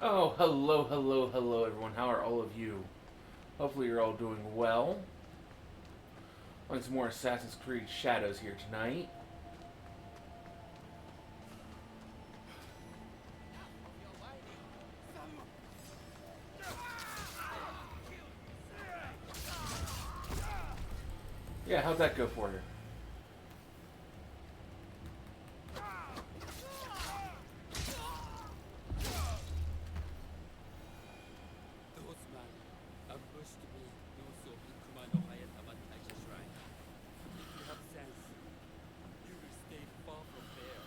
Oh, hello, hello, hello, everyone. How are all of you? Hopefully, you're all doing well. Playing some more Assassin's Creed Shadows here tonight. Yeah, how'd that go for you? Those men ambushed me north of Kumano Hayatama Taisha Shrine. If you have sense, you will stay far from there.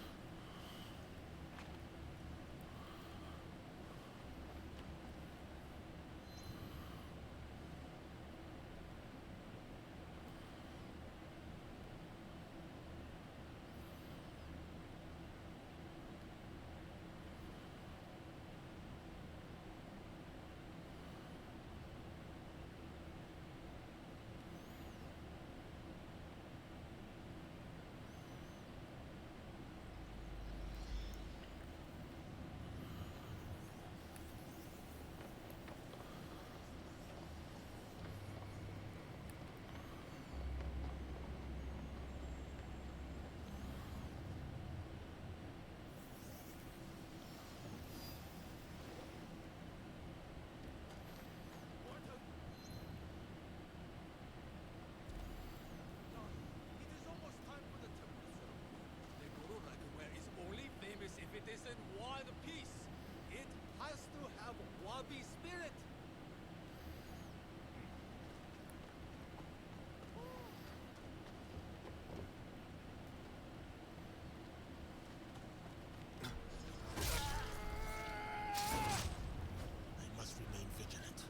It is almost time for the temple ceremony. The Guru Raguware is only famous if it is in one piece. It has to have wabi spirit. I must remain vigilant.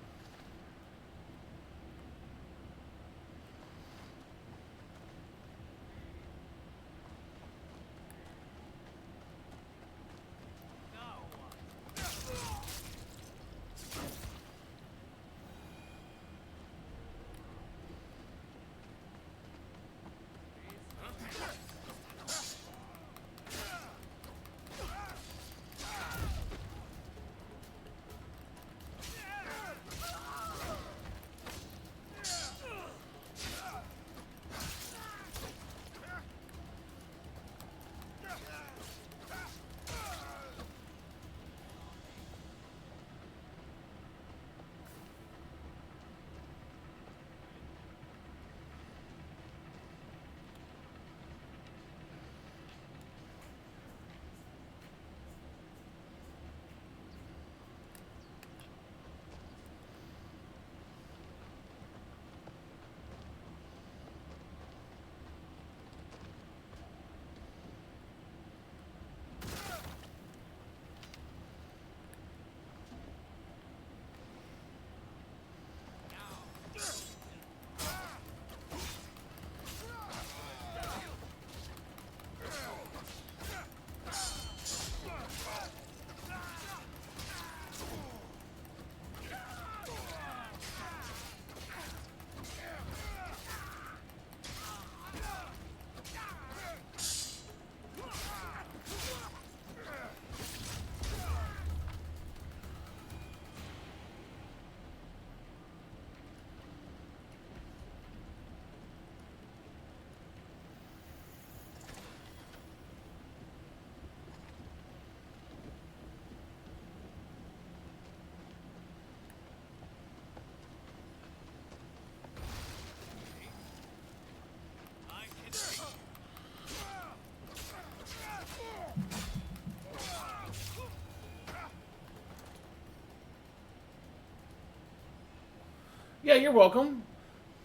Yeah, you're welcome.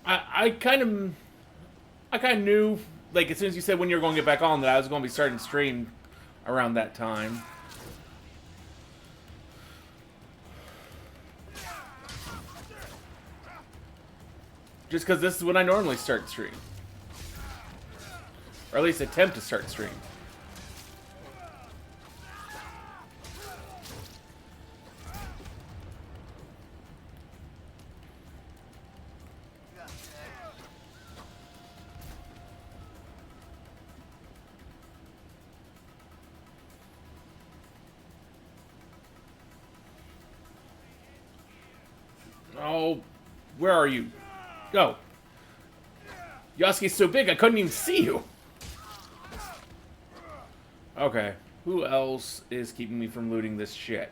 I kind of, I kind of knew, like as soon as you said when you were going to get back on, that I was going to be starting to stream around that time. Just because this is when I normally start stream, or at least attempt to start stream. Oh, where are you? Go. Yosuke's so big I couldn't even see you. Okay. Who else is keeping me from looting this shit?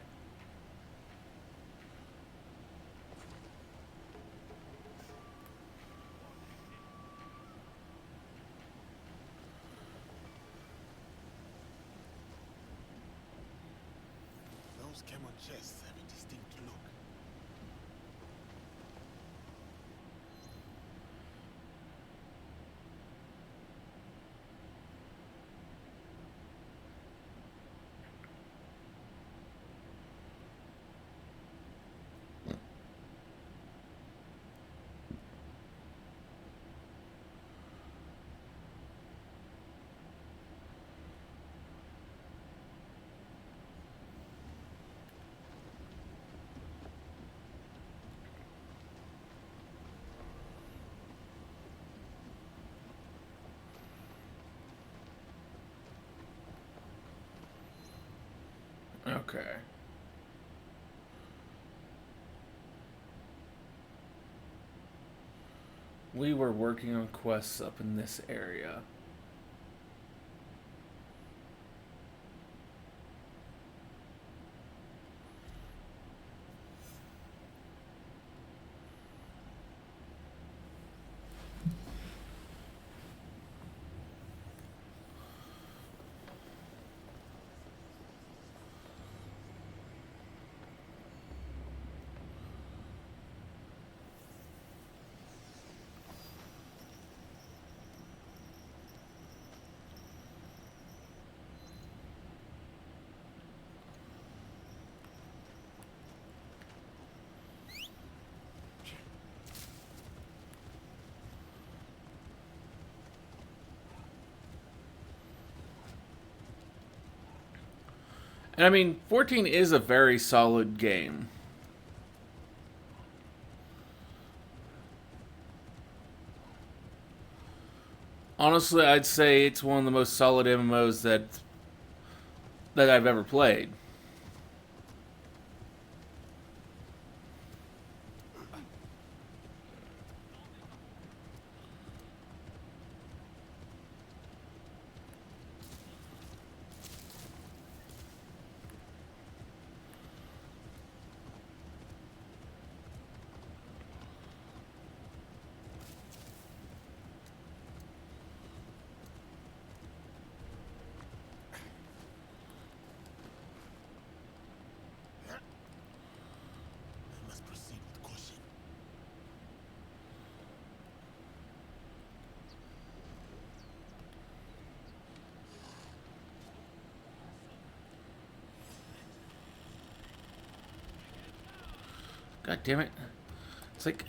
Those Kemon chests have a distinct look. Okay. We were working on quests up in this area. And I mean, 14 is a very solid game. Honestly, I'd say it's one of the most solid MMOs that I've ever played. I must proceed with caution. God damn it. It's like...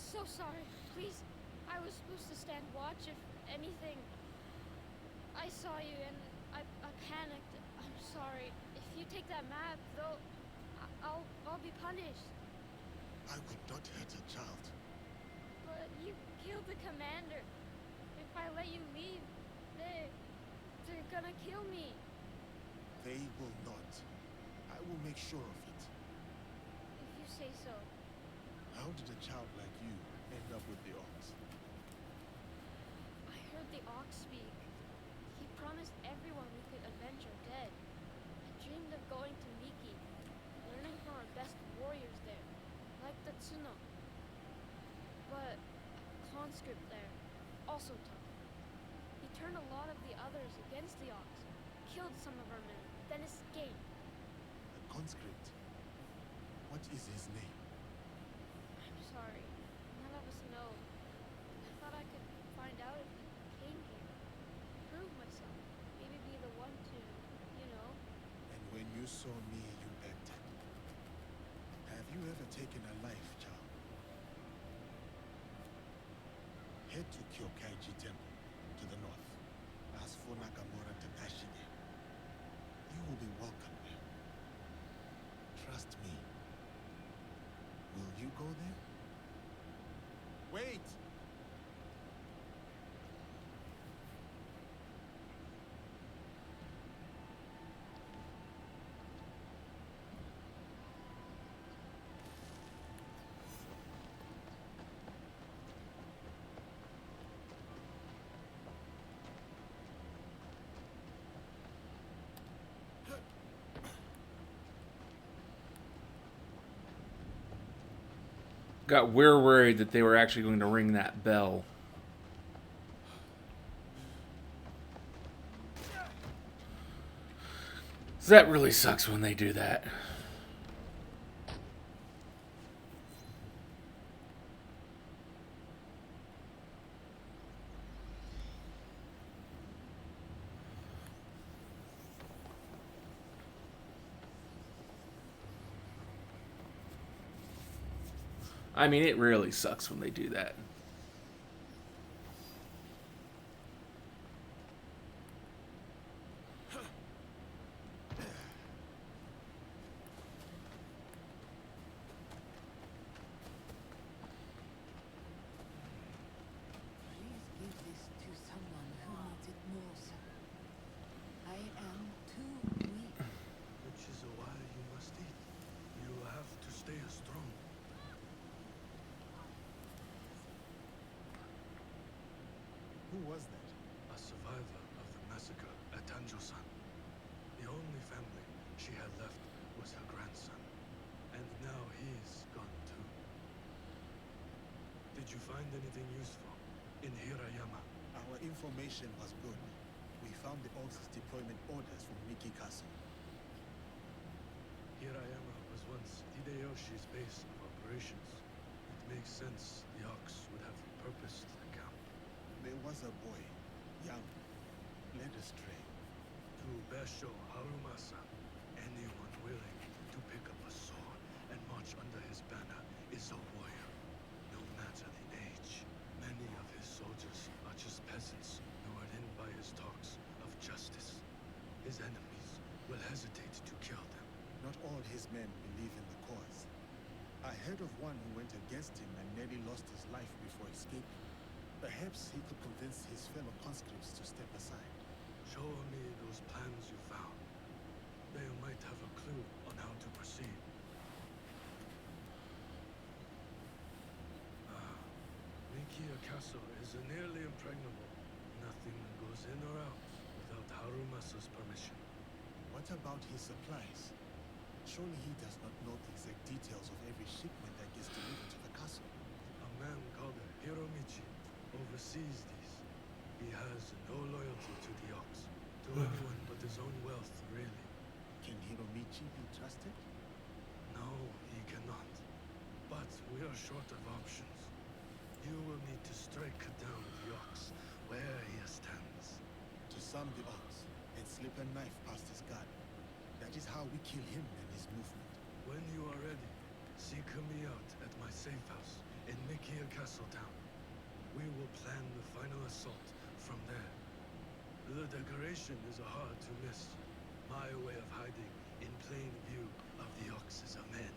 so sorry. Please, I was supposed to stand watch if anything. I saw you and I panicked. I'm sorry. If you take that map, though, I'll be punished. I would not hurt a child. But you killed the commander. If I let you leave, they're gonna kill me. They will not. I will make sure of it. If you say so. How did a child like you end up with the Ox? I heard the Ox speak. He promised everyone we could avenge our dead. I dreamed of going to Miki, learning from our best warriors there, like the Tsuno. But a conscript there, also tough. He turned a lot of the others against the Ox, killed some of our men, then escaped. A conscript? What is his name? I'm sorry, none of us know. I thought I could find out if he came here, prove myself, maybe be the one to, And when you saw me, you acted. Have you ever taken a life, child? Head to Kyokaiji Temple, to the north. Ask for Nakamura Takashi there. You will be welcome there. Trust me. Will you go there? Wait! Got we're worried that they were actually going to ring that bell. So that really sucks when they do that. I mean, it really sucks when they do that. Please give this to someone who needs it most. I am too weak. Which is why you must eat. You have to stay strong. Who was that? A survivor of the massacre at Tanjo-san. The only family she had left was her grandson. And now he's gone too. Did you find anything useful in Hirayama? Our information was good. We found the Ox's deployment orders from Miki Castle. Hirayama was once Hideyoshi's base of operations. It makes sense the Ox would have repurposed the camp. There was a boy, young, led astray. To Basho Harumasa, anyone willing to pick up a sword and march under his banner is a warrior, no matter the age. Many of his soldiers are just peasants lured in by his talks of justice. His enemies will hesitate to kill them. Not all his men believe in the cause. I heard of one who went against him and nearly lost his life before escaping. Perhaps he could convince his fellow conscripts to step aside. Show me those plans you found. They might have a clue on how to proceed. Mikia Castle is nearly impregnable. Nothing goes in or out without Harumasa's permission. What about his supplies? Surely he does not know the exact details of every shipment that gets delivered to the castle. A man called Hiromichi oversees these. He has no loyalty to the Ox, to anyone but his own wealth, really. Can Hiromichi be trusted? No, he cannot. But we are short of options. You will need to strike down the Ox where he stands. To sum the Ox and slip a knife past his guard. That is how we kill him and his movement. When you are ready, seek me out at my safe house in Nikia Castletown. We will plan the final assault from there. The decoration is hard to miss. My way of hiding in plain view of the oxes of men.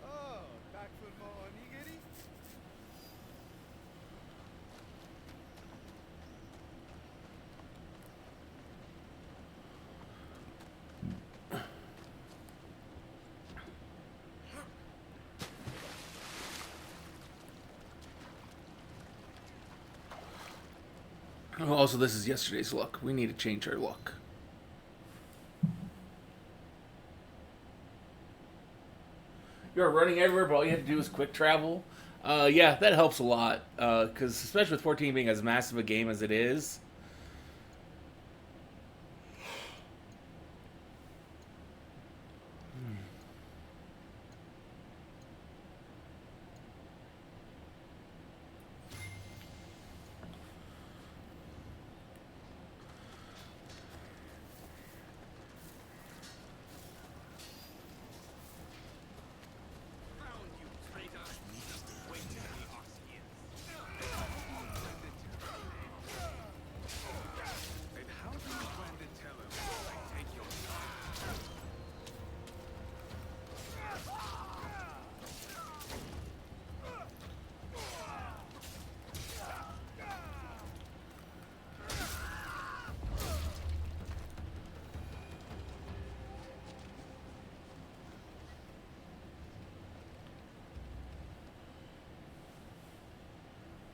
Oh, back for more onigiri? Also, this is yesterday's look. We need to change our look. You're running everywhere, but all you have to do is quick travel. Yeah, that helps a lot. Because especially with 14 being as massive a game as it is. And how do you plan to tell him I take your life?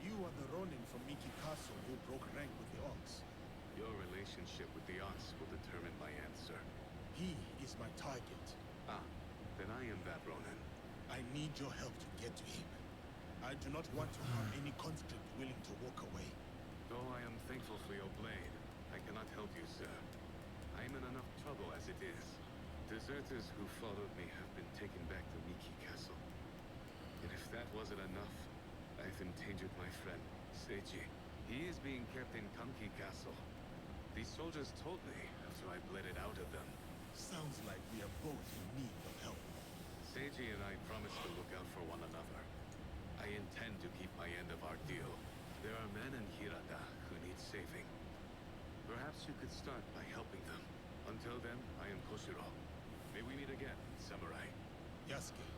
You are the Ronin from Miki Castle who broke rank with the Ox. Your relationship with the Ox will determine my answer. He is my target. Ah, then I am that Ronin. I need your help to get to him. I do not want to harm any conscript willing to walk away. Though I am thankful for your blade, I cannot help you, sir. I am in enough trouble as it is. Deserters who followed me have been taken back to Miki Castle. And if that wasn't enough, I've endangered my friend, Seiji. He is being kept in Kanki Castle. These soldiers told me after I bled it out of them. Sounds like we are both in need of help. Seiji and I promised to look out for one another. I intend to keep my end of our deal. There are men in Hirata who need saving. Perhaps you could start by helping them. Until then, I am Koshiro. May we meet again, samurai. Yasuke,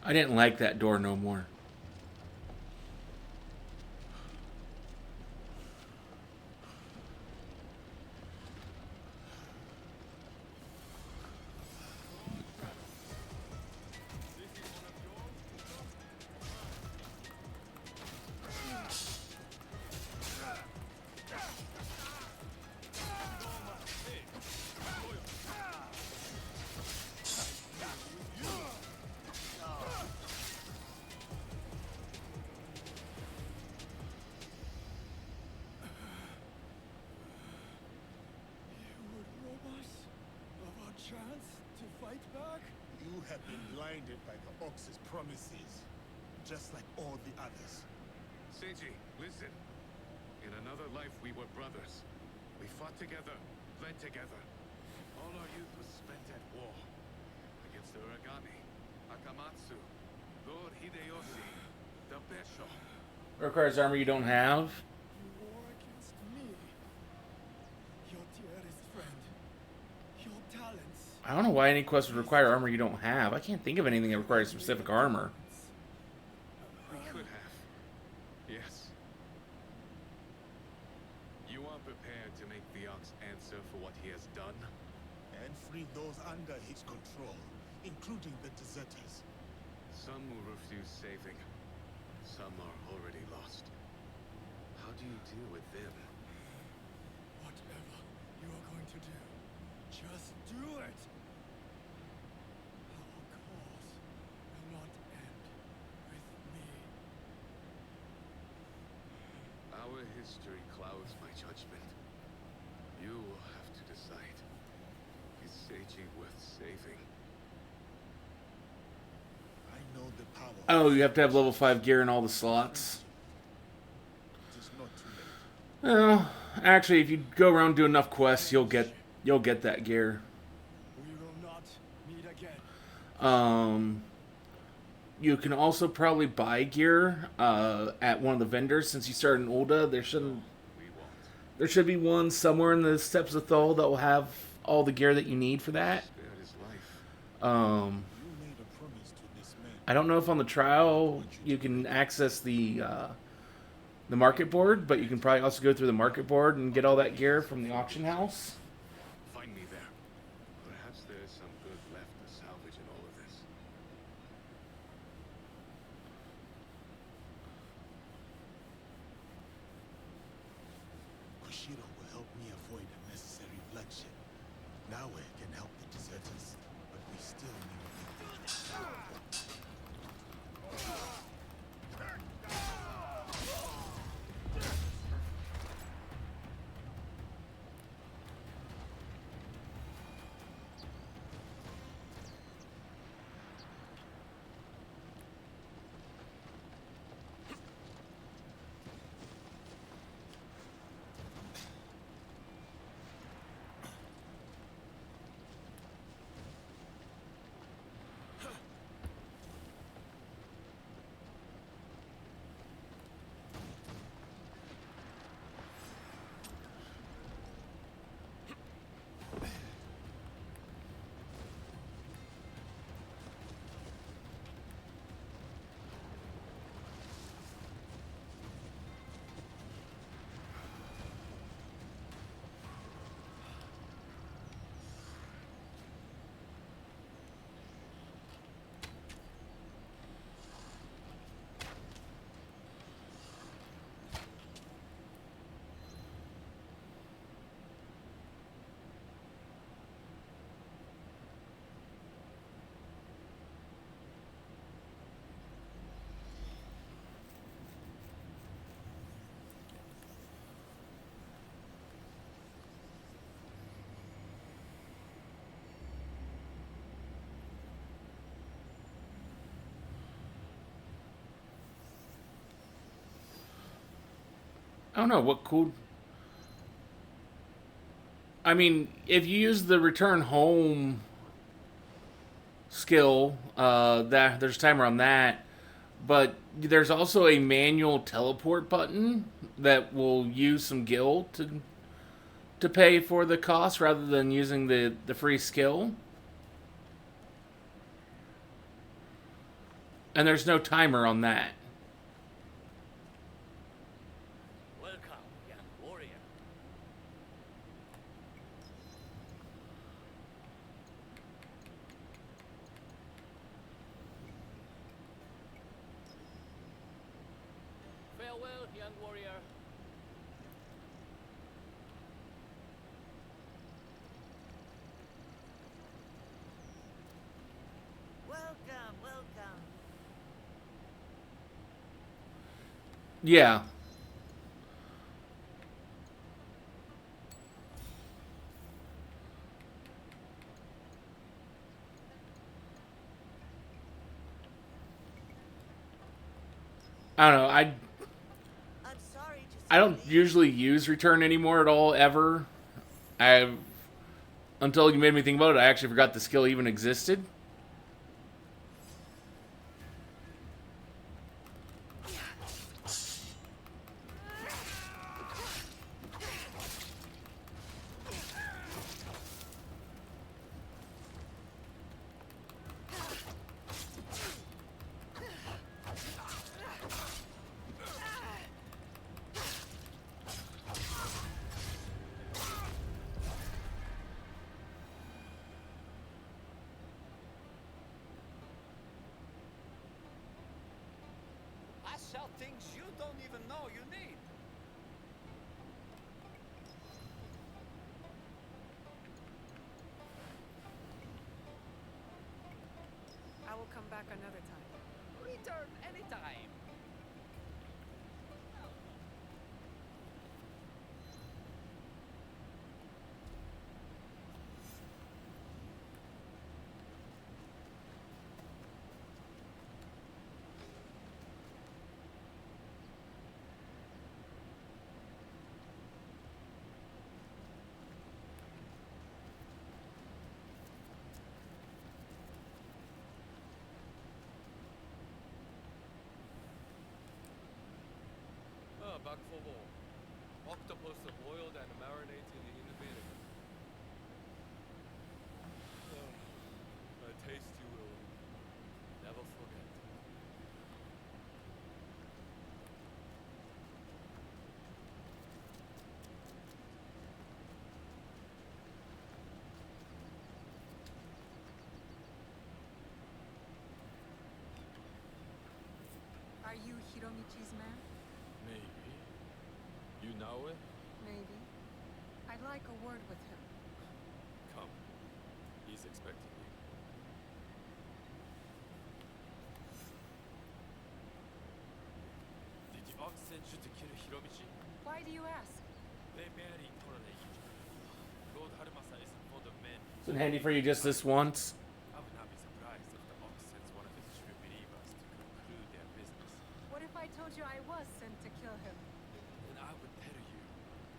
I didn't like that door no more. You would rob us of our chance to fight back? You have been blinded by the Ox's promises, just like all the others. Seiji, listen. In another life, we were brothers. We fought together, bled together. All our youth was spent at war. Against the Uragami, Akamatsu, Lord Hideyoshi, the Besho. Requires armor you don't have. You war against me. Your dearest friend. Your talents. I don't know why any quest would require armor you don't have. I can't think of anything that requires specific armor. We could have. Yes. You are prepared to make the Ox answer for what he has done? And free those under his control, including the deserters. Some will refuse saving. Some are already lost. How do you deal with them? Whatever you are going to do, just do it. Our cause will not end with me. Our history clouds my judgment. You will have to decide. Is Seiji worth saving? I know the power. Oh, you have to have level 5 gear in all the slots. It is not too late. Well, actually, if you go around and do enough quests, you'll get that gear. We will not meet again. You can also probably buy gear at one of the vendors. Since you started in Ulda, there should be one somewhere in the Steps of Thol that will have all the gear that you need for that. Spared his life. You made a promise to this man. I don't know if on the trial you can access the market board, but you can probably also go through the market board and get all that gear from the auction house. Find me there. Perhaps there is some good left to salvage in all of this. Kushiro will help me avoid unnecessary bloodshed. Naoe can help the deserters, but we still need. I don't know what cool. I mean, if you use the return home skill, that there's a timer on that, but there's also a manual teleport button that will use some gil to pay for the cost rather than using the free skill. And there's no timer on that. Welcome, young warrior. Farewell, young warrior. Welcome, welcome. Yeah. I don't know. I'm sorry to I don't say usually use return anymore at all ever. I until you made me think about it, I actually forgot the skill even existed. I shout things you don't even know you need. I will come back another time. Return anytime. Back for more. Octopus boiled and marinated in vinegar. A taste you will never forget. Are you Hiromichi's man? Maybe. You know it? Maybe. I'd like a word with him. Come. He's expecting you. Did the ox send you to kill Hiromichi? Why do you ask? They barely tolerate each other. Lord Harumasa isn't fond of men. It's been handy for you just this once. I would not be surprised if the ox sends one of his true believers to conclude their business. What if I told you I was sent to kill him? Then I would tell you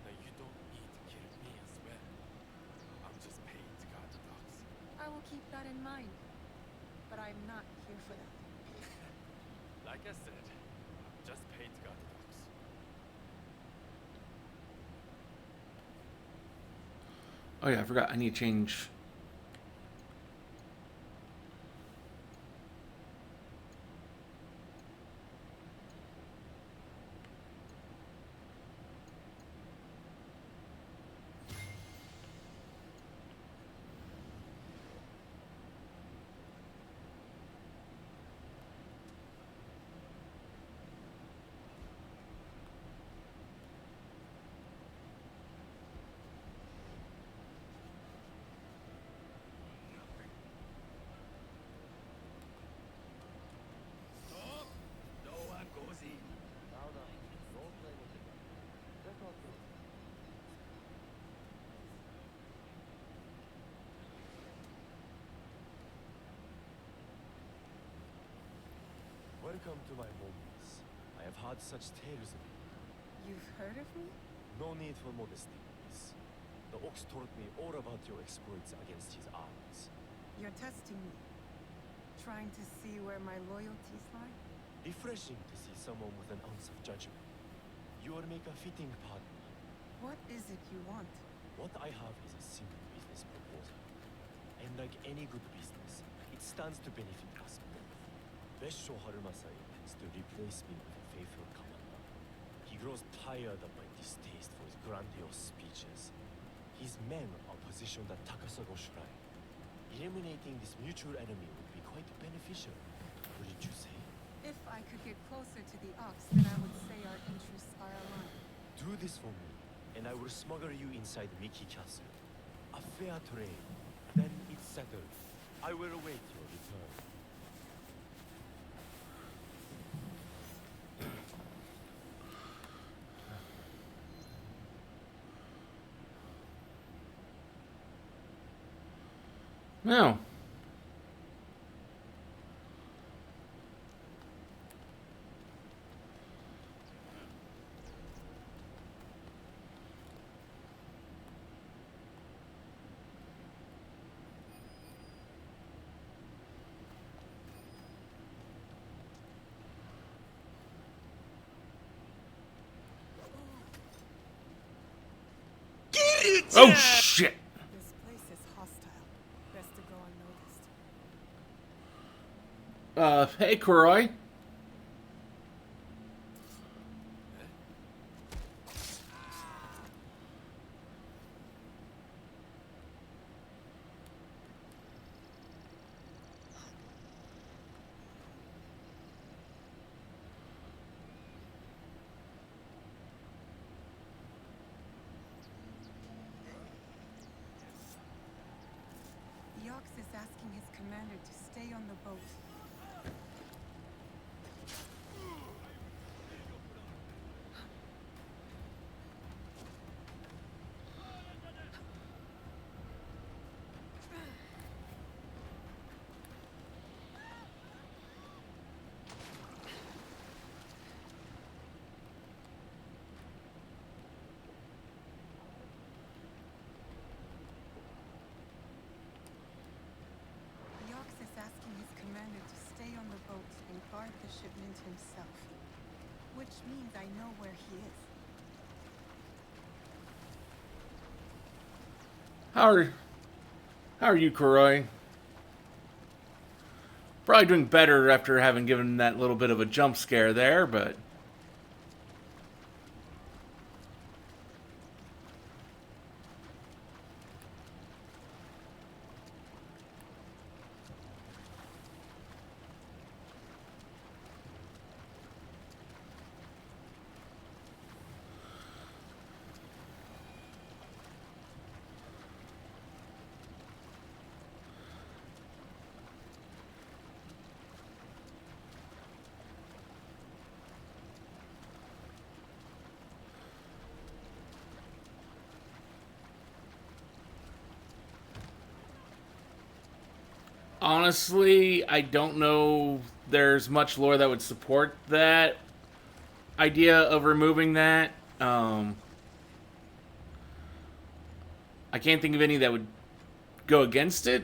that you don't need to kill me as well. I'm just paid to guard the dogs. I will keep that in mind. But I'm not here for that. Like I said, I'm just paid to guard the dogs. Oh yeah, I forgot. I need to change. Stop! No one goes in. Welcome to my moments. I have heard such tales of you. You've heard of me? No need for modesty, please. The ox told me all about your exploits against his armies. You're testing me. Trying to see where my loyalties lie? Refreshing to see someone with an ounce of judgment. You will make a fitting partner. What is it you want? What I have is a simple business proposal. And like any good business, it stands to benefit us both. Besho Harumasa is to replace me with a faithful commander. He grows tired of my distaste for his grandiose speeches. His men are positioned at Takasago Shrine. Eliminating this mutual enemy would be quite beneficial, wouldn't you say? If I could get closer to the Ox, then I would say our interests are aligned. Do this for me, and I will smuggle you inside Miki Castle. A fair trade. Then it's settled. I will await your return. No. Oh shit! This place is hostile. Best to go unnoticed. Hey, Kuroi. The Ox is asking his commander to stay on the boat. The Ox is asking his commander to stay on the boat and guard the shipment himself. Which means I know where he is. How are you, Kuroi? Probably doing better after having given that little bit of a jump scare there, but... Honestly, I don't know there's much lore that would support that idea of removing that. I can't think of any that would go against it.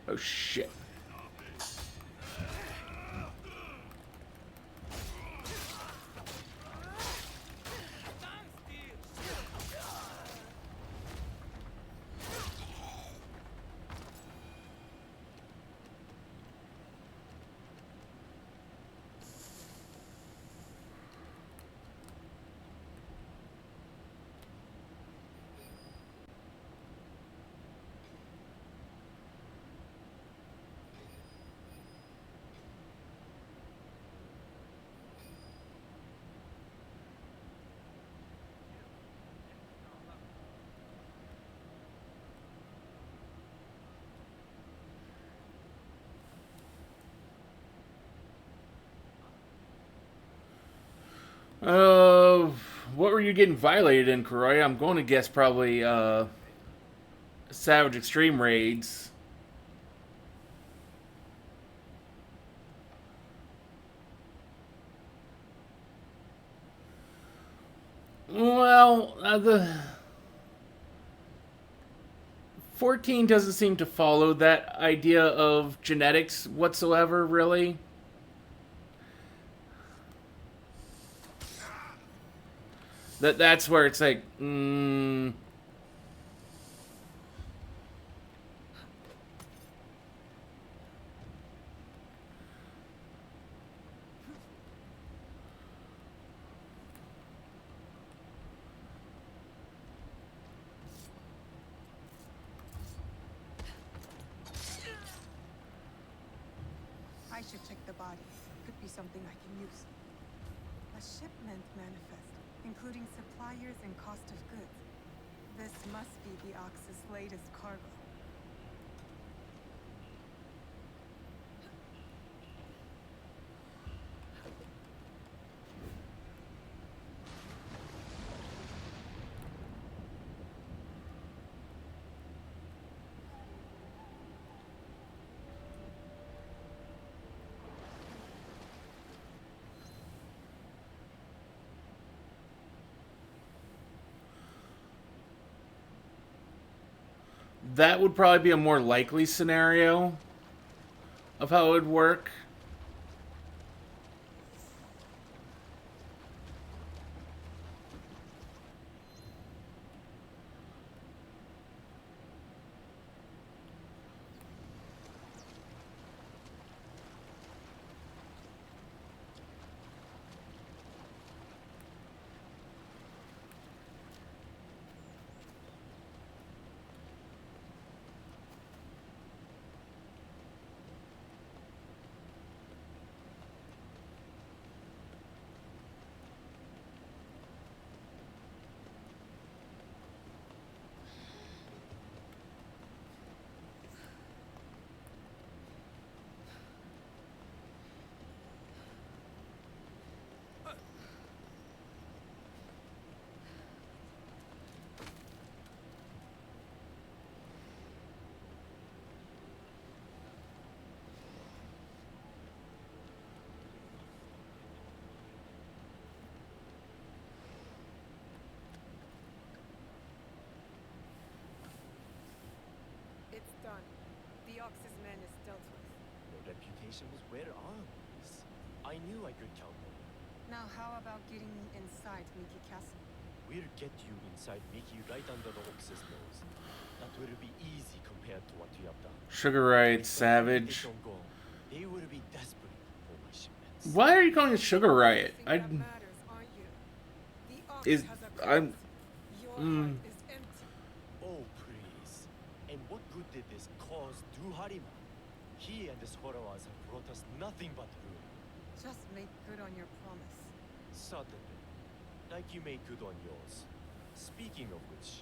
Oh shit. What were you getting violated in, Kuroi? I'm going to guess probably, Savage Extreme Raids. Well, the 14 doesn't seem to follow that idea of genetics whatsoever, really. That's where it's like, I should check the body. Could be something I can use. A shipment manifest, including suppliers and cost of goods. This must be the Ox's latest cargo. that would probably be a more likely scenario of how it would work. It's done. The Ox's man is dealt with. Your reputation was where arms. I knew I could count on you. Now how about getting me inside Miki Castle? We'll get you inside Mickey right under the Ox's nose. That will be easy compared to what you have done. Sugar Riot, If the Savage. don't go, they will be desperate for my shipments. Why are you calling it Sugar Riot? You think that matters, aren't you? The Ox Is- has a I'm- cause. Your mm. heart is empty. Oh, please. And what good did this cause do Harima? He and his followers have brought us nothing but ruin. Just make good on your promise. Certainly. Like you made good on yours. Speaking of which...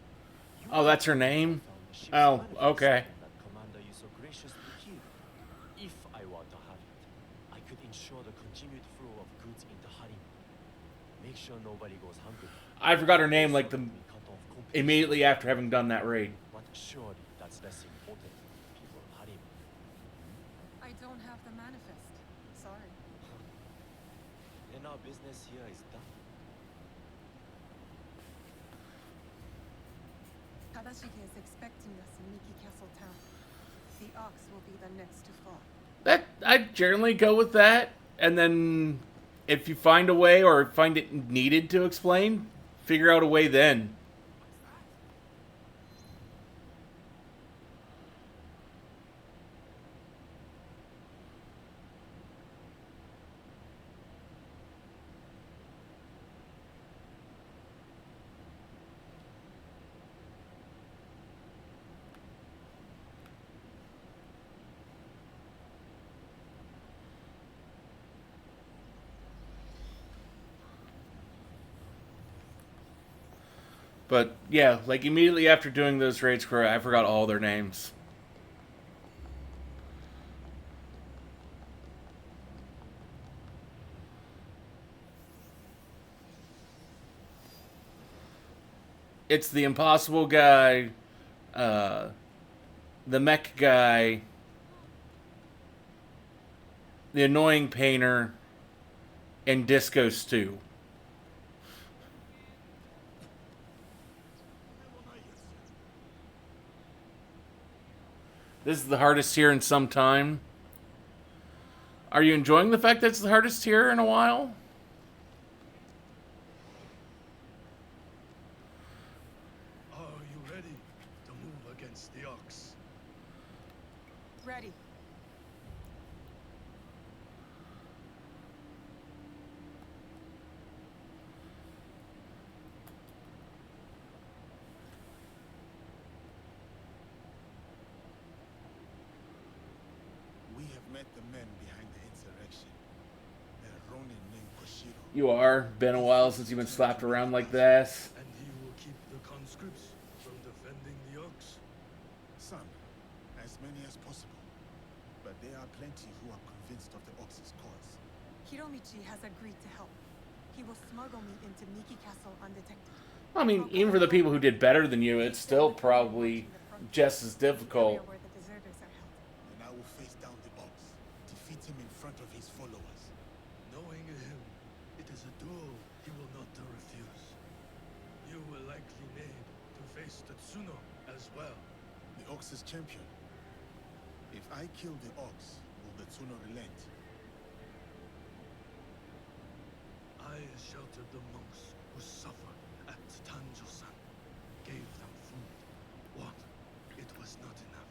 you Oh, that's her name? found the ship's Oh, manifest okay. that Commander you so graciously killed. If I were to have it, I could ensure the continued flow of goods into Harima. Make sure nobody goes hungry. I forgot her name like the We cut off completely. immediately after having done that raid. But surely that's less important to the people of Harima. I don't have the manifest. Sorry. Then our business here is done. Tadashige is expecting us in Miki Castle town. The Ox will be the next to fall. That I generally go with that, and then if you find a way or find it needed to explain, figure out a way then. But yeah, like immediately after doing those raids, I forgot all their names. It's the impossible guy, the mech guy, the annoying painter, and Disco Stew. This is the hardest tier in some time. Are you enjoying the fact that it's the hardest tier in a while? the ox. Ready. We have met the men behind the insurrection. A Ronin named Koshiro. You are. Been a while since you've been slapped around like this. And he will keep the conscripts from defending the ox. Some, as many as possible. But there are plenty who are convinced of the Ox's cause. Hiromichi has agreed to help. He will smuggle me into Miki Castle undetected. I mean, even for the people who did better than you, it's still probably just as difficult. Where the deserters are held. Then I will face down the Ox, defeat him in front of his followers. Knowing him, it is a duel he will not refuse. You will likely need to face Tetsuno as well. The Ox's champion. If I kill the Ox, will the Tsuno relent? I sheltered the monks who suffered at Tanjo-san. Gave them food, water. It was not enough.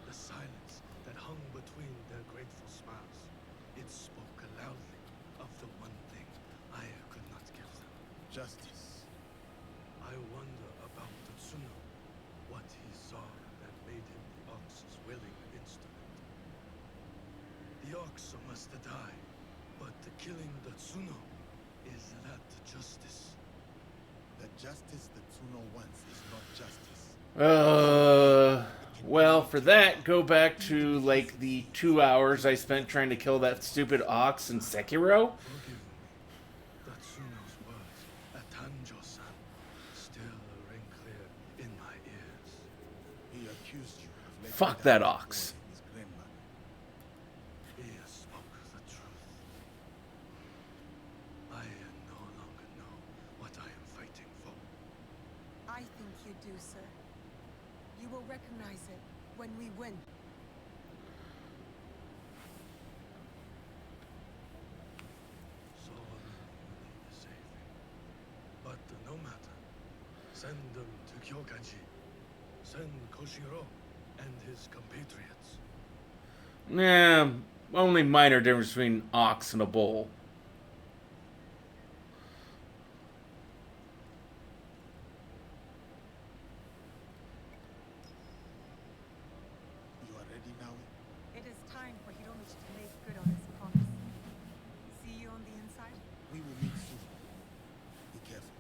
The silence that hung between their grateful smiles. It spoke loudly of the one thing I could not give them. Justice. I wonder about Tetsuno. What he saw that made him the Ox's willing instrument. The Ox must die, but killing Tetsuno, is that justice? The justice that Tsuno wants is not justice. Well, for that, go back to, like, the 2 hours I spent trying to kill that stupid ox in Sekiro. Forgive me. Tetsuno's words at Tanjo-san still ring clear in my ears. He accused you of letting Fuck down that his ox. boy and his grandmother. He spoke the truth. I no longer know what I am fighting for. I think you do, sir. You will recognize it when we win. Solomon will need saving. But no matter. Send them to Kyokaji. Send Koshiro and his compatriots. Nah, only minor difference between ox and a bull. You are ready now? It is time for Hiromichi to make good on his promise. See you on the inside? We will meet soon. Be careful.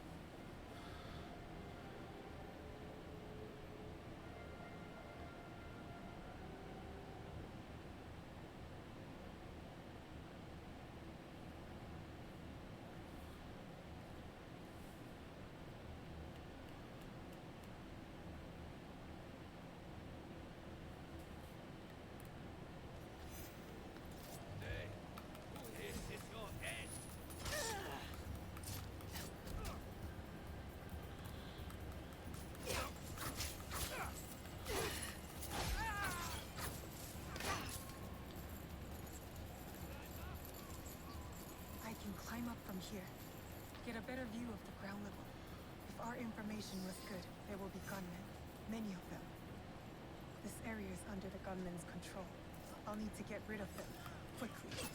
I can climb up from here. Get a better view of the ground level. If our information was good, there will be gunmen. Many of them. This area is under the gunmen's control. I'll need to get rid of them. Quickly.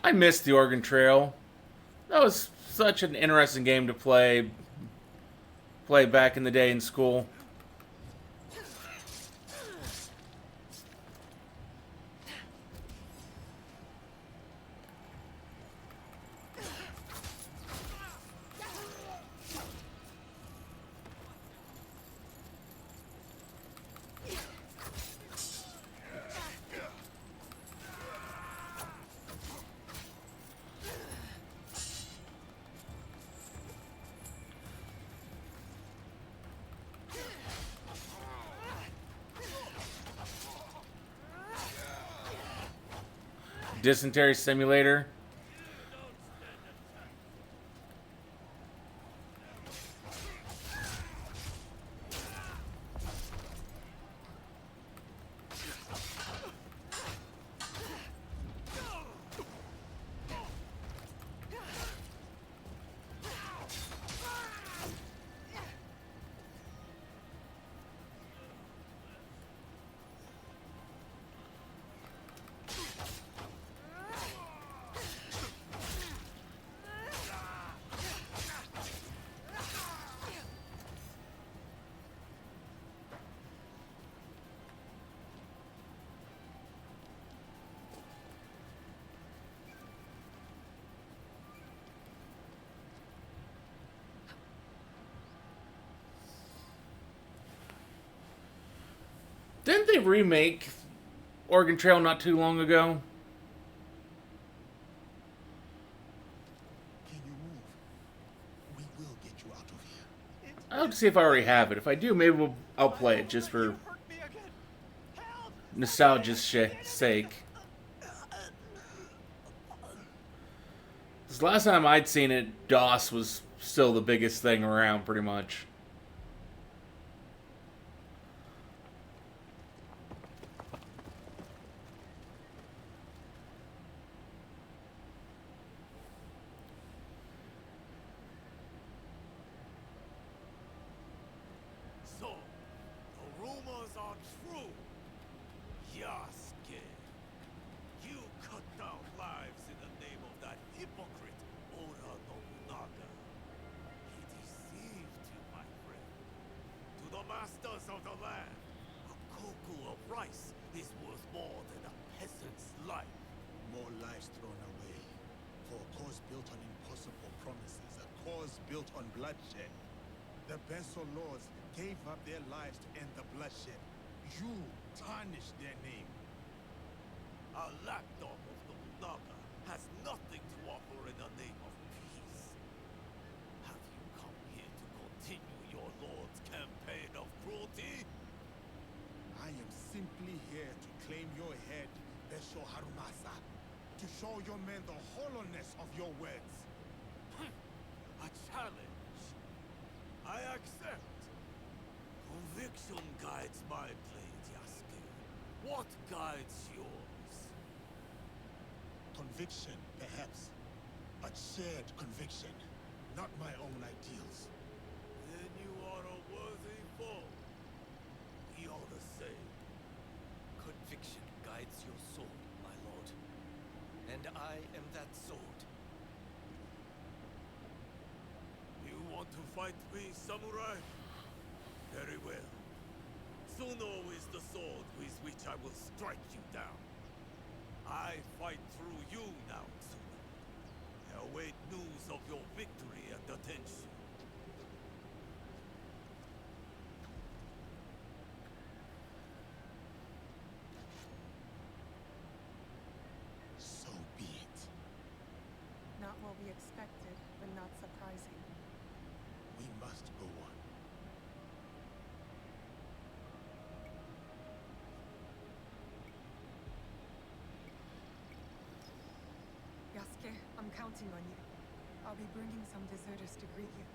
I missed the Oregon Trail. That was such an interesting game to play back in the day in school. dysentery simulator. Didn't they remake Oregon Trail not too long ago? Can you move? We will get you out of here. I'll have to see if I already have it. If I do, maybe I'll play it just for nostalgia's sake. This last time I'd seen it, DOS was still the biggest thing around, pretty much. So, the rumors are true. Yasuke, you cut down lives in the name of that hypocrite Oda Nobunaga. He deceived you, my friend. To the masters of the land, a koku of rice is worth more than a peasant's life. More lives thrown away. For a cause built on impossible promises, a cause built on bloodshed. The Besso lords gave up their lives to end the bloodshed. You tarnished their name. A lapdog of Nobunaga has nothing to offer in the name of peace. Have you come here to continue your lord's campaign of cruelty? I am simply here to claim your head, Besho Harumasa. To show your men the hollowness of your words. A challenge. I accept. Conviction guides my blade, Yasuke. What guides yours? Conviction, perhaps. But shared conviction. Not my own ideals. Then you are a worthy foe. We are the same. Conviction guides your soul, my lord. And I am that sword. You want to fight me, samurai? Very well. Tsuno is the sword with which I will strike you down. I fight through you now, Tsuno. I await news of your victory and attention. So be it. Not what we expected, but not surprising. We must go on. Yasuke, I'm counting on you. I'll be bringing some deserters to greet you.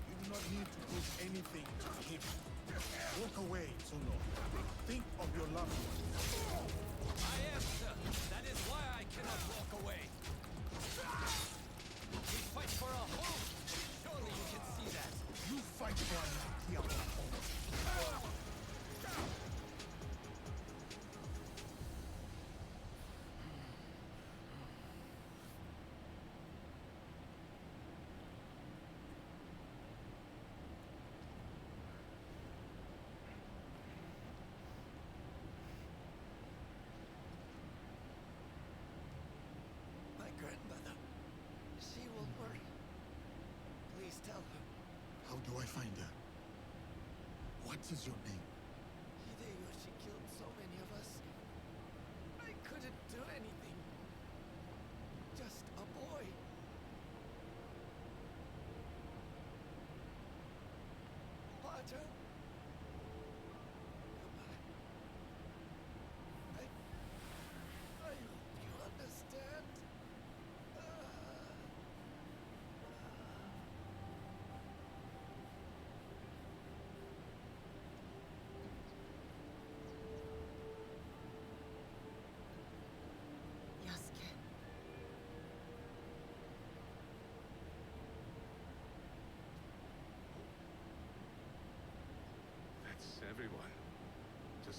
You do not need to prove anything to him. Walk away, Tsuno. Think of your loved ones. I am, sir. That is why I cannot walk away. We fight for a home. Surely you can see that. You fight for an idea of home. My grandmother. She will worry. Please tell her. How do I find her? What is your name? Hideyoshi killed so many of us. I couldn't do anything. Just a boy.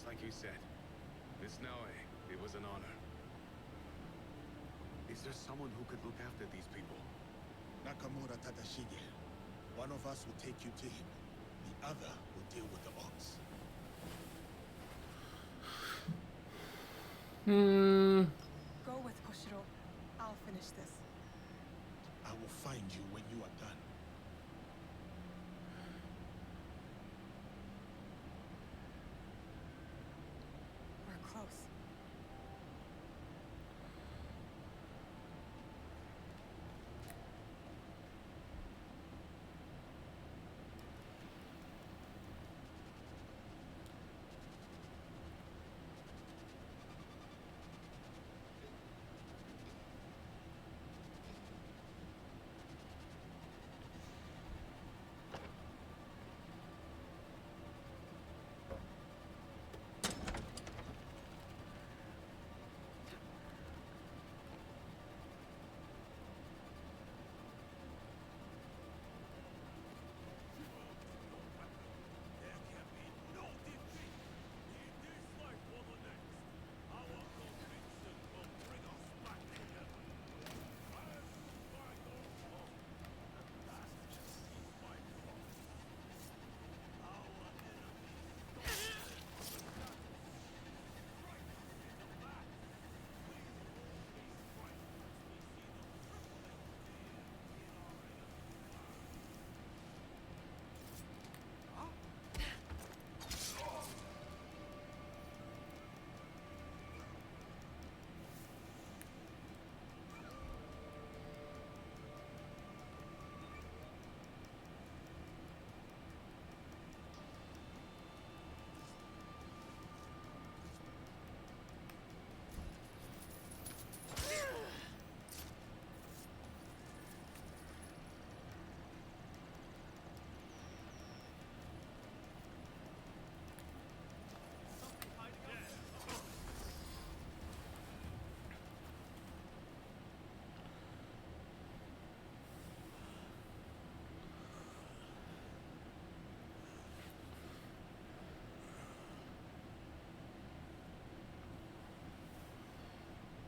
Just like you said. Miss Naoe, it was an honor. Is there someone who could look after these people? Nakamura Tadashige. One of us will take you to him. The other will deal with the ox. Go with Koshiro. I'll finish this. I will find you when you are done. We're close.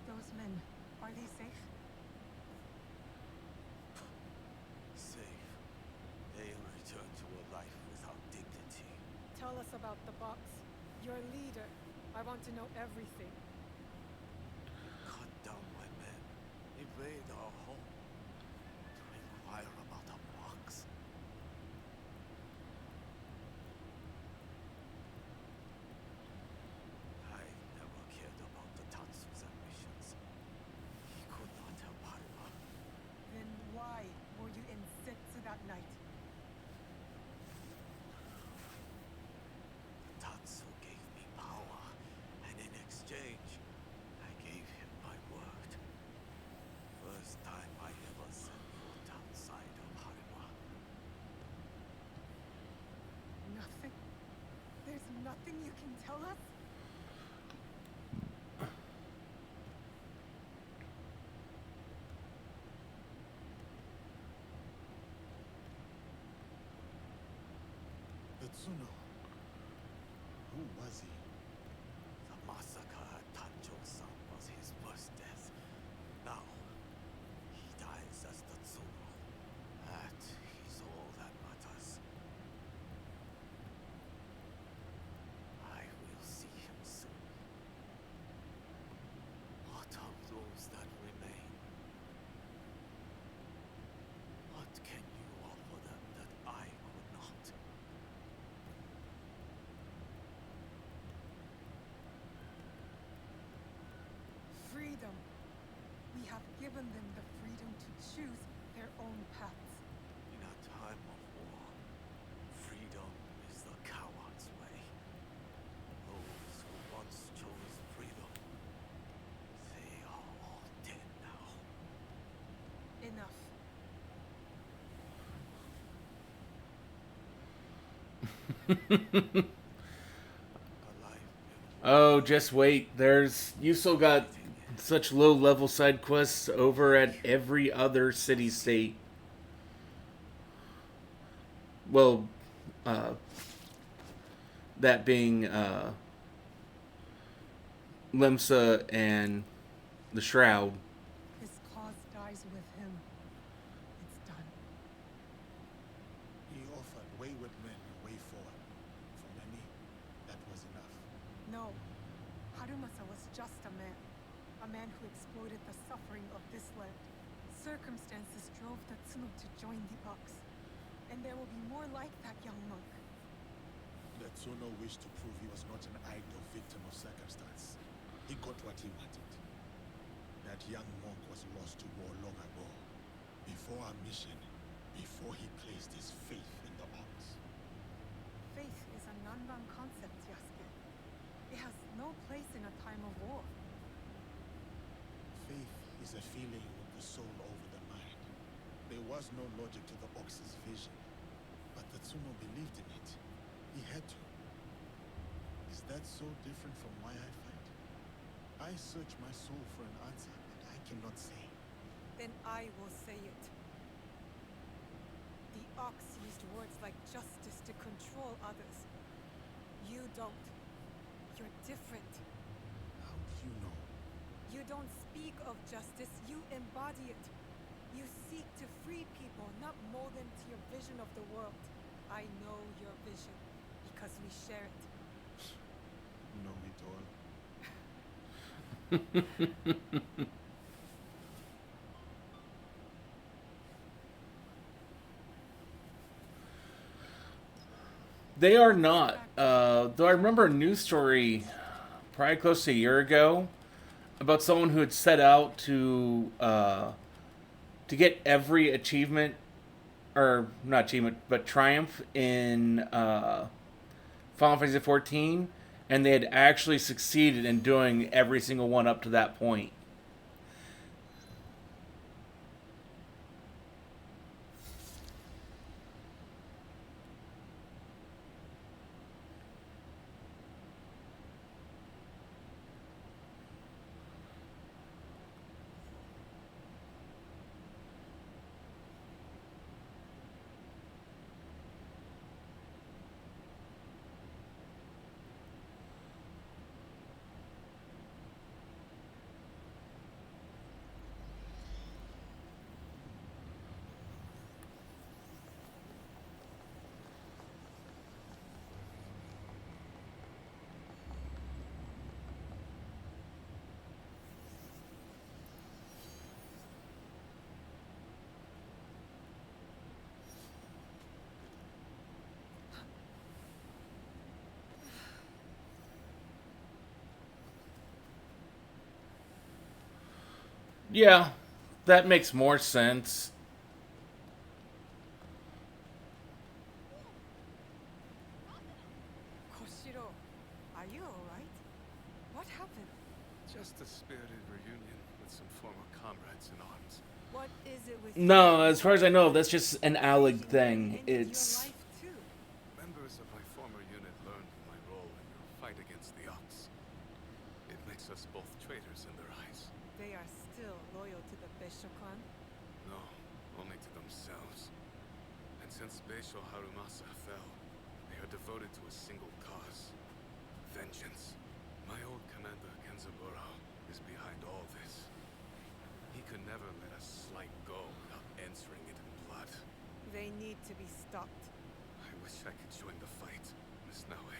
Those men, are they safe? Safe. They return to a life without dignity. Tell us about the box. Your leader. I want to know everything. Cut down my men. Invade our home. To inquire about a box. I never cared about the Tatsu's ambitions. He could not help Harima. Then why were you in Setsu that night? Tatsu gave me power, and in exchange, I gave him my word. First time I ever set foot outside of Harima. Nothing? There's nothing you can tell us? Itsuno. Who was he? The massacre at Tanjo-san was his first death. Now, he dies as Tatsuno. That is all that matters. I will see him soon. What of those that remain? What can you offer them that I could not? Freedom. We have given them the freedom to choose their own paths. In a time of war, freedom is the coward's way. Those who once chose freedom, they are all dead now. Enough. Oh, just wait. You still got such low level side quests over at every other city state. Well, that being Limsa and the Shroud. His cause dies with him. It's done. He offered wayward men a way forward. For many, that was enough. No. Harumasa was just a man. A man who exploited the suffering of this land. Circumstances drove Tatsuno to join the Ox. And there will be more like that young monk. Tatsuno wished to prove he was not an idle victim of circumstance. He got what he wanted. That young monk was lost to war long ago. Before our mission, before he placed his faith in the Ox. Faith is a Nanban concept, Yasuke. It has no place in a time of war. Faith is a feeling with the soul over the mind. There was no logic to the Ox's vision, but Tatsuno believed in it. He had to. Is that so different from why I fight? I search my soul for an answer that I cannot say. Then I will say it. The Ox used words like justice to control others. You don't. You're different. How do you know? You don't speak of justice, you embody it. You seek to free people, not mold them to your vision of the world. I know your vision, because we share it. Know it all. They are not. Though I remember a news story probably close to a year ago about someone who had set out to get every achievement, or not achievement, but triumph in Final Fantasy XIV, and they had actually succeeded in doing every single one up to that point. Yeah, that makes more sense. Koshiro, are you alright? What happened? Just a spirited reunion with some former comrades in arms. What is it with No, you? as far as I know, that's just an Alec thing. Ended your It's life too. Members of my former unit learned of my role in your fight against the Ox. It makes us both traitors in their eyes. They are still loyal to the Beisho clan. No, only to themselves. And since Beisho Harumasa fell, they are devoted to a single cause. Vengeance. My old commander, Kenzaburo, is behind all this. He could never let a slight go without answering it in blood. They need to be stopped. I wish I could join the fight, Miss Naue.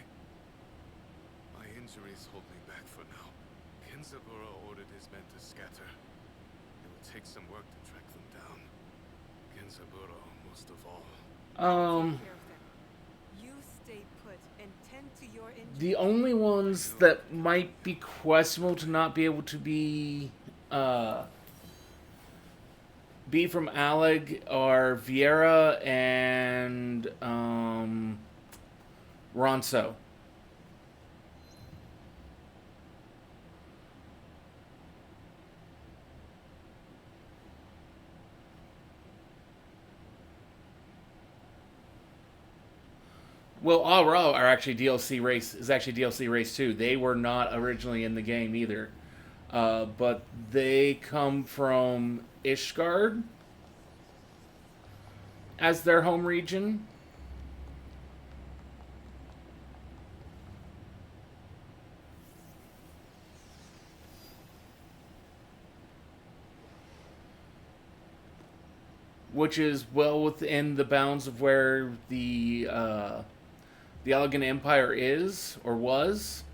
My injuries hold me back for now. Kenzaburo ordered his men to scatter. It will take some work to track them down. Kenzaburo, most of all. Take care of them. You stay put and tend to your injuries. the only ones that might be questionable to not be able to be from Alec are Vieira and Ronso. Well, Aura are actually DLC race is actually DLC race too. They were not originally in the game either, but they come from Ishgard as their home region. which is well within the bounds of where the Elegant Empire is or was.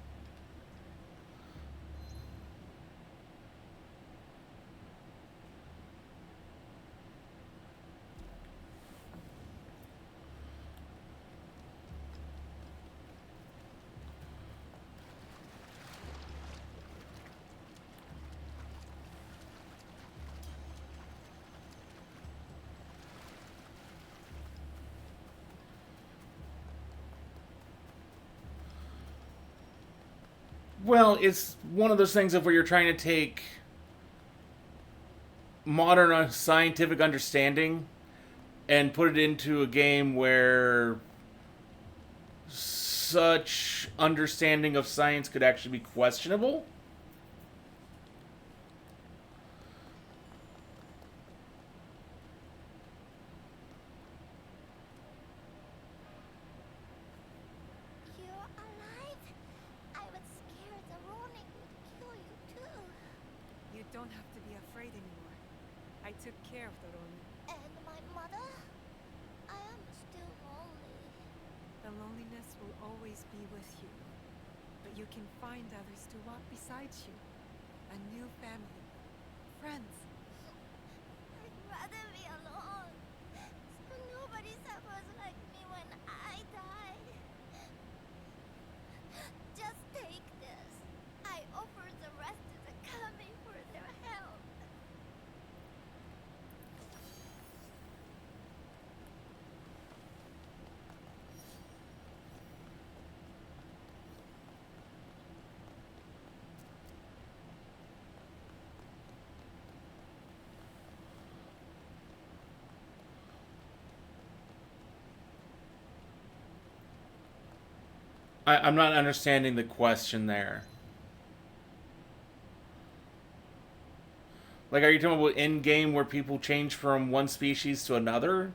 Well, it's one of those things of where you're trying to take modern scientific understanding and put it into a game where such understanding of science could actually be questionable. You're alive? I was scared the Ronin would kill you too. You don't have to be afraid anymore. I took care of the Ronin. And my mother? I am still lonely. The loneliness will always be with you. But you can find others to walk beside you. A new family. Friends. I'd rather be alone. So nobody suffers like me when I die. Just take this. I offer the rest to the kami for their help. I'm not understanding the question there. Like, are you talking about in game where people change from one species to another?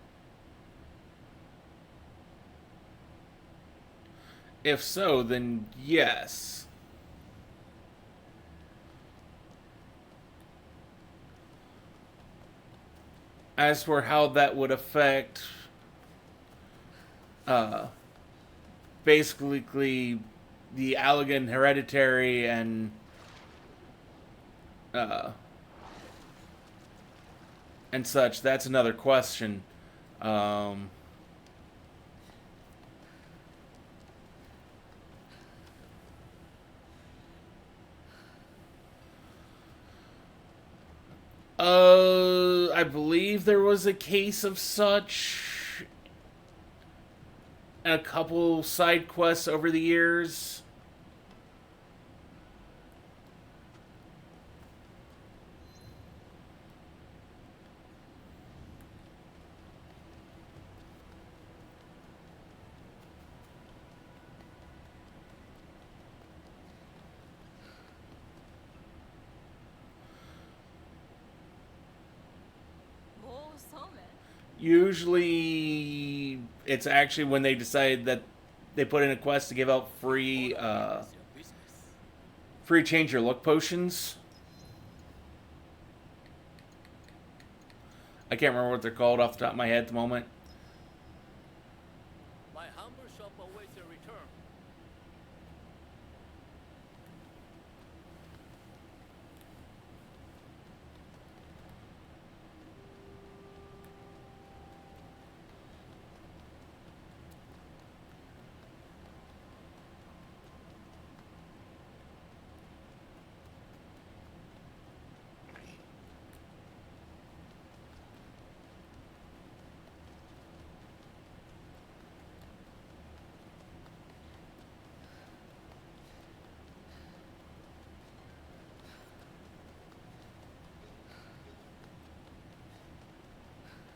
If so, then yes. As for how that would affect basically the Allegan hereditary and such, that's another question. I believe there was a case of such and a couple side quests over the years. Usually, it's actually when they decide that they put in a quest to give out free change your look potions. I can't remember what they're called off the top of my head at the moment. My humble shop awaits your return.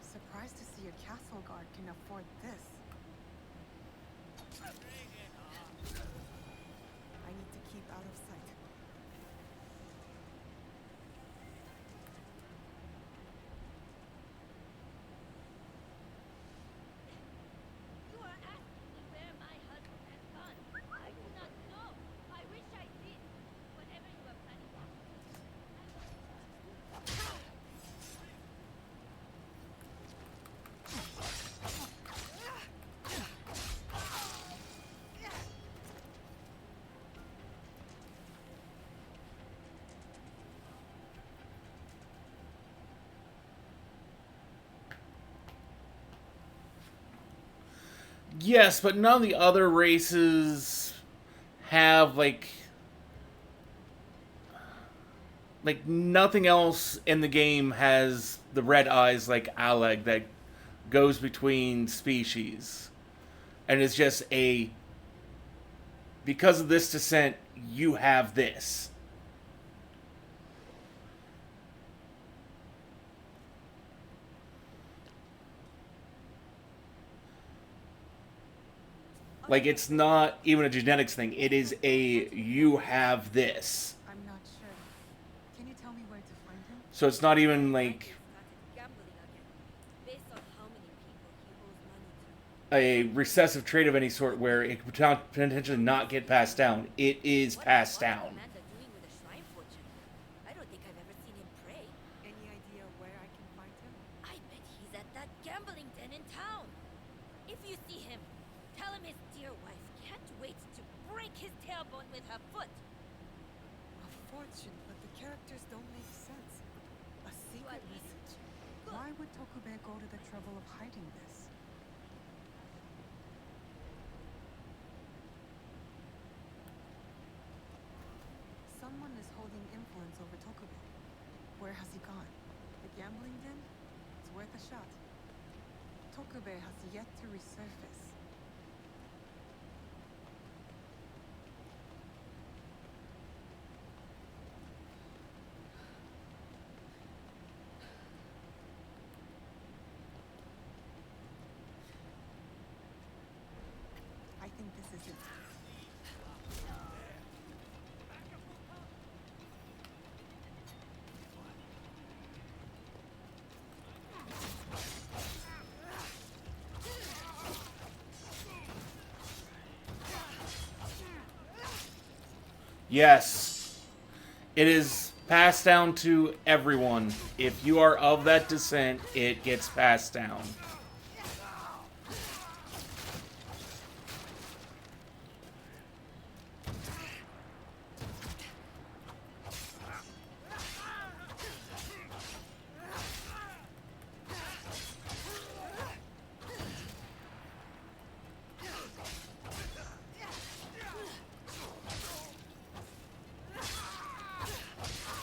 Surprised to see a castle guard can afford this. I need to keep out of sight. You are asking me where my husband has gone. I do not know. I wish I did. Whatever you are planning to do. Yes, but none of the other races have like nothing else in the game has the red eyes like Alec that goes between species. And it's just because of this descent, you have this. Like, it's not even a genetics thing. It is you have this. I'm not sure. Can you tell me where to find him? So it's not even like Gambling again. Based on how many people he owes money to. a recessive trait of any sort where it could potentially not get passed down. It is passed down. Amanda doing with a shrine fortune? I don't think I've ever seen him pray. Any idea where I can find him? I bet he's at that gambling den in town. If you see him, tell him his dear wife can't wait to break his tailbone with her foot. A fortune, but the characters don't make sense. A secret What? message. Why would Tokube go to the trouble of hiding this? Someone is holding influence over Tokube. Where has he gone? The gambling den? It's worth a shot. Tokube has yet to resurface. I think this is it. Yes. It is passed down to everyone. If you are of that descent, it gets passed down.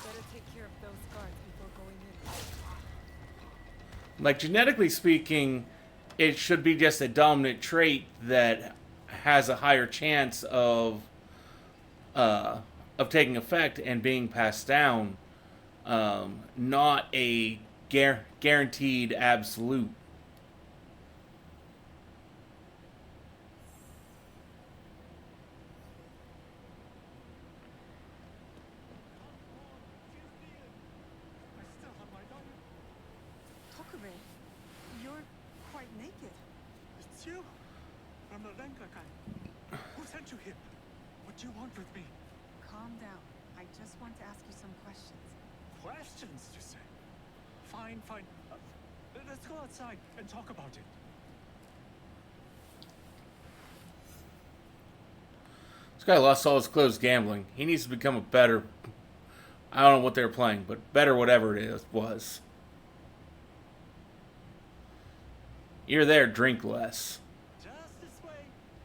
Better take care of those guards before going in. Like, genetically speaking, it should be just a dominant trait that has a higher chance of taking effect and being passed down, not a guaranteed absolute. I still have my gun. Tokube, you're quite naked. It's you. From the Renkakai. Who sent you here? What do you want with me? Calm down. I just want to ask you some questions. Questions, you say? Fine, fine. Let's go outside and talk about it. This guy lost all his clothes gambling. He needs to become a better... I don't know what they were playing, but better whatever it was. You're there, drink less. Just this way.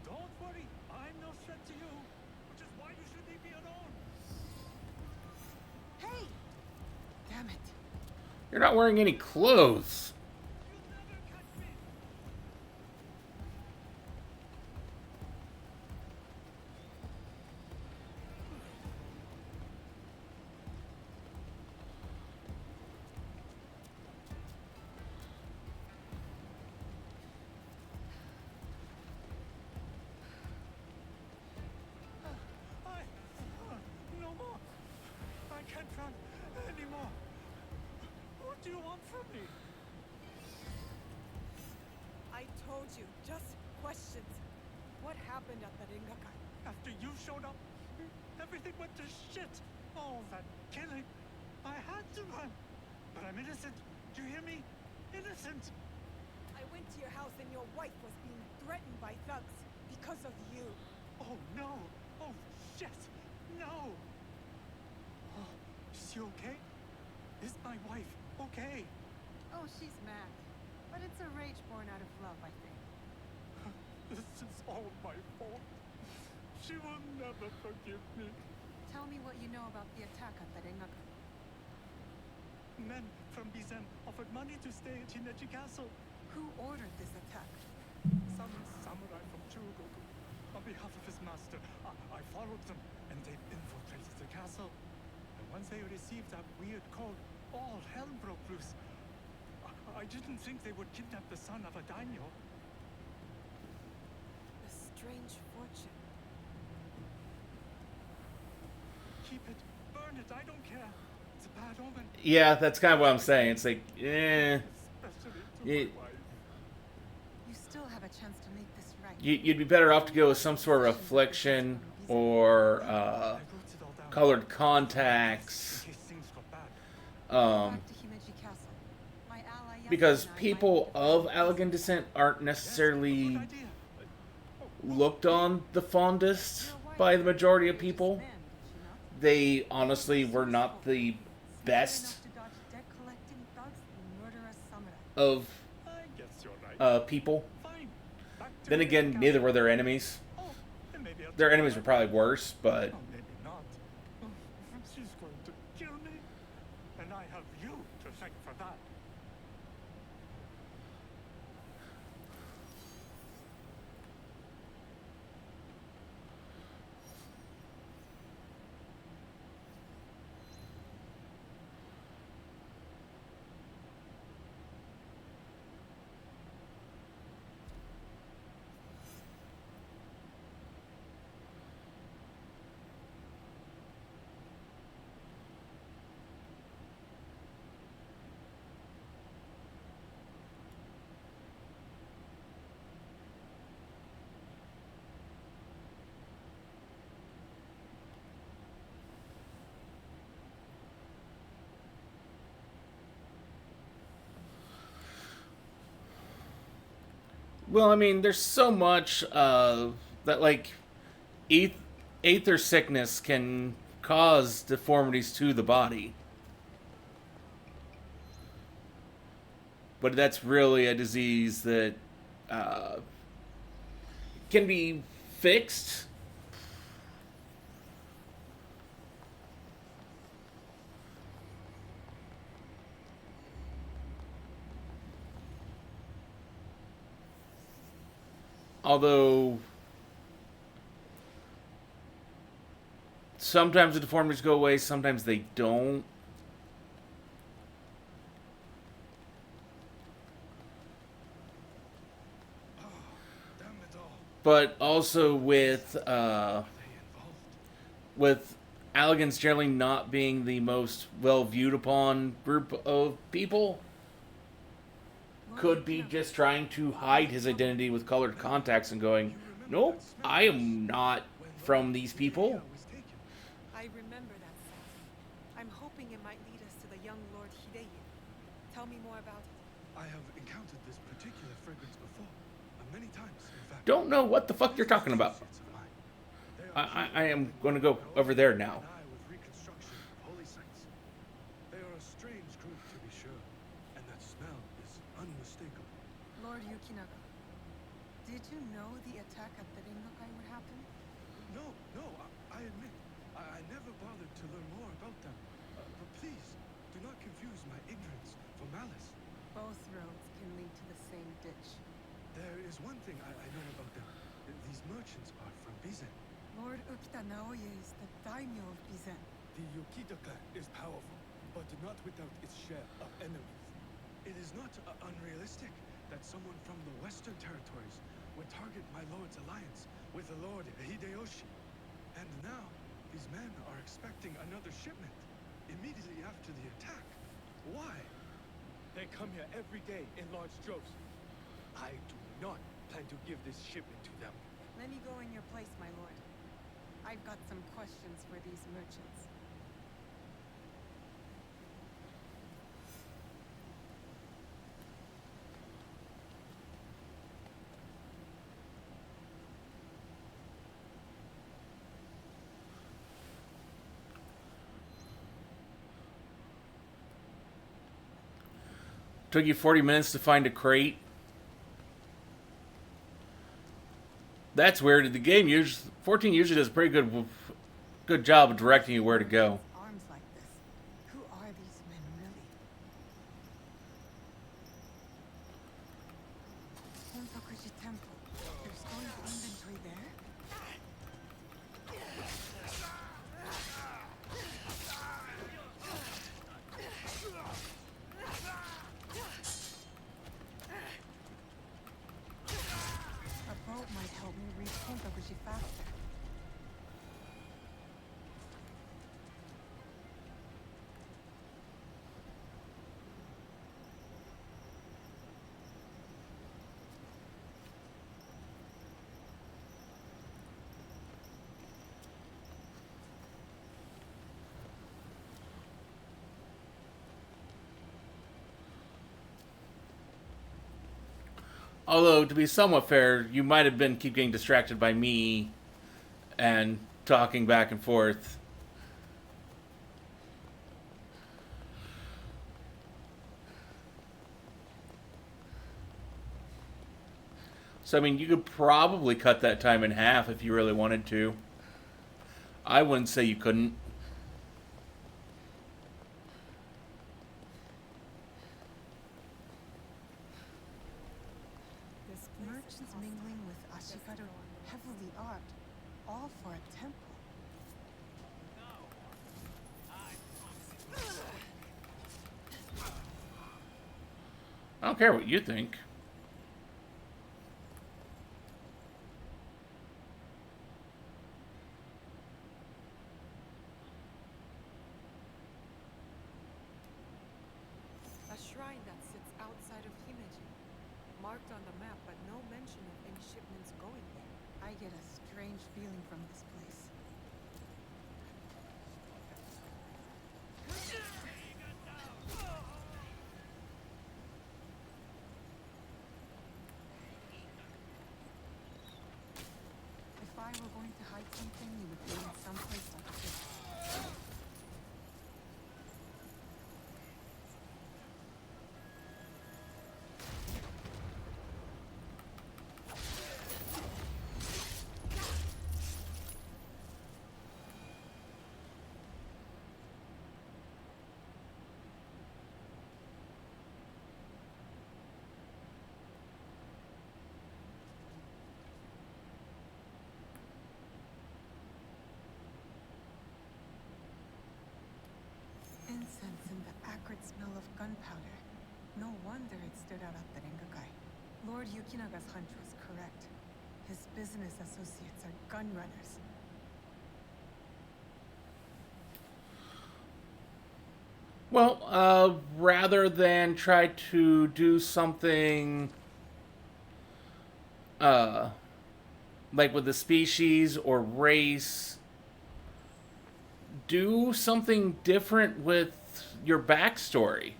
Don't worry. I'm no threat to you. Which is why you should leave me alone. Hey! Damn it. You're not wearing any clothes. You'll never catch me. No more. I can't run anymore. What do you want from me? I told you, just questions. What happened at the Ringakai? After you showed up, everything went to shit. All that killing. I had to run. But I'm innocent. Do you hear me? Innocent. I went to your house and your wife was being threatened by thugs because of you. Oh no. Oh shit. No. Oh, is she okay? Is my wife okay? Oh, she's mad. But it's a rage born out of love, I think. This is all my fault. She will never forgive me. Tell me what you know about the attack at the Rengaku. Men from Bizen offered money to stay at Hinechi Castle. Who ordered this attack? Some samurai from Chugoku. On behalf of his master, I followed them, and they infiltrated the castle. And once they received that weird code, all hell broke loose. I didn't think they would kidnap the son of a daimyo. A strange fortune. Keep it, burn it, I don't care. It's a bad omen. Yeah, that's kind of what I'm saying. It's like, Especially to Yeah. my wife. You still have a chance to make this right. you'd be better off to go with some sort of affliction or I wrote it all down. colored contacts. In case things got bad. Back to Himeji Castle. My ally Because Yasuo and I people might of defend Allegan descent aren't necessarily Good idea. looked on the fondest by the majority of people. Man, did she not? They honestly were not the Smart best enough to dodge debt-collecting thugs and murderous samurai. of I guess you're right. people. Fine. Back to Then the again, castle. neither were their enemies. Oh, then maybe I'll Their take enemies her. were probably worse, but Oh, maybe not. Oh, she's going to kill me. And I have you to thank for that. well, I mean, there's so much that like aether sickness can cause deformities to the body. But that's really a disease that can be fixed. Although sometimes the deformities go away, sometimes they don't. Damn it all. But also with They involved. with Allegan's generally not being the most well viewed upon group of people, could be just trying to hide his identity with colored contacts and going, nope, I am not from these people. Hideya was taken. I remember that scent. I'm hoping it might lead us to the young Lord Hideyi. Tell me more about it. I have encountered this particular fragrance before. Many times, in fact. Don't know what the fuck you're talking about. Associates of mine. They are I am going to go over there now. an eye with reconstruction of holy sites. They are a strange group, to be sure, and that smell is unmistakable. Lord Yukinaga, did you know the attack at the Ringakai would happen? No, I admit, I never bothered to learn more about them. But please, do not confuse my ignorance for malice. Both roads can lead to the same ditch. There is one thing I know about them. These merchants are from Bizen. Lord Ukita Naoye is the daimyo of Bizen. The Yokita clan is powerful, but not without its share of enemies. It is not unrealistic that someone from the Western Territories would target my lord's alliance with the Lord Hideyoshi. And now, these men are expecting another shipment immediately after the attack. Why? They come here every day in large droves. I do not plan to give this shipment to them. Let me go in your place, my lord. I've got some questions for these merchants. Took you 40 minutes to find a crate. That's weird. The game usually 14 usually does a pretty good job of directing you where to go. Arms like this. Who are these men really? Honpakuji Temple. They're storing the inventory there? A boat might help me reach Honpakuji faster. Although, to be somewhat fair, you might have been keep getting distracted by me and talking back and forth. So, I mean, you could probably cut that time in half if you really wanted to. I wouldn't say you couldn't. This merchants mingling with Ashikaru, heavily armed, all for a temple. I don't care what you think. A shrine that sits outside of Himeji. Marked on the map, but no mention of any shipments going there. I get a strange feeling from this place. If I were going to hide something, it would be in someplace like this. Incense and the acrid smell of gunpowder. No wonder it stood out at the Rengakai. Lord Yukinaga's hunch was correct. His business associates are gun runners. Well, rather than try to do something, like with the species or race, do something different with your backstory.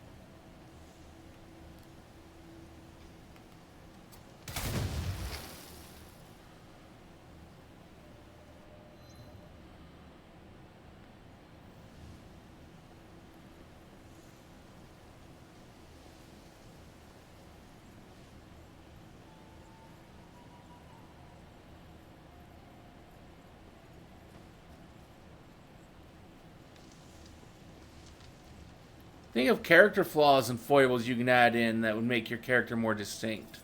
Think of character flaws and foibles you can add in that would make your character more distinct.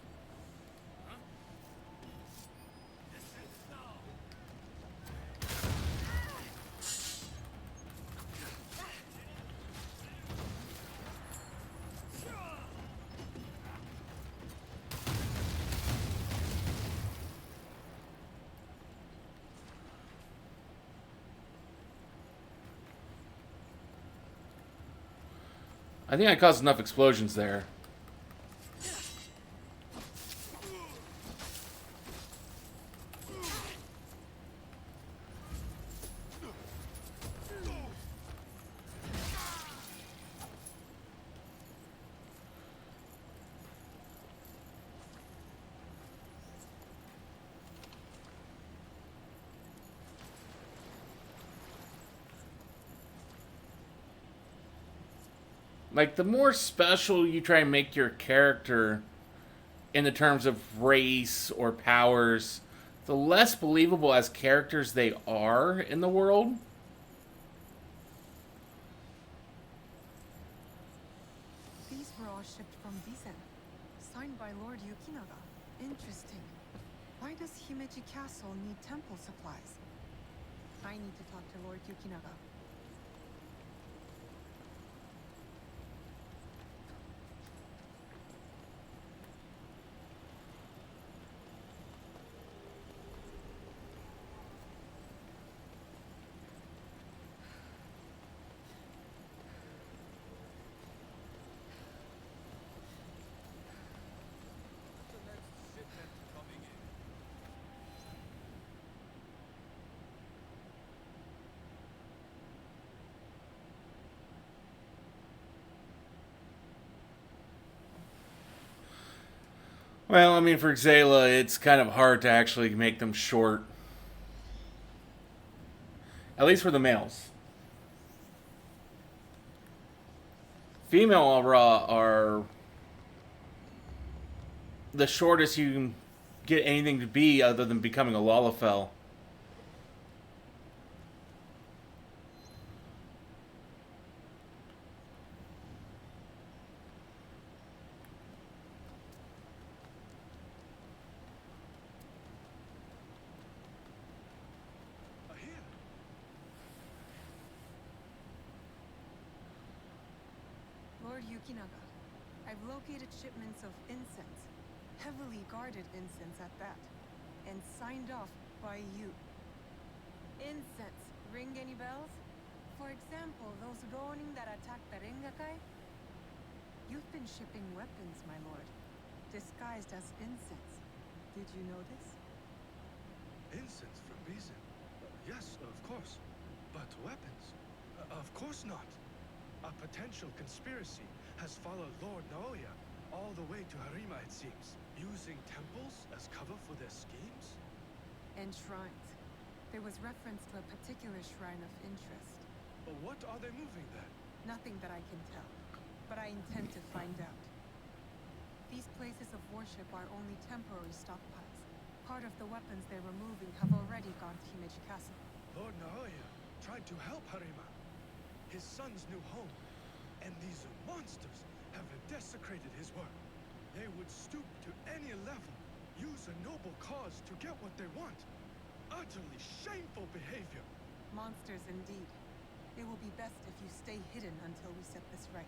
I think I caused enough explosions there. Like, the more special you try and make your character in the terms of race or powers, the less believable as characters they are in the world. These were all shipped from Bizen, signed by Lord Yukinaga. Interesting. Why does Himeji Castle need temple supplies? I need to talk to Lord Yukinaga. The next shipment coming in. Well, I mean, for Xayla, it's kind of hard to actually make them short. At least for the males. Female Aura are the shortest you can get anything to be other than becoming a Lalafell. Here. Lord Yukinaga, I've located shipments of incense, heavily guarded incense at that, and signed off by you. Incense, ring any bells? For example, those Ronin that attacked the Rengakai? You've been shipping weapons, my lord, disguised as incense. Did you know this? Incense from Bizen? Yes, of course. But weapons? Of course not. A potential conspiracy has followed Lord Naoya all the way to Harima, it seems. Using temples as cover for their schemes? And shrines. There was reference to a particular shrine of interest. But what are they moving there? Nothing that I can tell, but I intend to find out. These places of worship are only temporary stockpiles. Part of the weapons they're removing have already gone to Himeji Castle. Lord Naoya tried to help Harima, his son's new home, and these monsters have desecrated his work. They would stoop to any level, use a noble cause to get what they want. Utterly shameful behavior. Monsters indeed. It will be best if you stay hidden until we set this right.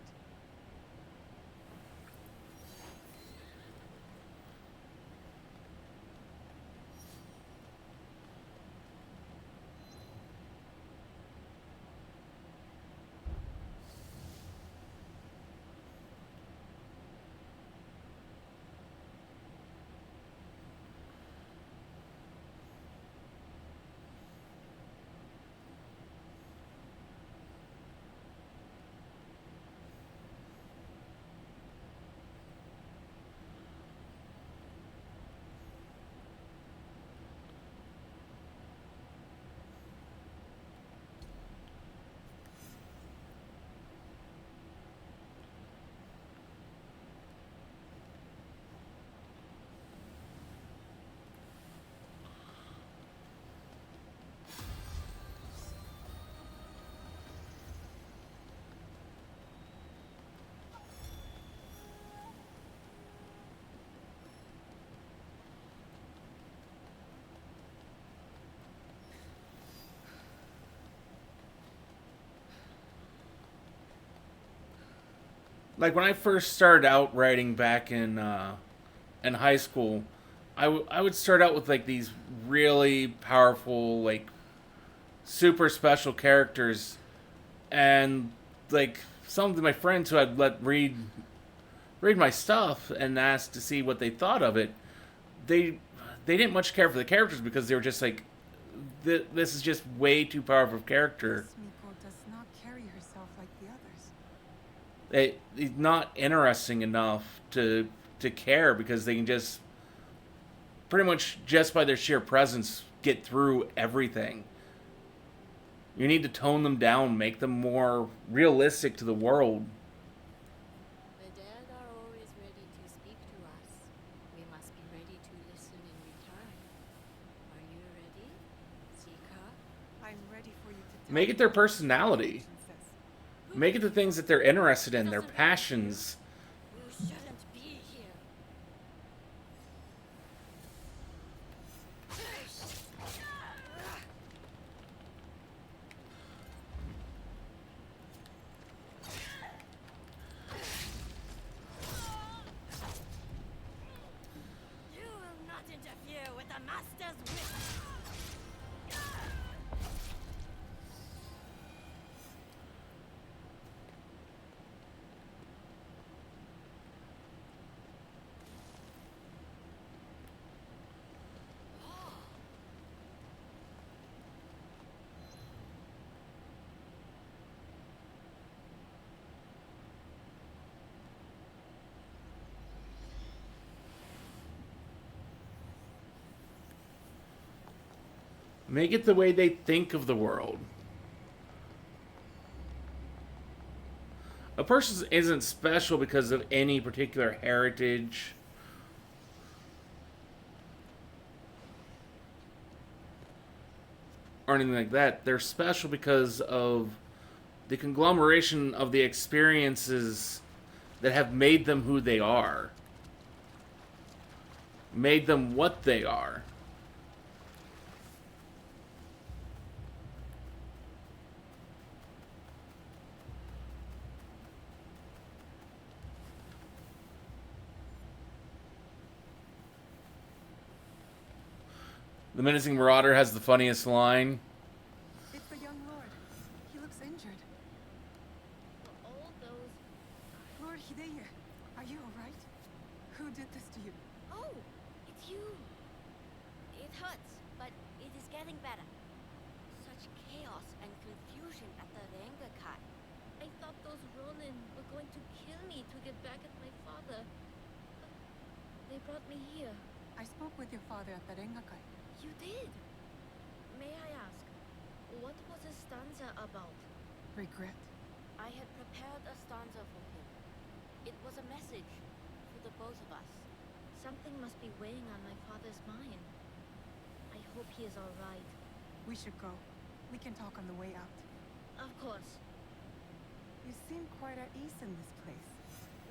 Like when I first started out writing back in high school, I would start out with like these really powerful, like super special characters, and like some of my friends who I'd let read my stuff and asked to see what they thought of it, they didn't much care for the characters because they were just like, this is just way too powerful of a character. Miko does not carry herself like the others. It's not interesting enough to care because they can just pretty much just by their sheer presence get through everything. You need to tone them down, make them more realistic to the world. The dead are always ready to speak to us. We must be ready to listen in return. Make it their personality. Make it the things that they're interested in, their passions. You shouldn't be here. You will not interfere with the master's wish. Make it the way they think of the world. A person isn't special because of any particular heritage. Or anything like that. They're special because of the conglomeration of the experiences that have made them who they are. Made them what they are. The Menacing Marauder has the funniest line. It's the young lord. He looks injured. All those. Lord Hideye, are you alright? Who did this to you? Oh, it's you. It hurts, but it is getting better. Such chaos and confusion at the Rengakai. I thought those Ronin were going to kill me to get back at my father. But they brought me here. I spoke with your father at the Rengakai. You did? May I ask, what was the stanza about? Regret? I had prepared a stanza for him. It was a message for the both of us. Something must be weighing on my father's mind. I hope he is all right. We should go. We can talk on the way out. Of course. You seem quite at ease in this place.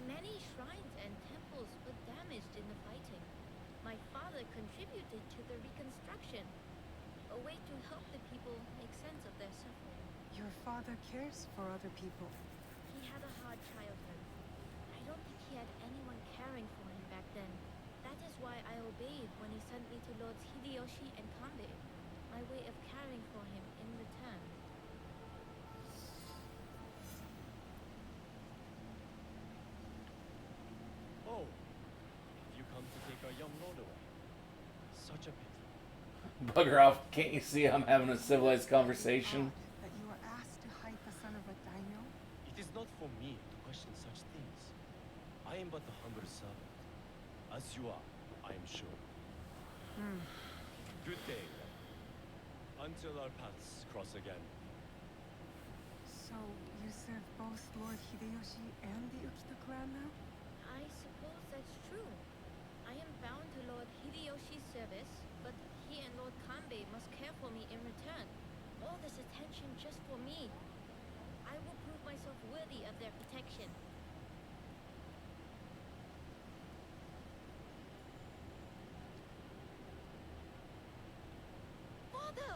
Many shrines and temples were damaged in the fighting. My father contributed to the reconstruction, a way to help the people make sense of their suffering. Your father cares for other people. He had a hard childhood. I don't think he had anyone caring for him back then. That is why I obeyed when he sent me to Lords Hideyoshi and Kanbei, my way of caring for him in return. Oh, you come to take our young lord away. Such a pity. Bugger off. Can't you see I'm having a civilized conversation? Odd that you were asked to hide the son of a daimyo? It is not for me to question such things. I am but a humble servant. As you are, I am sure. Good day, then. Until our paths cross again. So, you serve both Lord Hideyoshi and the Ukita clan now? I suppose that's true. I am bound to Lord Hideyoshi's service, but he and Lord Kanbei must care for me in return. All this attention just for me. I will prove myself worthy of their protection. Father!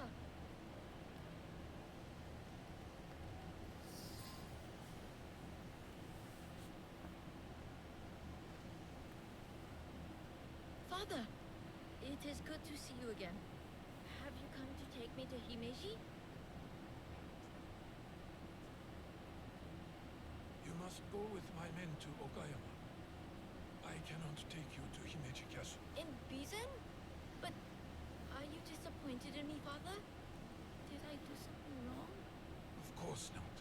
Father! It is good to see you again. Have you come to take me to Himeji? You must go with my men to Okayama. I cannot take you to Himeji Castle. In Bizen? But are you disappointed in me, Father? Did I do something wrong? Of course not.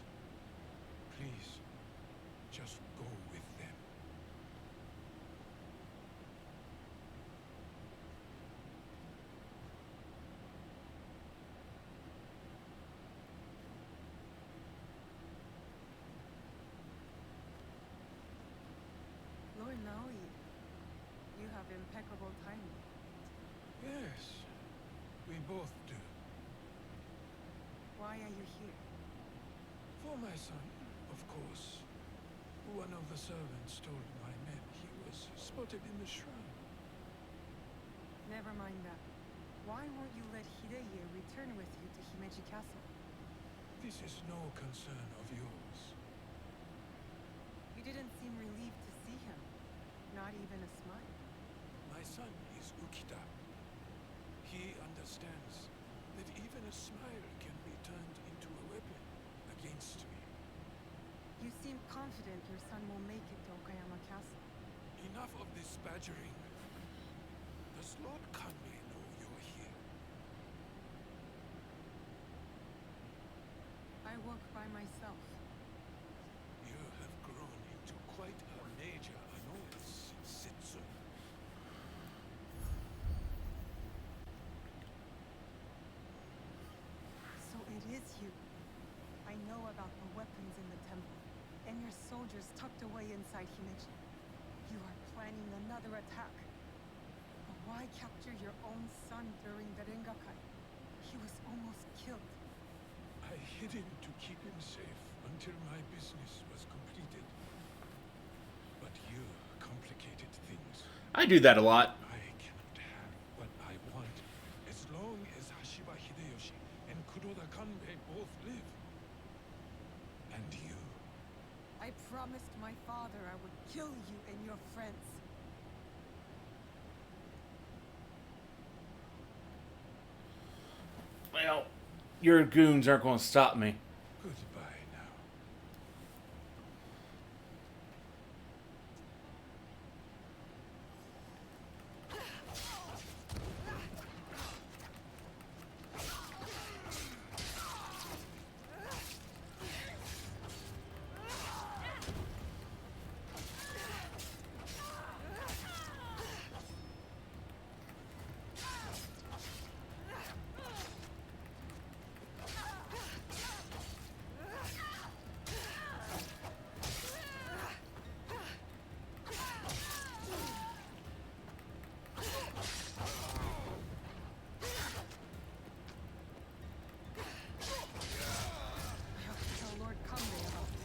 Please, just go with them. Lord Naoi, you have impeccable timing. Yes, we both do. Why are you here? For my son, of course. One of the servants told my men he was spotted in the shrine. Never mind that. Why won't you let Hideye return with you to Himeji Castle? This is no concern of yours. You didn't seem relieved to see him. Not even a smile. My son is Ukita. He understands that even a smile can be turned into a weapon against me. You seem confident your son will make it to Okayama Castle. Enough of this badgering. Does Lord Kanmei know you're here? I work by myself. You have grown into quite a major annoyance, Setsu. So it is you. I know about the weapons in the temple, and your soldiers tucked away inside Himeji. You are planning another attack. But why capture your own son during the Rengakai? He was almost killed. I hid him to keep him safe until my business was completed. But you complicated things. I do that a lot. I cannot have what I want as long as Hashiba Hideyoshi and Kuroda Kanbei both live. And you. I promised my father I would kill you and your friends. Well, your goons aren't going to stop me. Goodbye now. I have to tell Lord Kanbei about this.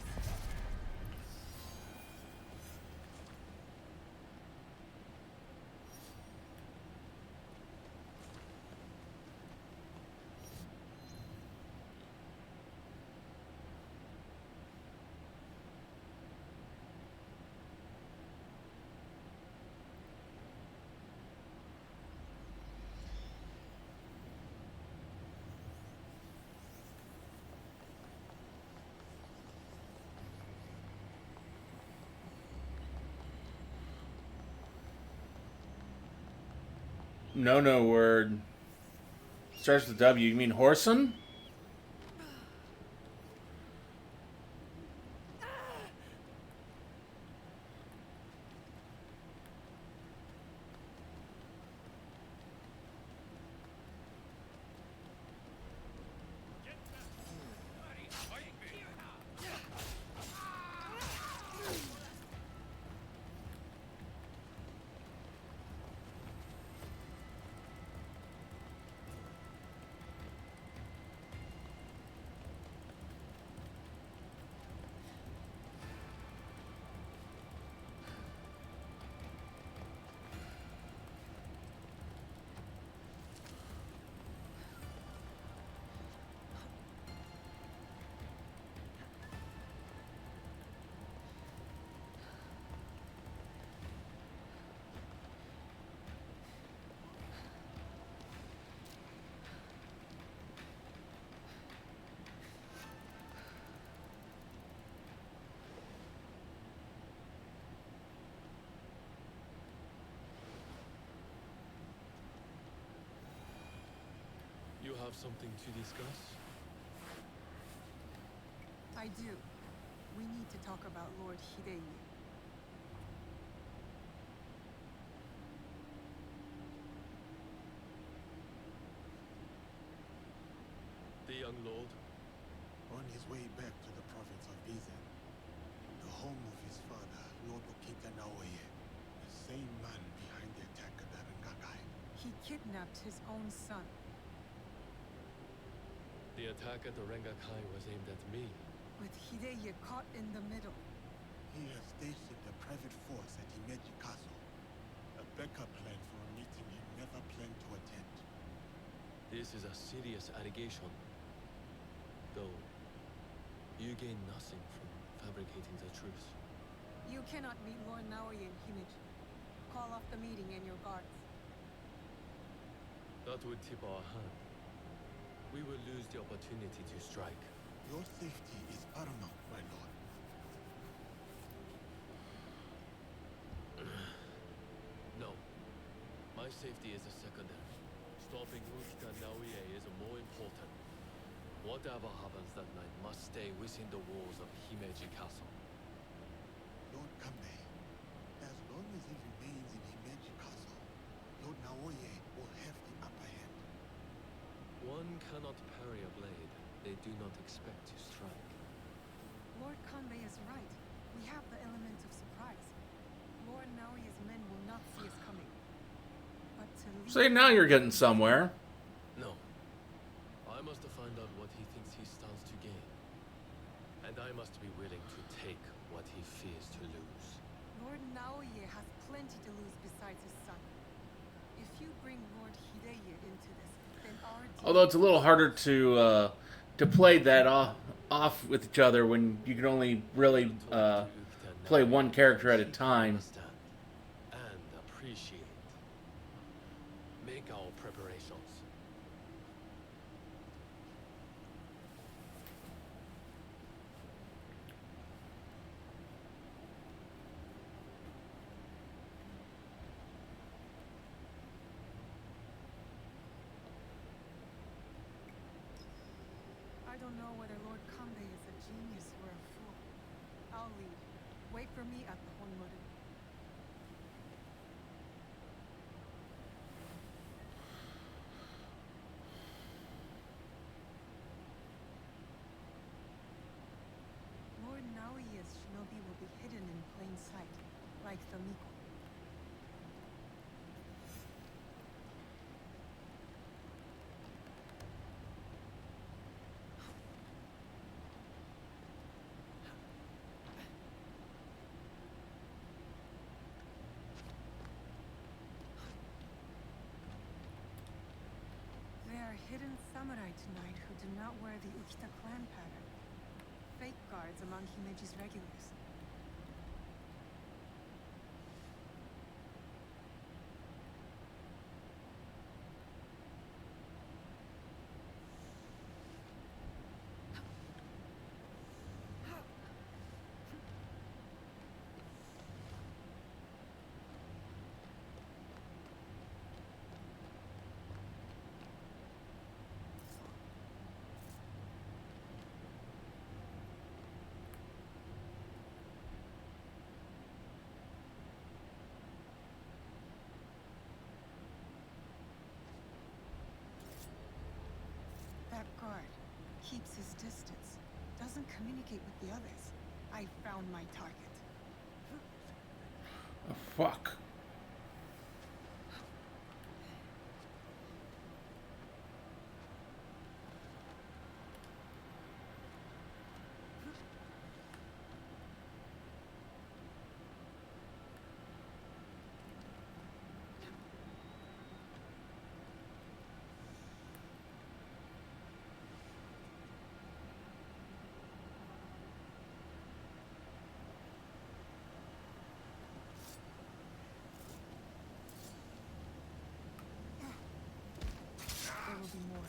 No word. Starts with W. You mean Horson? You have something to discuss? I do. We need to talk about Lord Hideye. The young lord? On his way back to the province of Bizen, the home of his father, Lord Okita Naoye, the same man behind the attack at the Rengakai. He kidnapped his own son. The attack at the Rengakai was aimed at me. With Hideye caught in the middle. He has stationed a private force at Himeji Castle. A backup plan for a meeting he never planned to attend. This is a serious allegation. Though, you gain nothing from fabricating the truth. You cannot meet Lord Naoya in Himeji. Call off the meeting and your guards. That would tip our hand. We will lose the opportunity to strike. Your safety is paramount, my lord. No. My safety is a secondary. Stopping Ukita Naoya is more important. Whatever happens that night must stay within the walls of Himeji Castle. Lord Kanbei, as long as he remains in Himeji Castle, Lord Naoya will have the upper hand. One cannot parry a blade they do not expect to strike. Lord Kanbei is right. We have the element of surprise. Lord Naoya's men will not see us coming. But to leave... Say, now you're getting somewhere. No. I must find out what he thinks he stands to gain. And I must be willing to take what he fears to lose. Lord Naoya has plenty to lose besides his son. If you bring Lord Hideye into this, then our deal... Although it's a little harder to play that off with each other when you can only really play one character at a time. Understand and appreciate. Make our preparations. I don't know whether Lord Kanbei is a genius or a fool. I'll leave. Wait for me at the Honmoru. Lord Naoya's shinobi will be hidden in plain sight, like the Miko. There are hidden samurai tonight who do not wear the Ukita clan pattern. Fake guards among Himeji's regulars. That guard keeps his distance, doesn't communicate with the others. I found my target. Oh, fuck. There will be more.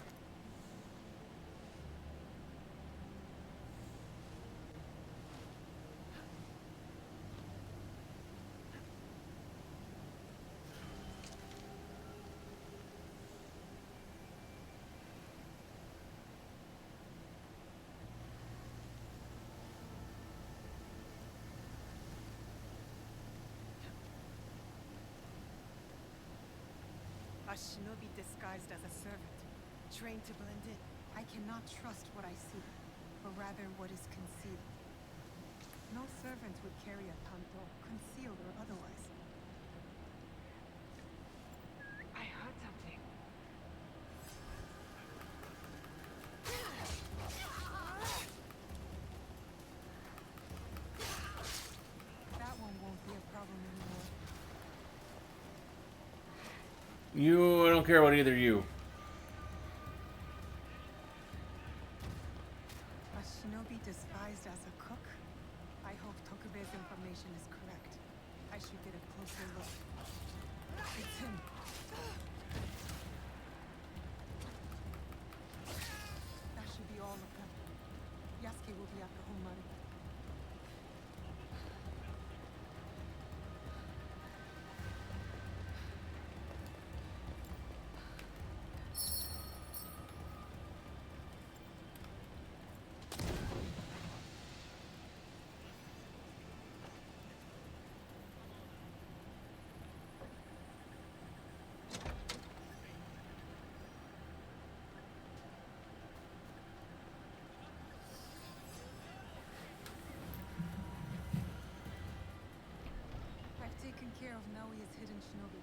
A shinobi disguised as a servant, trained to blend in. I cannot trust what I see, but rather what is concealed. No servant would carry a tanto, concealed or otherwise. I heard something. You, I don't care about either of you. A shinobi disguised as a cook? I hope Tokube's information is correct. I should get a closer look. It's him. That should be all of them. Yasuke will be after Honmaru. I've taken care of Naoya's hidden shinobi.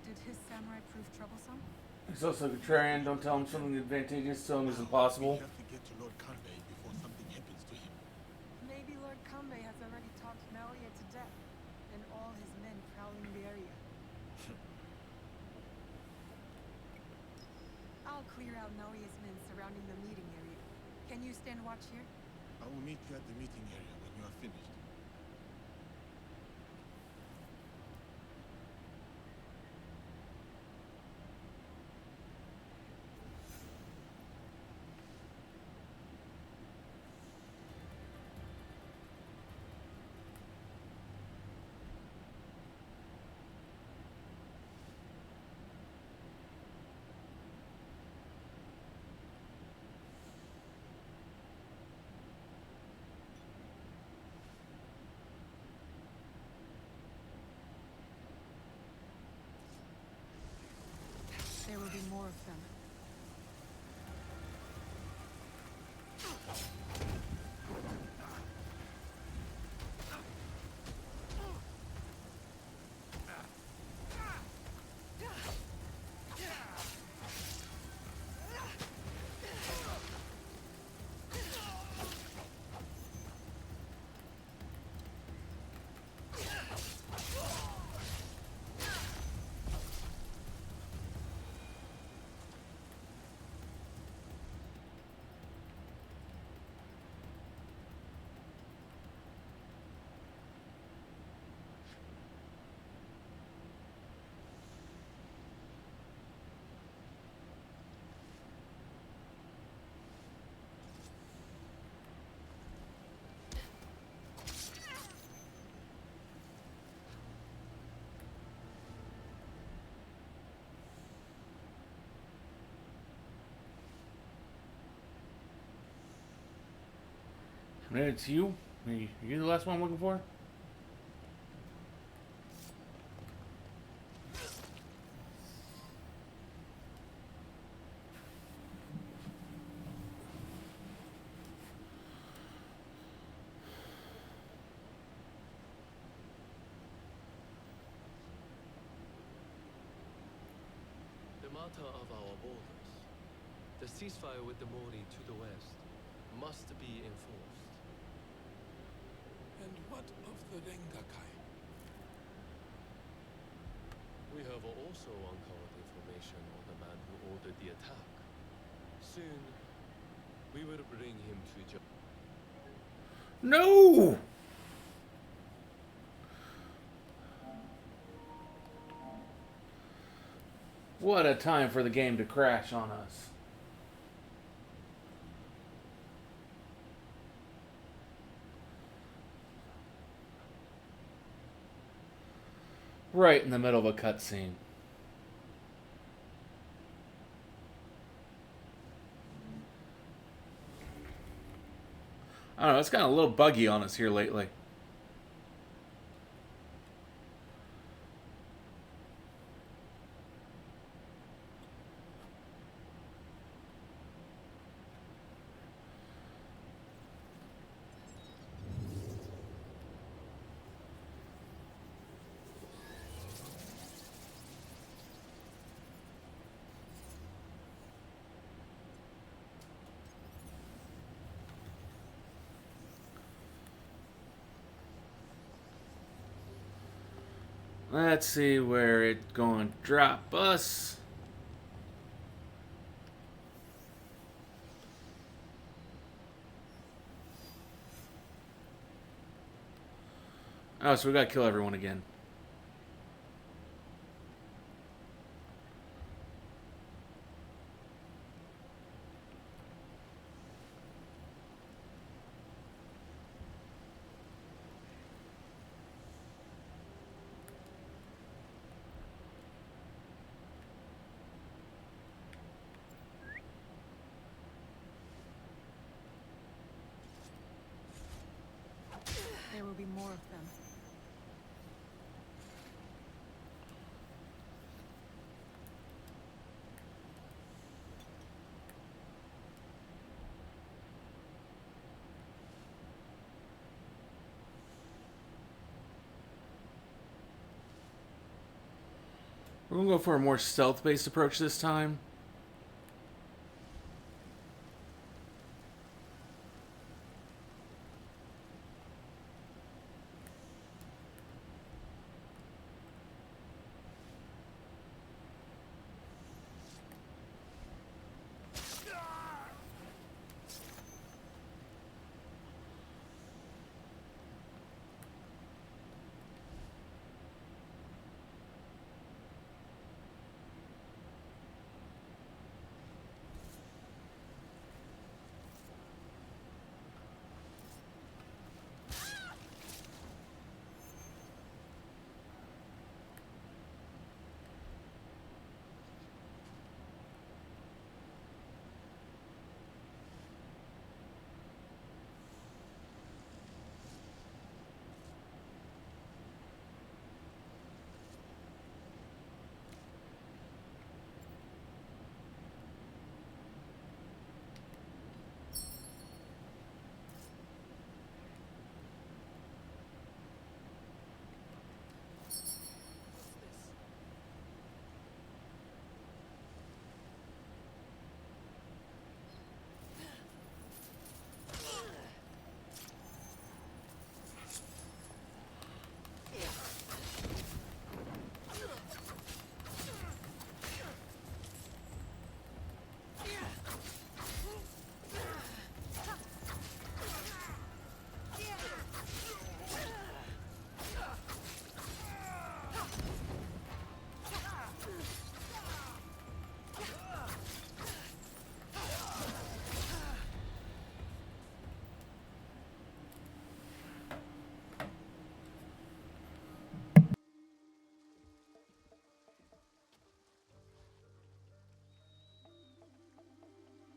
Did his samurai prove troublesome? He's also contrarian. Don't tell him something advantageous. Tell him it's impossible. We have to get to Lord Kanbei before something happens to him. Maybe Lord Kanbei has already talked Naoya to death, and all his men prowling the area. I'll clear out Naoya's men surrounding the meeting area. Can you stand watch here? I will meet you at the meeting area when you are finished. There will be more of them. Man, it's you. Are you the last one I'm looking for? The matter of our borders, the ceasefire with the Mori to the west, must be enforced. And what of the Rengakai? We have also uncovered information on the man who ordered the attack. Soon, we will bring him to justice. No! What a time for the game to crash on us. Right in the middle of a cutscene. I don't know, it's gotten a little buggy on us here lately. Let's see where it's going to drop us. Oh, so we gotta kill everyone again. There will be more of them. We're gonna go for a more stealth-based approach this time.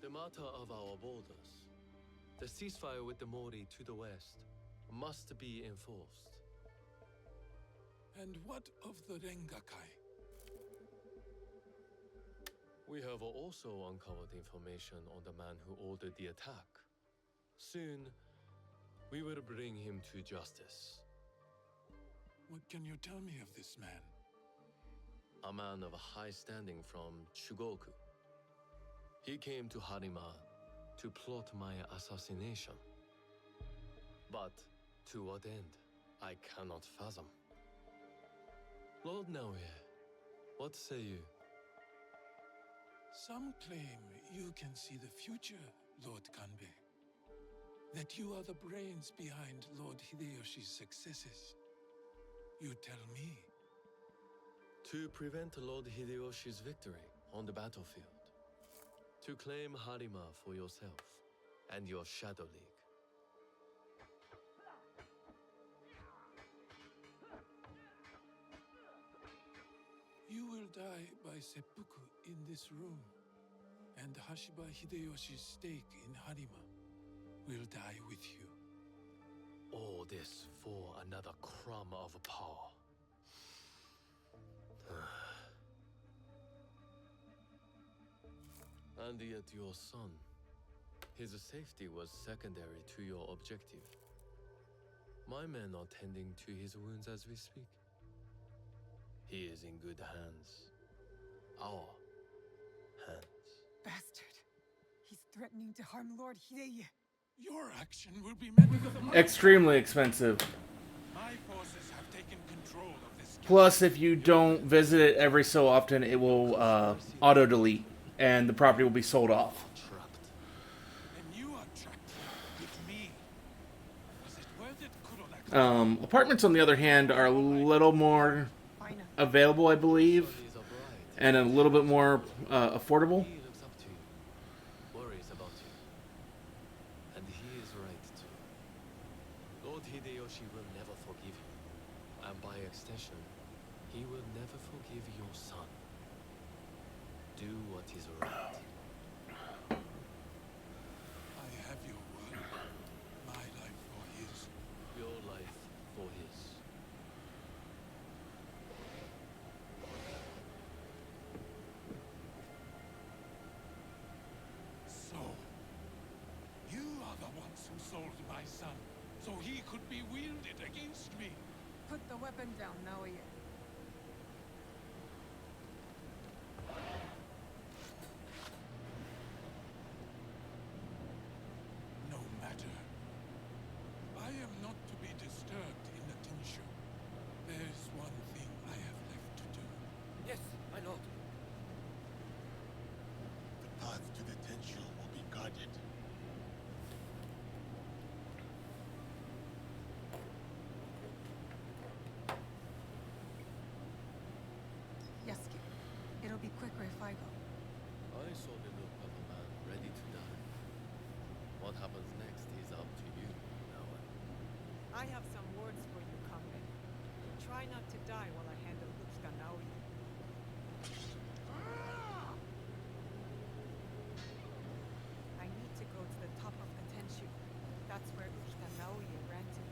The matter of our borders, the ceasefire with the Mori to the west, must be enforced. And what of the Rengakai? We have also uncovered information on the man who ordered the attack. Soon, we will bring him to justice. What can you tell me of this man? A man of high standing from Chugoku. He came to Harima to plot my assassination. But to what end, I cannot fathom. Lord Naoe, what say you? Some claim you can see the future, Lord Kanbei. That you are the brains behind Lord Hideyoshi's successes. You tell me. To prevent Lord Hideyoshi's victory on the battlefield. To claim Harima for yourself and your Shadow League. You will die by seppuku in this room, and Hashiba Hideyoshi's stake in Harima will die with you. All this for another crumb of power. And yet your son, his safety was secondary to your objective. My men are tending to his wounds as we speak. He is in good hands. Our hands. Bastard. He's threatening to harm Lord Hideye. Your action will be met with Extremely expensive. My forces have taken control of this. Plus, if you don't visit it every so often, it will auto delete, and the property will be sold off. And you are trapped with me. Was it worth it, Kuronaka? Apartments, on the other hand, are a little more available, I believe, and a little bit more affordable. He looks up to you, worries about you. And he is right too. Lord Hideyoshi will never forgive you. And by extension, he will never forgive your son. Do what is right. I have your word. My life for his. Your life for his. So, you are the ones who sold my son, so he could be wielded against me. Put the weapon down, Naoya. No matter. I am not to be disturbed in the Tenshu. There's one thing I have left to do. Yes, my lord. The path to the Tenshu will be guarded. Yasuke, it'll be quicker if I go. I saw the look of a man ready to die. What happens next is up to you, Naoya. I have some words for you, comrade. Try not to die while I handle Utsuka Naoya. I need to go to the top of the Tenshu. That's where Utsuka Naoya ran to.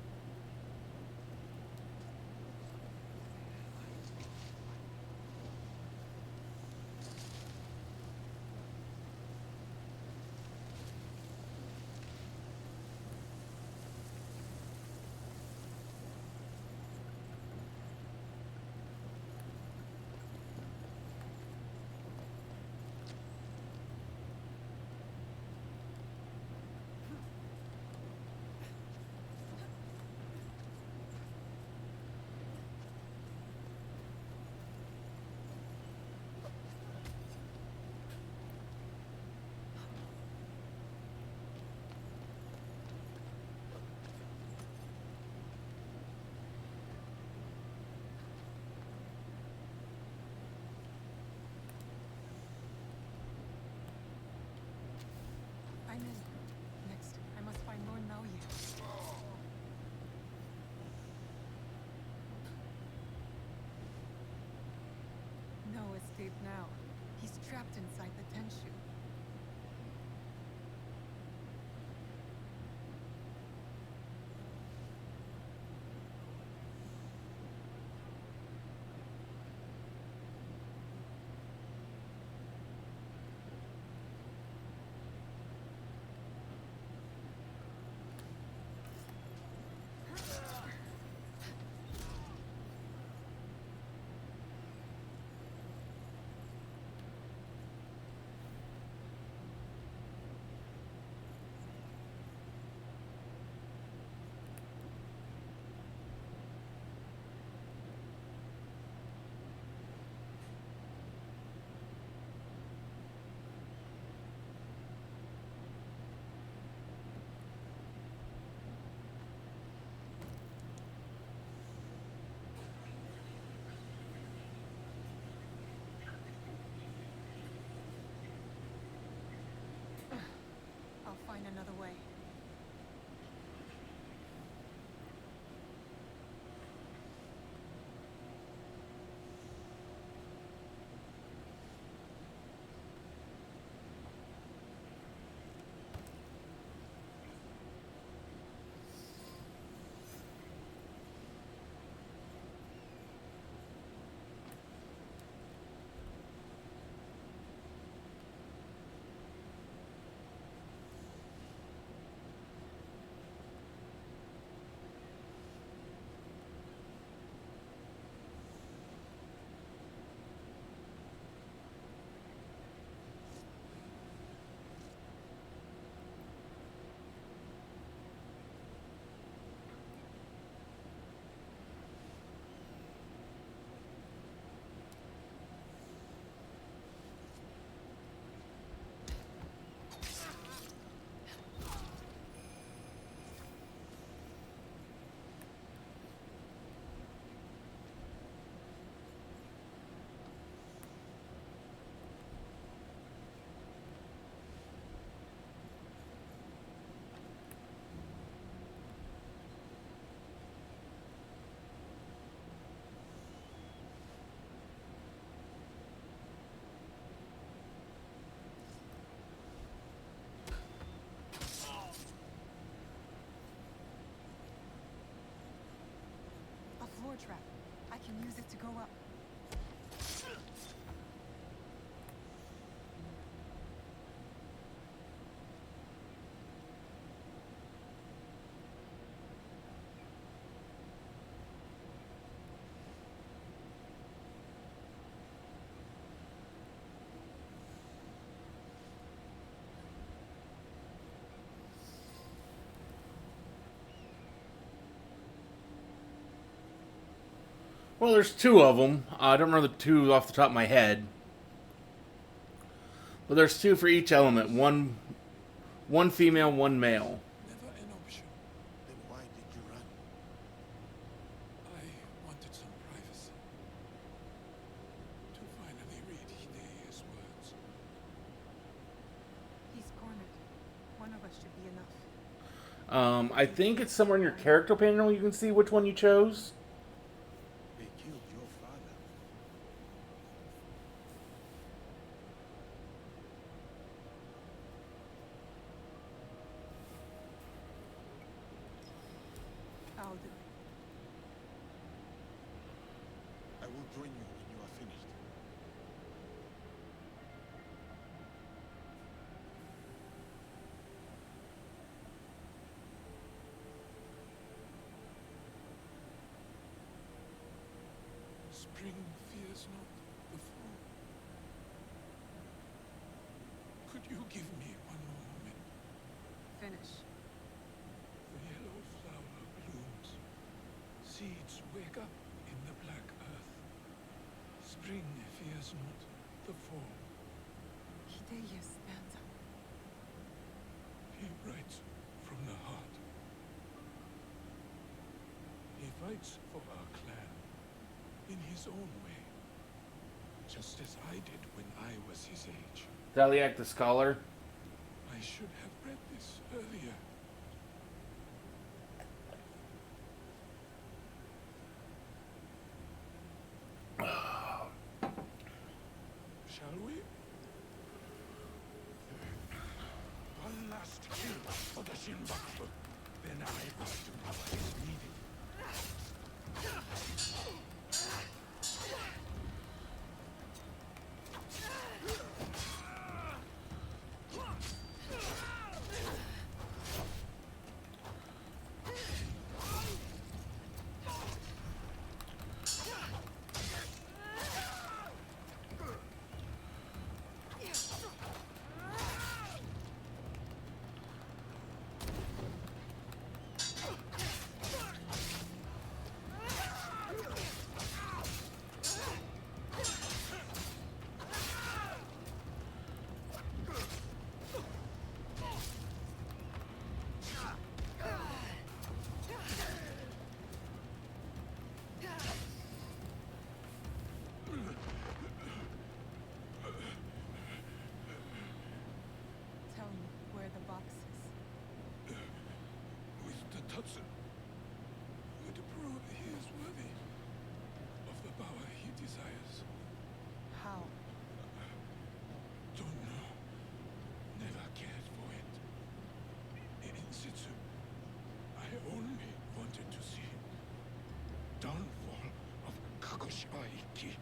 I'm in. Next, I must find Lord Naoya. No escape now. He's trapped inside the Tenshu. I'll find another way. can use it to go up. Well, there's two of them. I don't remember the two off the top of my head. But there's two for each element. One female, one male. Never an option. Then why did you run? I wanted some privacy. To finally read Hidea's words. He's cornered. One of us should be enough. I think it's somewhere in your character panel you can see which one you chose. They killed your father. I'll do it. I will join you when you are finished. Spring fears not the fall. Could you give me one more moment? Finish. The yellow flower blooms. Seeds wake up in the black earth. Spring fears not the fall. Hideo stands up. He writes from the heart. He fights for our clan in his own way, just as I did when I was his age. Daliak the Scholar. I should have read this earlier. Shall we? One last kill for the Shinbaku. Then I will do what is needed. Tell me where the box is. With the Tatsu, would prove he is worthy of the power he desires. How? Don't know. Never cared for it. In situ, I only wanted to see downfall of Kagoshima Ikki.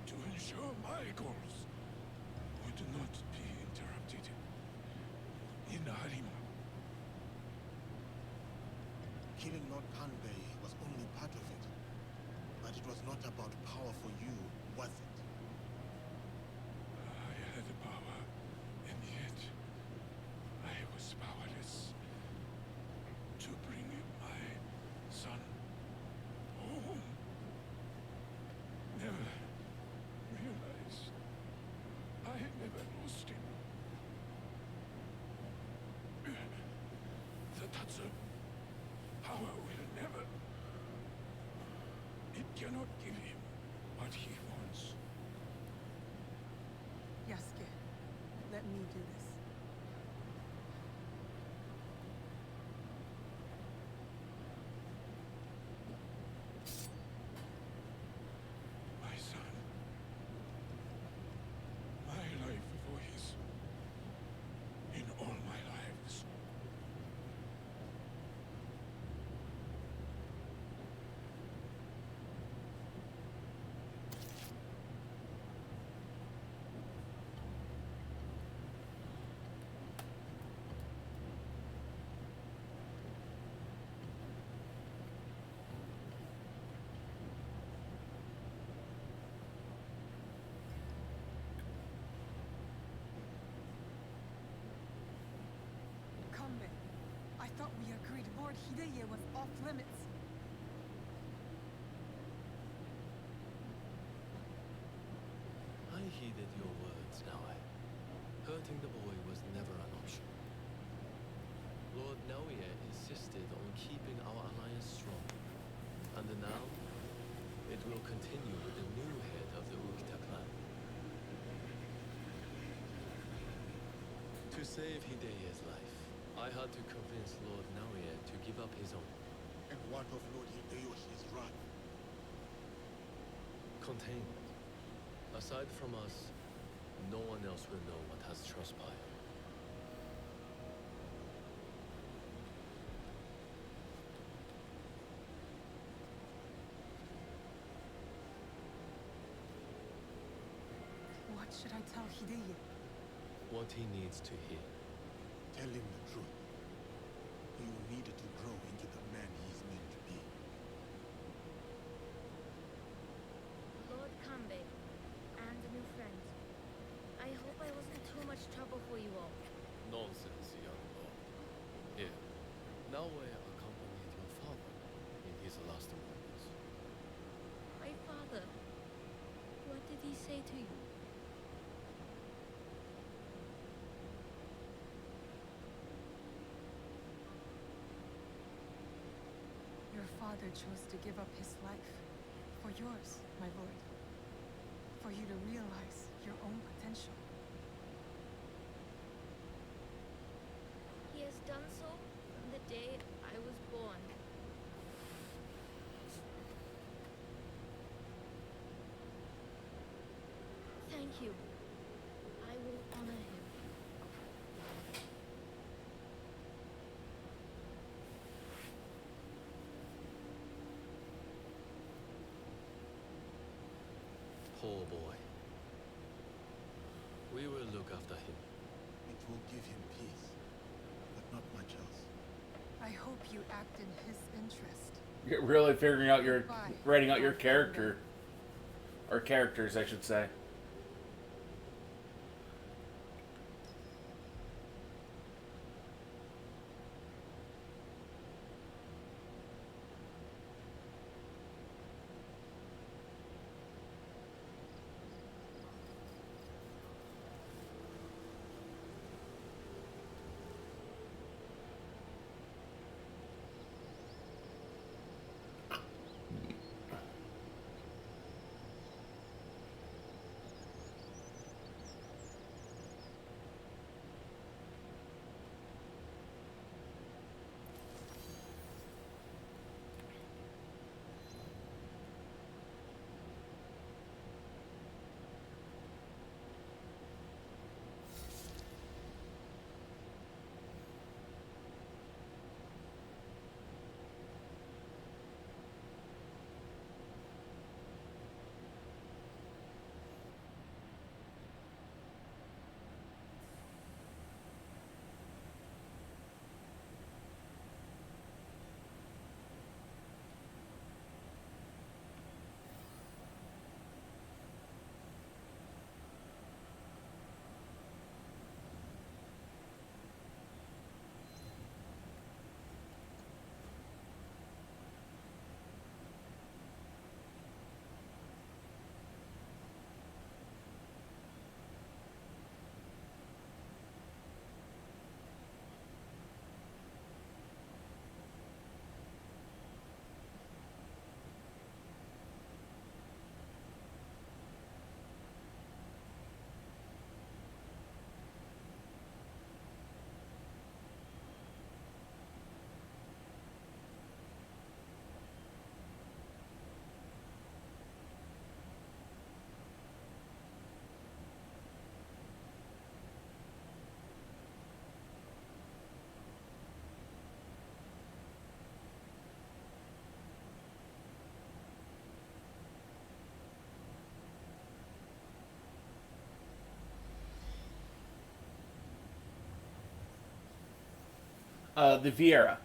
To ensure my goals would not be interrupted in Harima. Killing Lord Kanbei was only part of it. But it was not about power for you, was it? I had power, and yet I was powerless to bring my son home. Never realized I had never lost him. The Tatsu power will never. It cannot give him what he wants. Lord Hideye was off limits. I heeded your words, Naoe. Hurting the boy was never an option. Lord Naoye insisted on keeping our alliance strong. And now, it will continue with the new head of the Ukta clan. To save Hideye's life, I had to convince Lord Naoye to give up his own. And what of Lord Hideyoshi's wrath? Contained. Aside from us, no one else will know what has transpired. What should I tell Hideye? What he needs to hear. Tell him the truth. He will need to grow into the man he's meant to be. Lord Kanbei, and the new friends. I hope I wasn't too much trouble for you all. Nonsense, young lord. Here, Naoe accompanied your father in his last moments. My father. What did he say to you? Your father chose to give up his life. For yours, my lord. For you to realize your own potential. He has done so from the day I was born. Thank you. I will honor him. Poor boy. We will look after him. It will give him peace, but not much else. I hope you act in his interest. You're really figuring out your, Goodbye, writing out your Lord character. Or characters, I should say. The Viera.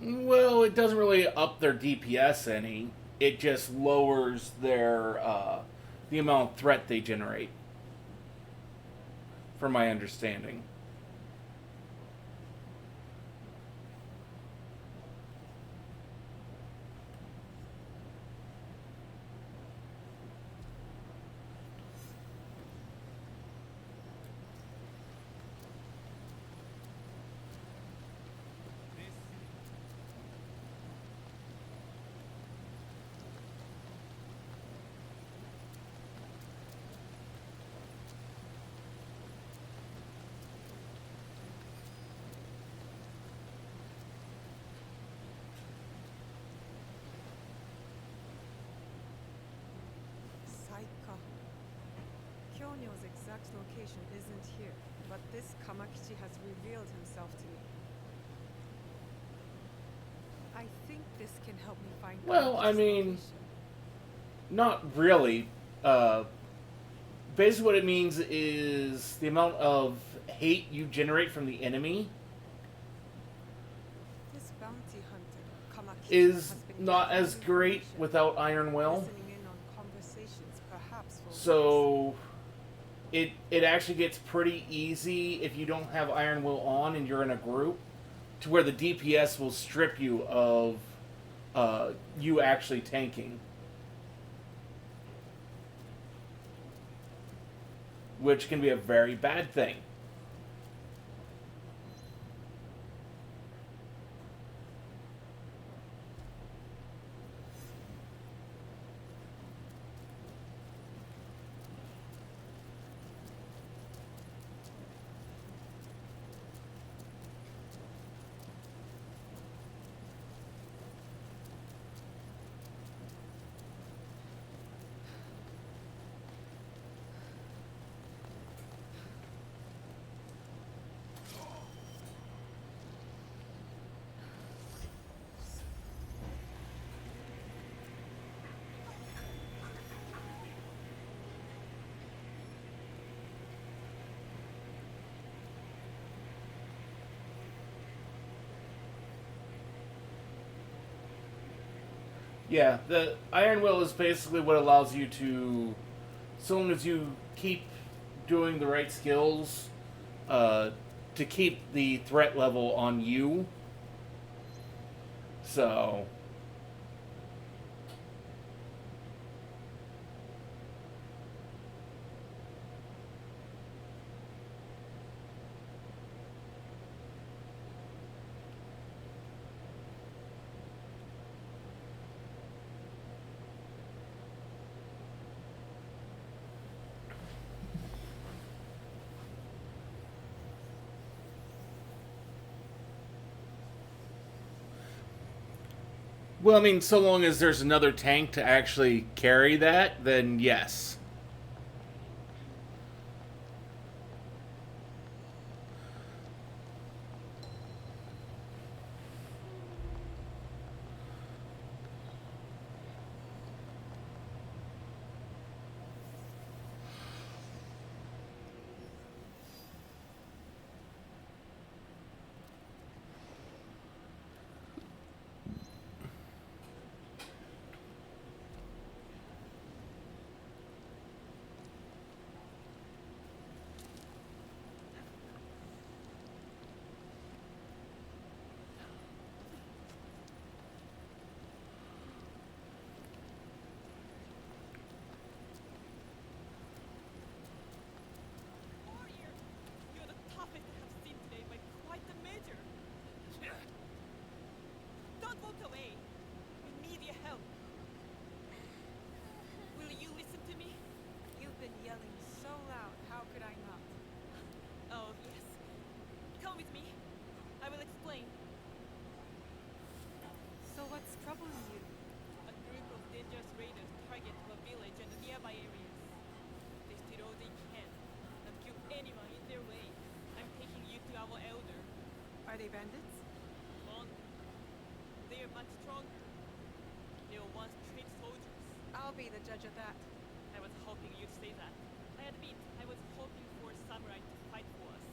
Well, it doesn't really up their DPS any. It just lowers their the amount of threat they generate, from my understanding. Saika. Kyonyo's exact location isn't here, but this Kamakichi has revealed himself to me. I think this can help me find Well, I Kamakichi's mean, location. not really. Basically, what it means is the amount of hate you generate from the enemy This bounty hunter, Kamakichi, is has been not gathering as great information, without Iron Will. listening in on conversations, perhaps for weeks. So it actually gets pretty easy if you don't have Iron Will on and you're in a group, to where the DPS will strip you of you actually tanking, which can be a very bad thing. Yeah, the Iron Will is basically what allows you to, so long as you keep doing the right skills, to keep the threat level on you. So, well, I mean, so long as there's another tank to actually carry that, then yes. Warrior, you're the toughest I have seen today by quite a measure. Don't walk away. We need your help. Will you listen to me? You've been yelling so loud, how could I not? Oh, yes. Come with me. I will explain. So what's troubling you? A group of dangerous raiders target a village and the nearby areas. They steal all they can and kill anyone in their way. I'm taking you to our elder. Are they bandits? On. They are much stronger. They were once trained soldiers. I'll be the judge of that. I was hoping you'd say that. I admit, I was hoping for a samurai to fight for us.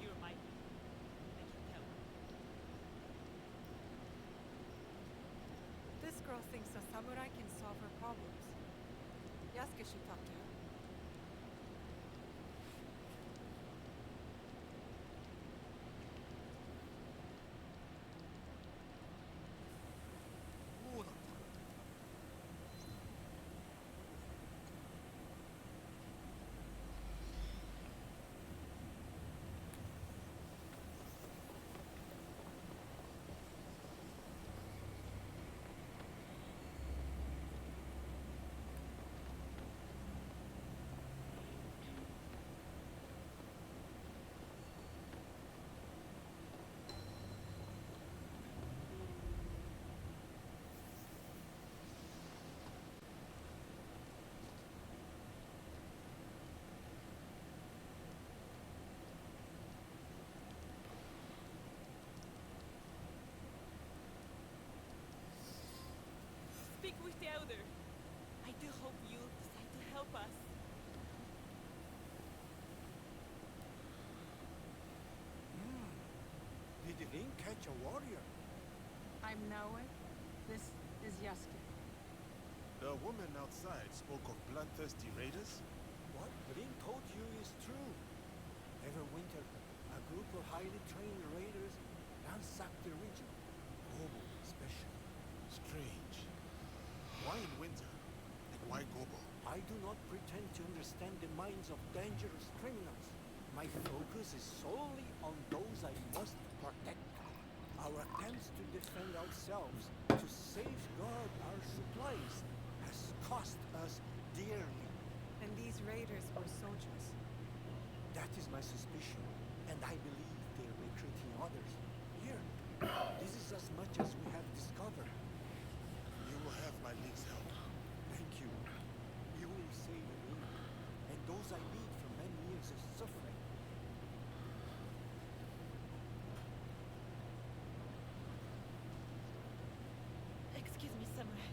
You're mighty. I can tell. Perhaps a samurai can solve her problems. Yasuke should talk to her. Speak with the elder. I do hope you'll decide to help us. Did Rin catch a warrior? I'm Naue. This is Yasuke. The woman outside spoke of bloodthirsty raiders? What Rin told you is true. Every winter, a group of highly trained raiders ransack the region. Gobo, especially. Strange. Why in winter? And why Gobo? I do not pretend to understand the minds of dangerous criminals. My focus is solely on those I must protect. Our attempts to defend ourselves, to safeguard our supplies, has cost us dearly. And these raiders were soldiers. That is my suspicion, and I believe they're recruiting others. Here, this is as much as we have discovered. You will have my league's help. Thank you. You will save me, and those I need from many years of suffering. Excuse me, samurai.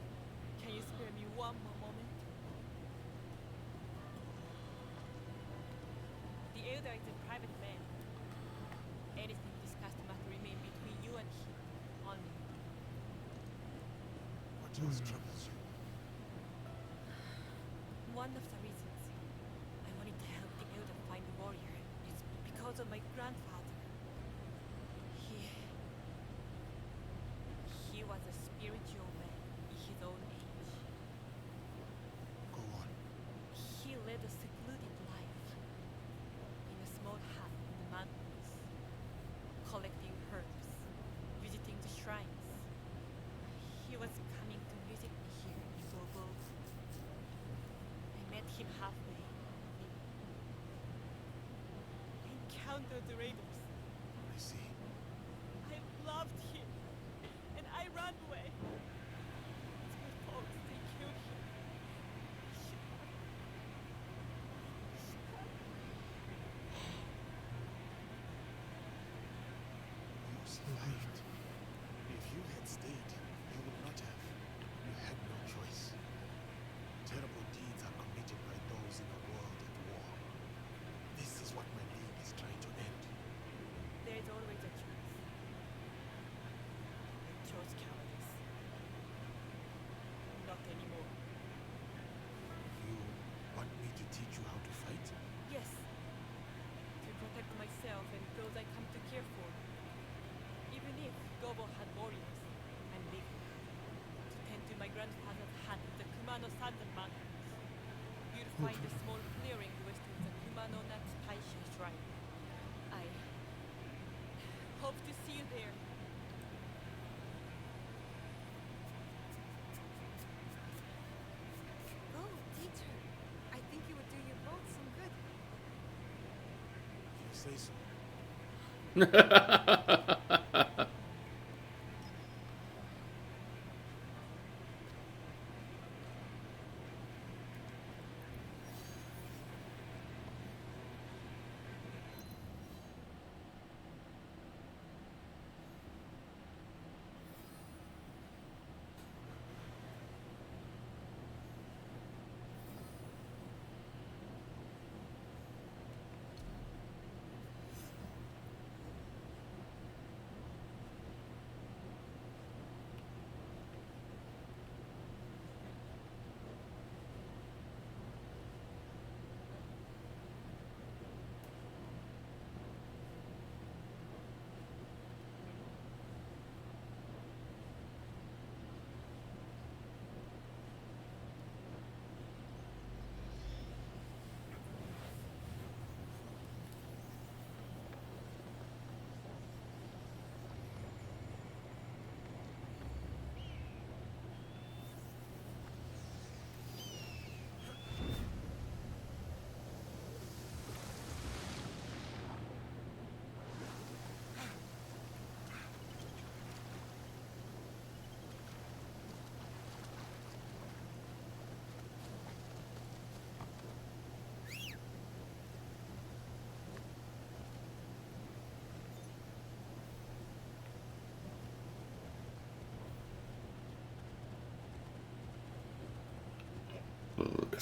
Can you spare me one more moment? The elder is a private man. Anything discussed must remain between you and him only. What else troubles you? One of the reasons I wanted to help the elder find the warrior is because of my grandfather. He was a spiritual man in his own age. Go on. He led a secluded life in a small hut in the mountains, collecting herbs, visiting the shrines. He was coming to visit me here in Gobo. I met him halfway. I encountered the raiders. I see. I loved him, and I ran away. My folks, they killed him. You survived. If you had stayed, you would not have. You had no choice. Terrible deeds are committed by those in a world at war. This is what my league is trying to end. There is always a choice. I chose cowardice. Not anymore. You want me to teach you how to fight? Yes. To protect myself and those I come to care for. Even if Gobo had warriors, I'm leaving. To tend to my grandfather's hut in the Kumano Sandan Mountains. You'll find a small clearing west of the Kumano Natsu Taisha Shrine. I hope to see you there. Oh, teacher. I think you would do you both some good. You say so.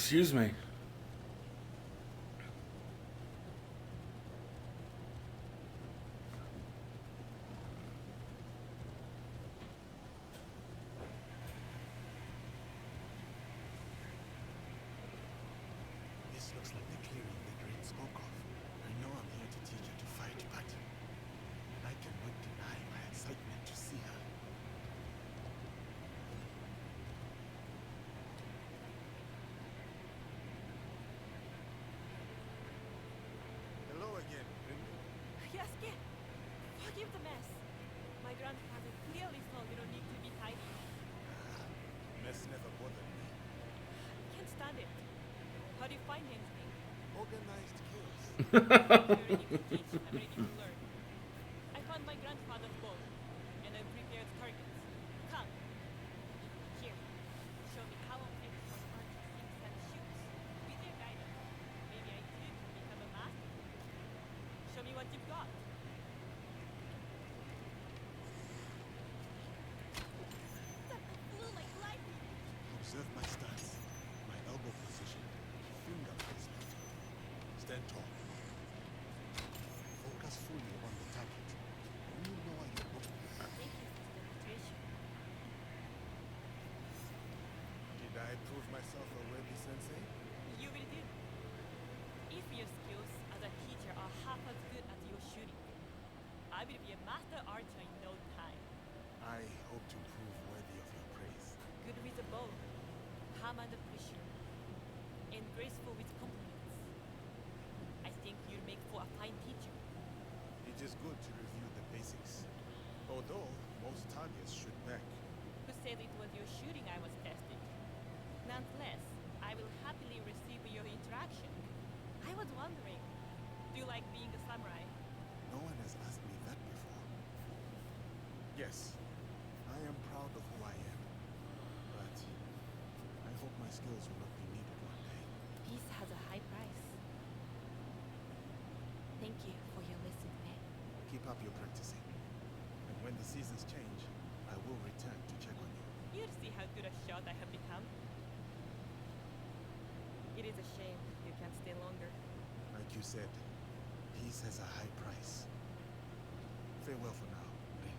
Excuse me. This looks like the clearing the Great spoke of. I know I'm here to teach her to fight, but I cannot deny my excitement to see her. Hello again, Ringo. Yasuke, forgive the mess. My grandfather clearly saw little need to be tidy. Mess never bothered me. Can't stand it. How do you find anything? Organized chaos. You're ready to teach, I'm ready to learn. I found my grandfather's bow, and I prepared targets. Come. Here. Show me how an expert archer thinks and shoots. With your guidance, maybe I too can become a master. Show me what you've got. That flew like lightning. Observe my stance, my elbow position, finger placement. Stand tall. Focus fully on the target. You lower your bow. Thank you for the demonstration. Did I prove myself a worthy sensei? You will do. If your skills as a teacher are half as good as your shooting, I will be a master archer in no time. I hope to prove worthy of your praise. Good with the bow, calm under pressure, and graceful with compliments. I think you'll make for a fine teacher. It is good to review the basics. Although most targets shoot back. Who said it was your shooting I was testing? Nonetheless, I will happily receive your interaction. I was wondering, do you like being a samurai? No one has asked me that before. Yes, I am proud of who I am. But I hope my skills will not be needed one day. Peace has a high price. Thank you for your lesson, man. Keep up your practicing. And when the seasons change, I will return to check on you. You'll see how good a shot I have become. It is a shame you can't stay longer. Like you said, peace has a high price. Farewell for now, Rin.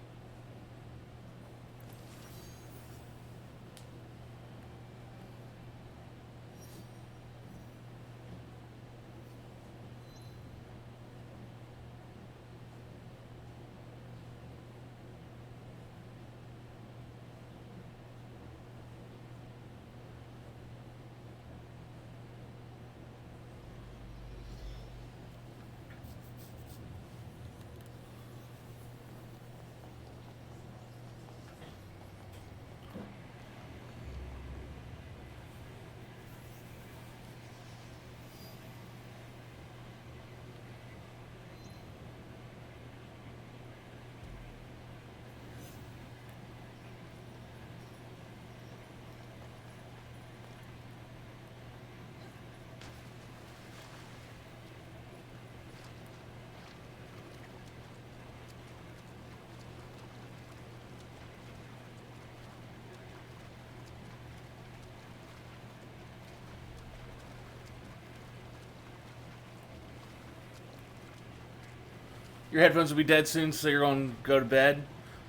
Your headphones will be dead soon, so you're going to go to bed.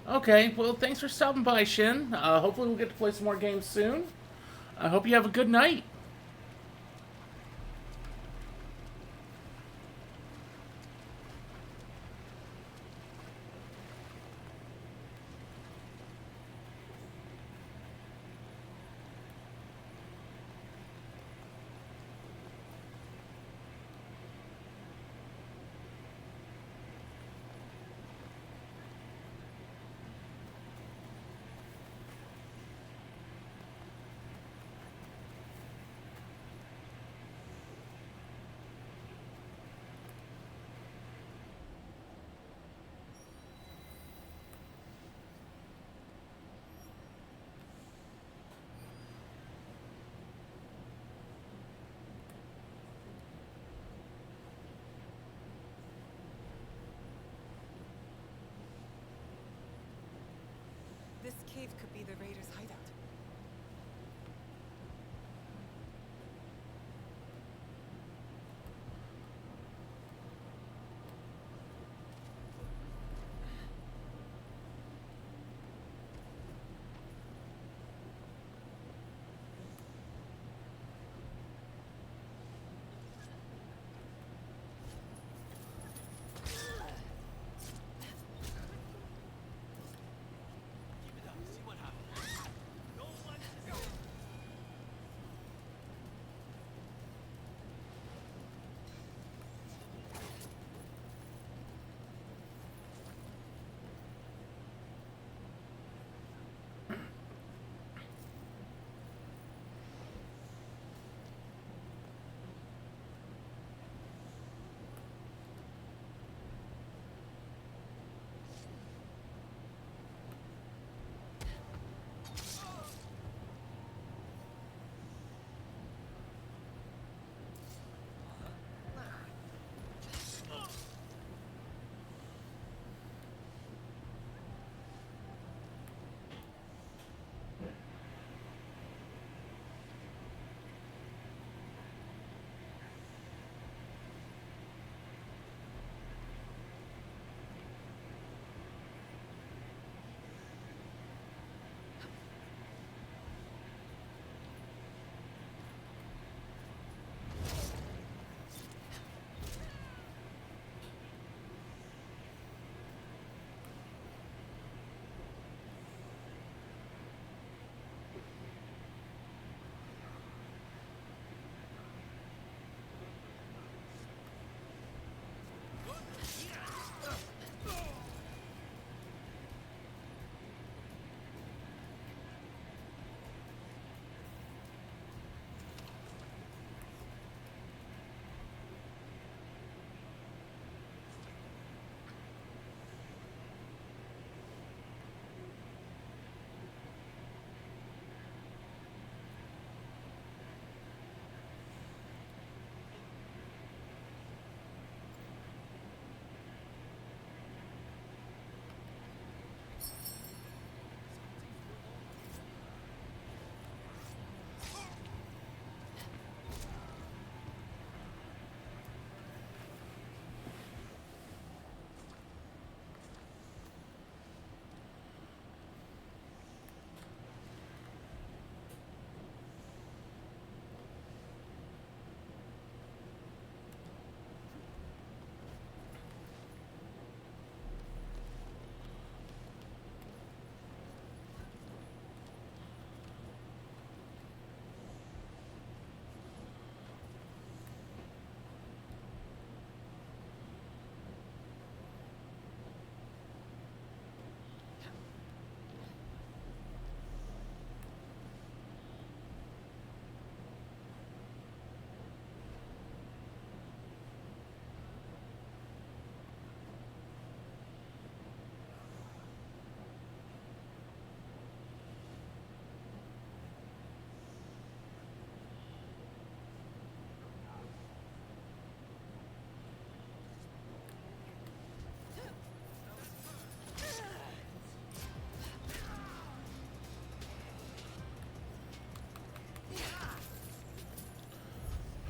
Okay, well, thanks for stopping by, Shin. Hopefully we'll get to play some more games soon. I hope you have a good night. This cave could be the raiders' hideout.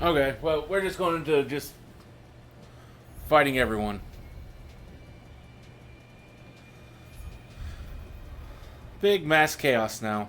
Okay, well, we're just going into just fighting everyone. Big mass chaos now.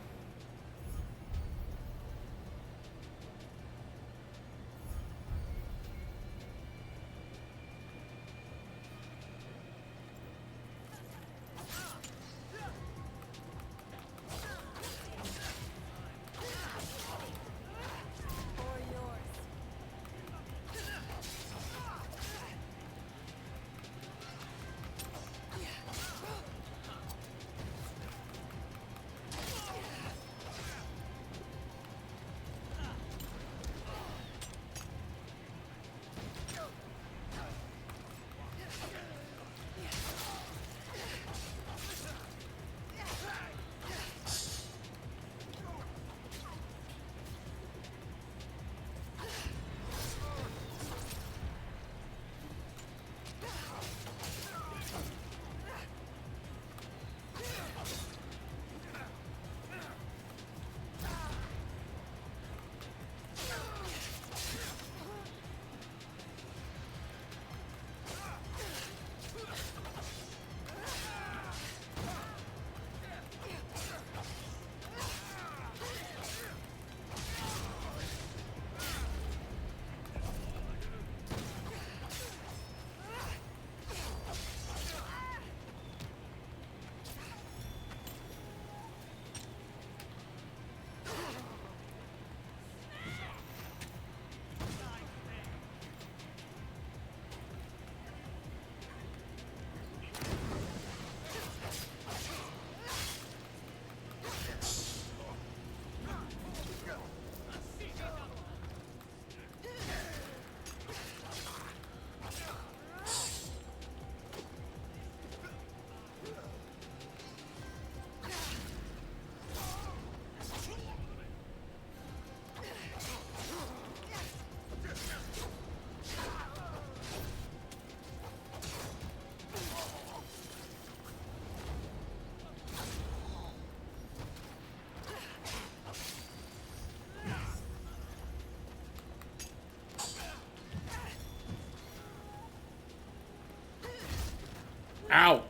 Ow!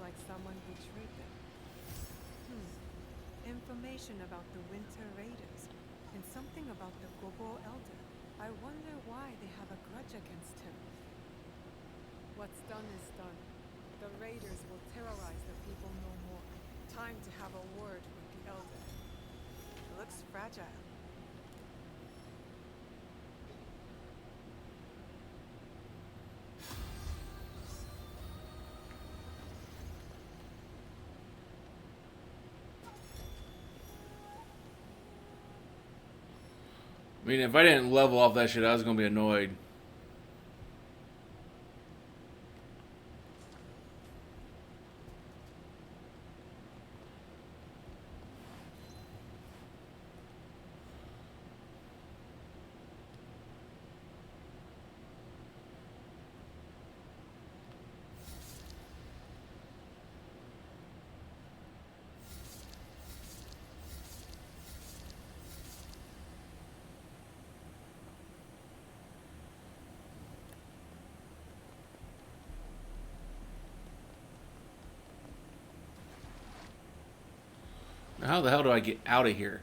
like someone betrayed them. Information about the Winter Raiders, and something about the Gobo Elder. I wonder why they have a grudge against him. What's done is done. The Raiders will terrorize the people no more. Time to have a word with the Elder. It looks fragile. I mean, if I didn't level off that shit, I was gonna be annoyed. How the hell do I get out of here?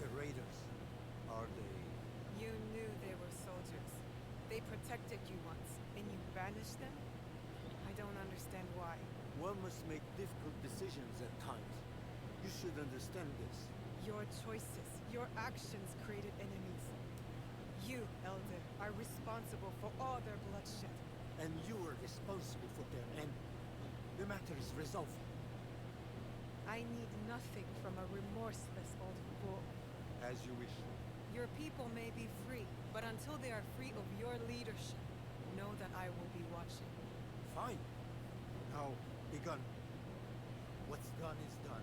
The raiders, are they? You knew they were soldiers. They protected you once, and you banished them? I don't understand why. One must make difficult decisions at times. You should understand this. Your choices, your actions created enemies. You, Elder, are responsible for all their bloodshed. And you are responsible for their end. The matter is resolved. I need nothing from a remorseless old fool. As you wish. Your people may be free, but until they are free of your leadership, know that I will be watching. Fine. Now, begone. What's done is done.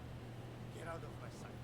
Get out of my sight.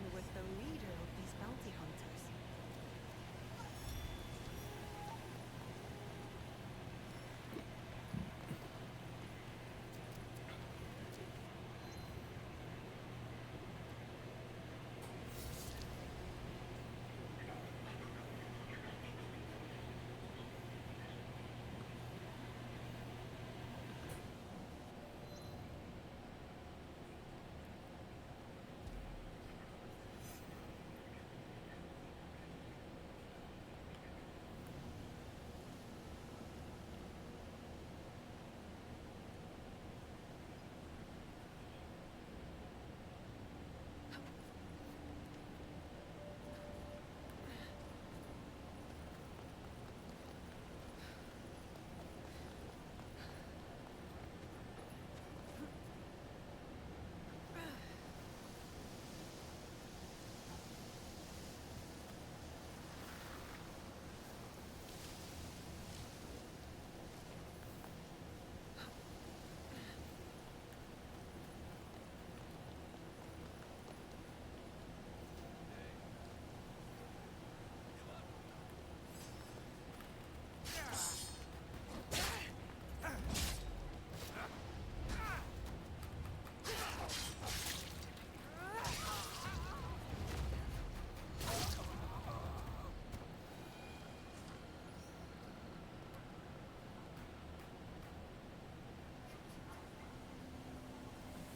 Khan was the leader of these bounty hunters.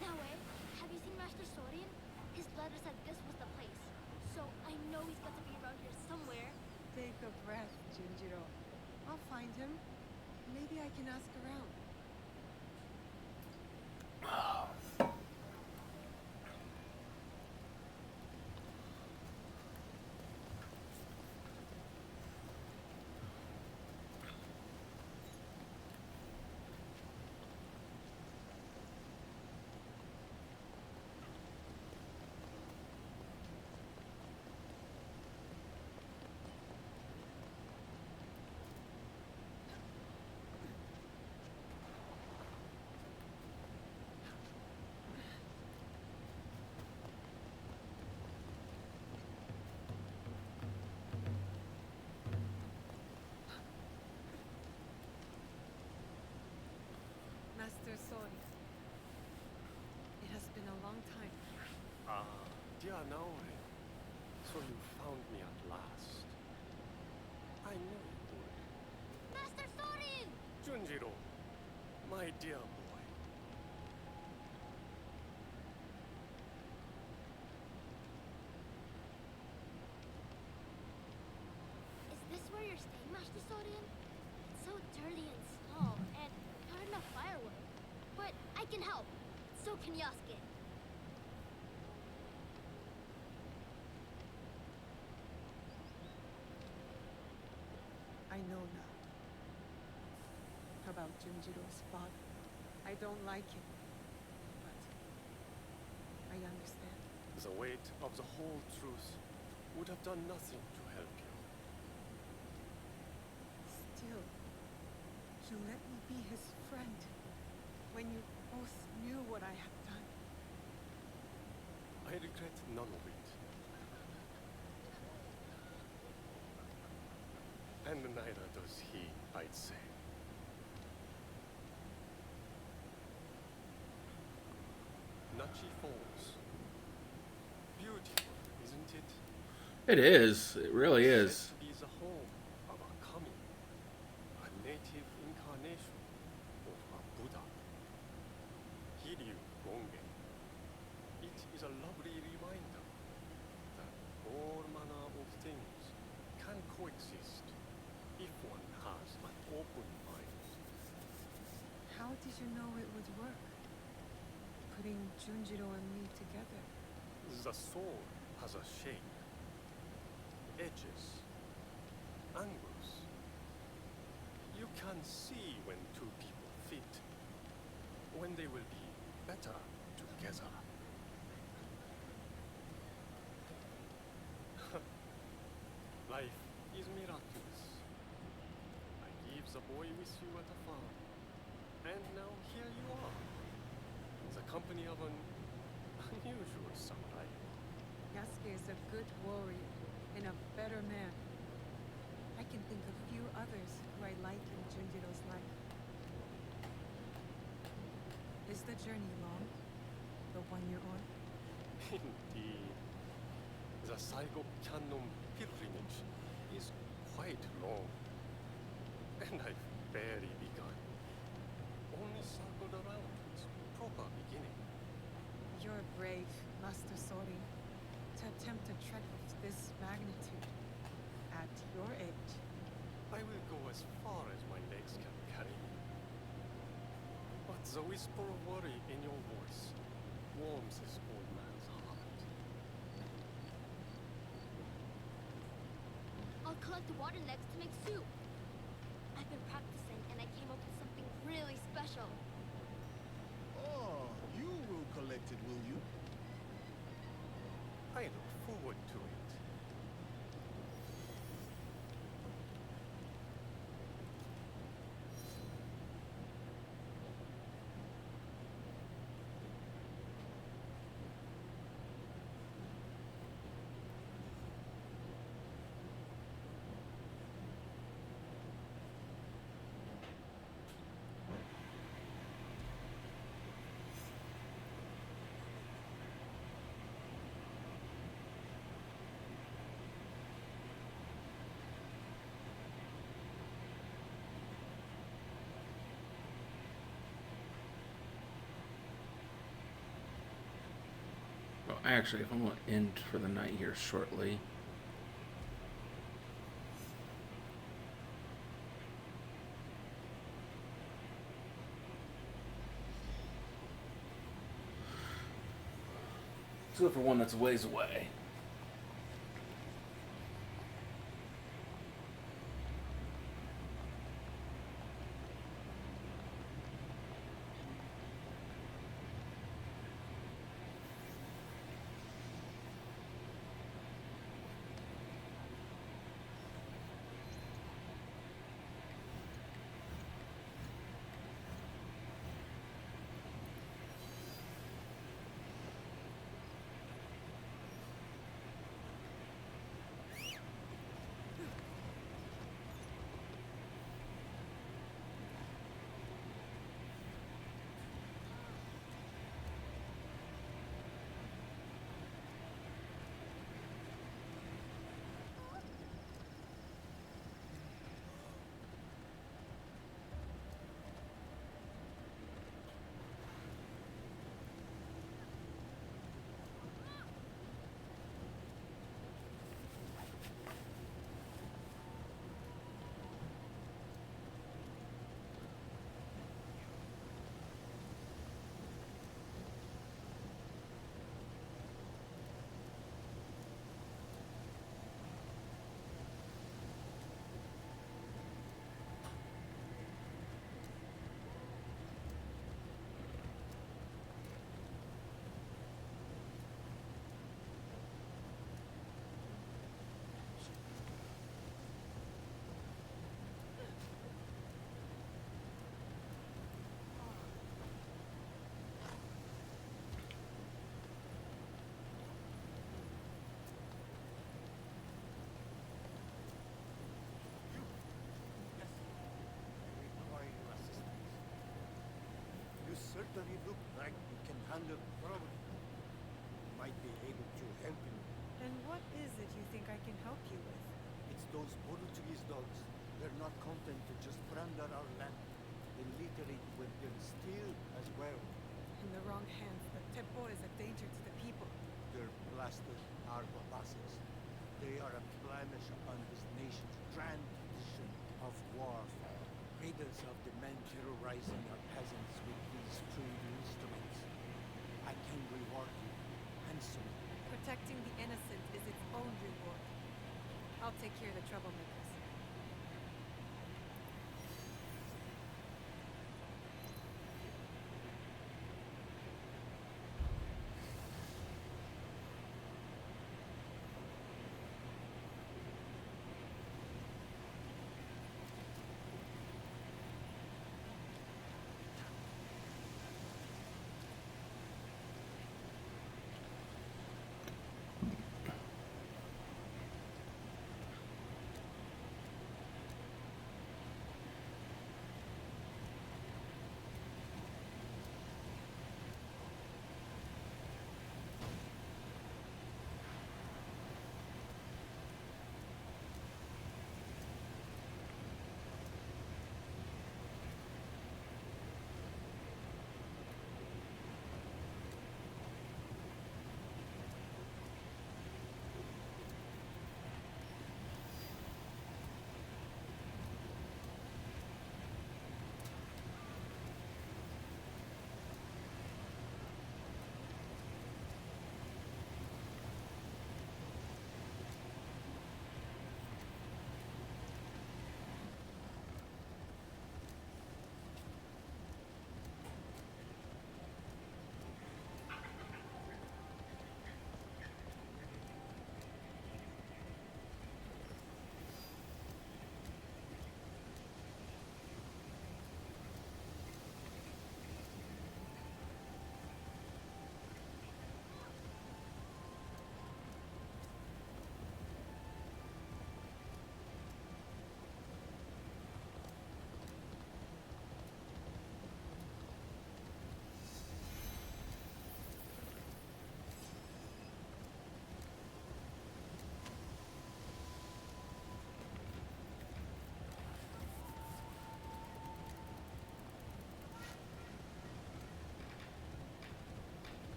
Now, have you seen Master Sorian? His letter said this was the place. So I know he's got to be around here somewhere. Take a breath, Junjiro. I'll find him. Maybe I can ask around. Master Sori. It has been a long time. Ah, dear Naori. So you found me at last. I knew you would. Master Sorian! Junjiro, my dear boy. Is this where you're staying, Master Sorian? It's so dirty and small, and not enough firewood. But I can help. So can Yasuke. I know now. About Junjiro's father. I don't like him. But I understand. The weight of the whole truth would have done nothing to help you. Still, you let me be his friend. When you both knew what I had done. I regret none of it. And neither does he, I'd say. Nachi Falls. Beautiful, isn't it? It is. It really is. Said to be the home of a kami, a native incarnation of a Buddha. Hiryu Gongen. It is a lovely reminder that all manner of things can coexist if one has an open mind. How did you know it would work? Putting Junjiro and me together. The sword has a shape, edges, angles. You can see when two people fit, when they will be better together. Life is miraculous. I leave the boy with you at the farm, and now here you are, in the company of an unusual samurai. Yasuke is a good warrior and a better man. I can think of few others who I like in Junjiro's life. Is the journey long? The one you're on? Indeed. The Saigo Cannon pilgrimage is quite long. And I've barely begun. Only circled around its proper beginning. You're brave, Master Sori, to attempt a trek of this magnitude. At your age. I will go as far as my legs can carry me. But the whisper of worry in your voice warms this old man's heart. I'll collect water next to make soup. I've been practicing and I came up with something really special. Oh, you will collect it, will you? I look forward to it. Well, actually, if I'm going to end for the night here shortly. Let's go for one that's a ways away. Certainly look like you can handle the problem. Might be able to help you. And what is it you think I can help you with? It's those Portuguese dogs. They're not content to just plunder our land. They literate when they're steal as well. In the wrong hands, the Tepor is a danger to the people. They're blasted arbobasses. They are a blemish on this nation's grand tradition of warfare. Raiders of the men terrorizing our peasants with these crude instruments. I can reward you handsomely. Protecting the innocent is its own reward. I'll take care of the troublemakers.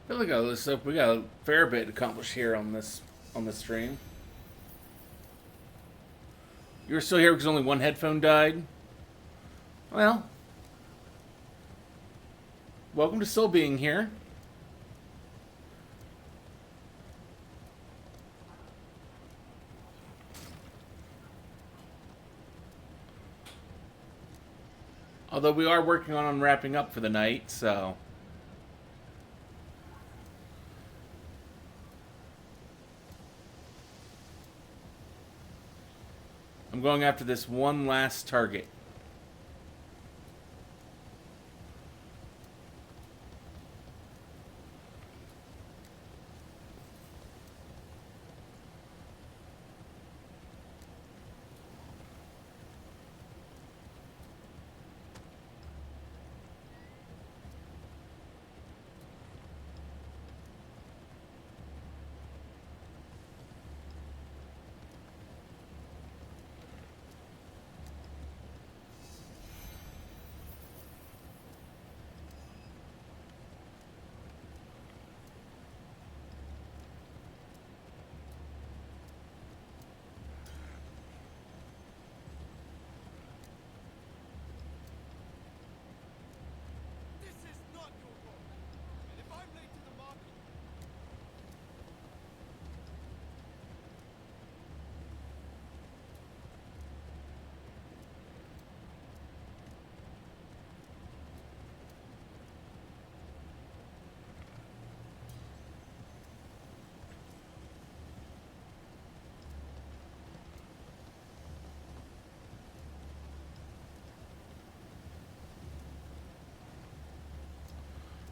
feel like we got a fair bit accomplished here on this stream. You're still here because only one headphone died? Well, welcome to still being here. Although we are working on wrapping up for the night, so... I'm going after this one last target.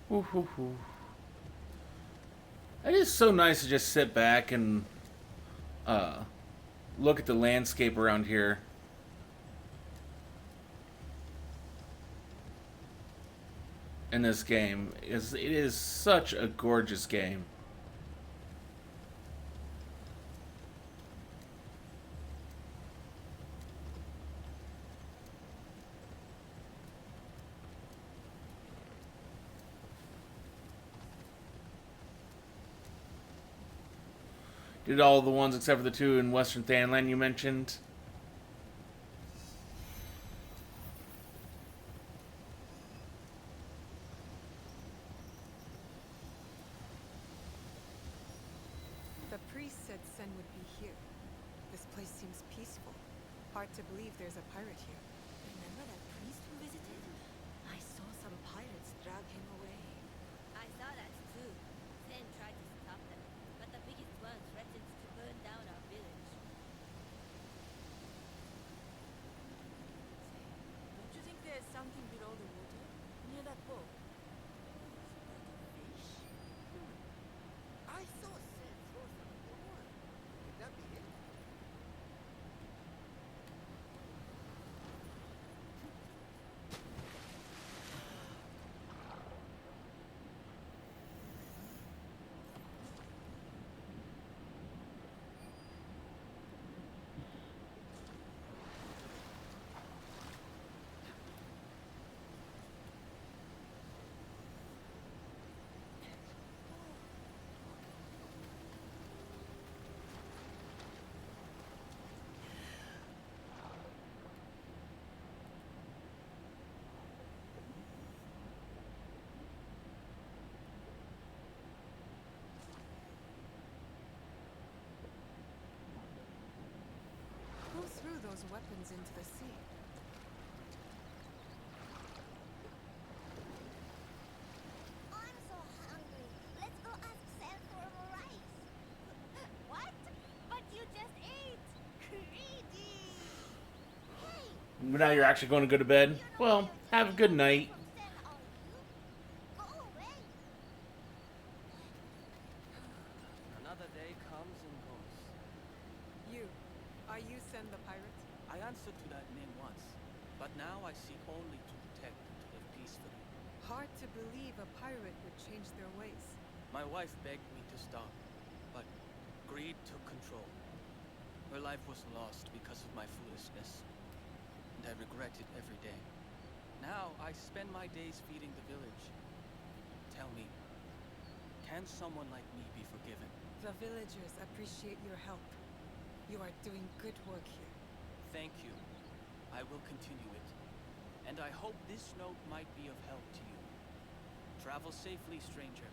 Ooh, ooh, ooh. It is so nice to just sit back and look at the landscape around here. In this game. It is such a gorgeous game. Did all the ones except for the two in Western Thanland you mentioned. The priest said Sen would be here. This place seems peaceful. Hard to believe there's a pirate here. Remember that priest who visited? I saw some pirates drag him away. I saw that too. Sen tried to stop them, but the biggest one threatened to burn down our village. Don't you think there's something below the water? Near that boat? Fish? I saw Sen throw some water. Could that be it? Who threw those weapons into the sea? I'm so hungry. Let's go ask Sen for more rice. What? But you just ate. Greedy. Hey, Now you're actually going to go to bed? Well, have a good night. go away. Another day comes and goes. Are you Sen the pirate? I answered to that name once, but now I seek only to protect and to live peacefully. Hard to believe a pirate would change their ways. My wife begged me to stop, but greed took control. Her life was lost because of my foolishness, and I regret it every day. Now I spend my days feeding the village. Tell me, Can someone like me be forgiven? The villagers appreciate your help. You are doing good work here. Thank you. I will continue it. And I hope this note might be of help to you. Travel safely, stranger.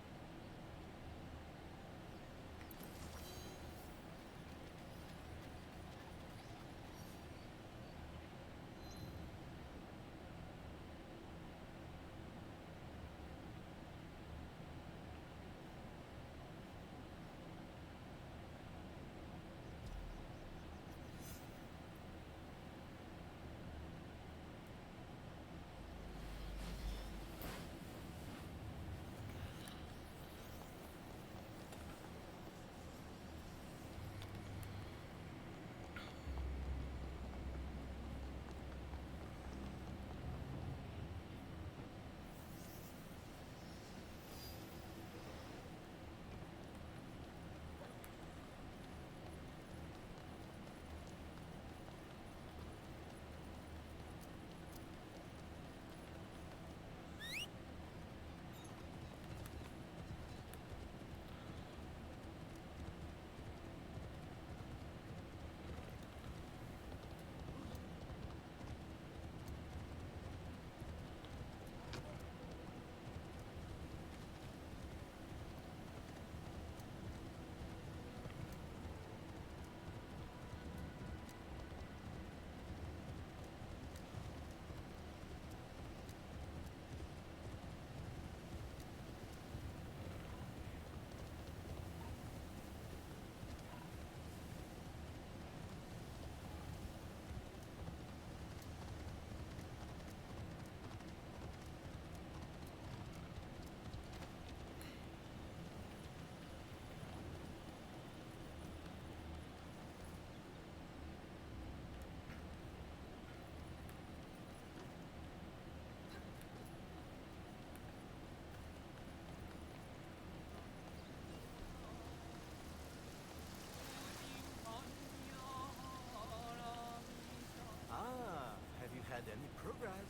Ah, have you had any progress?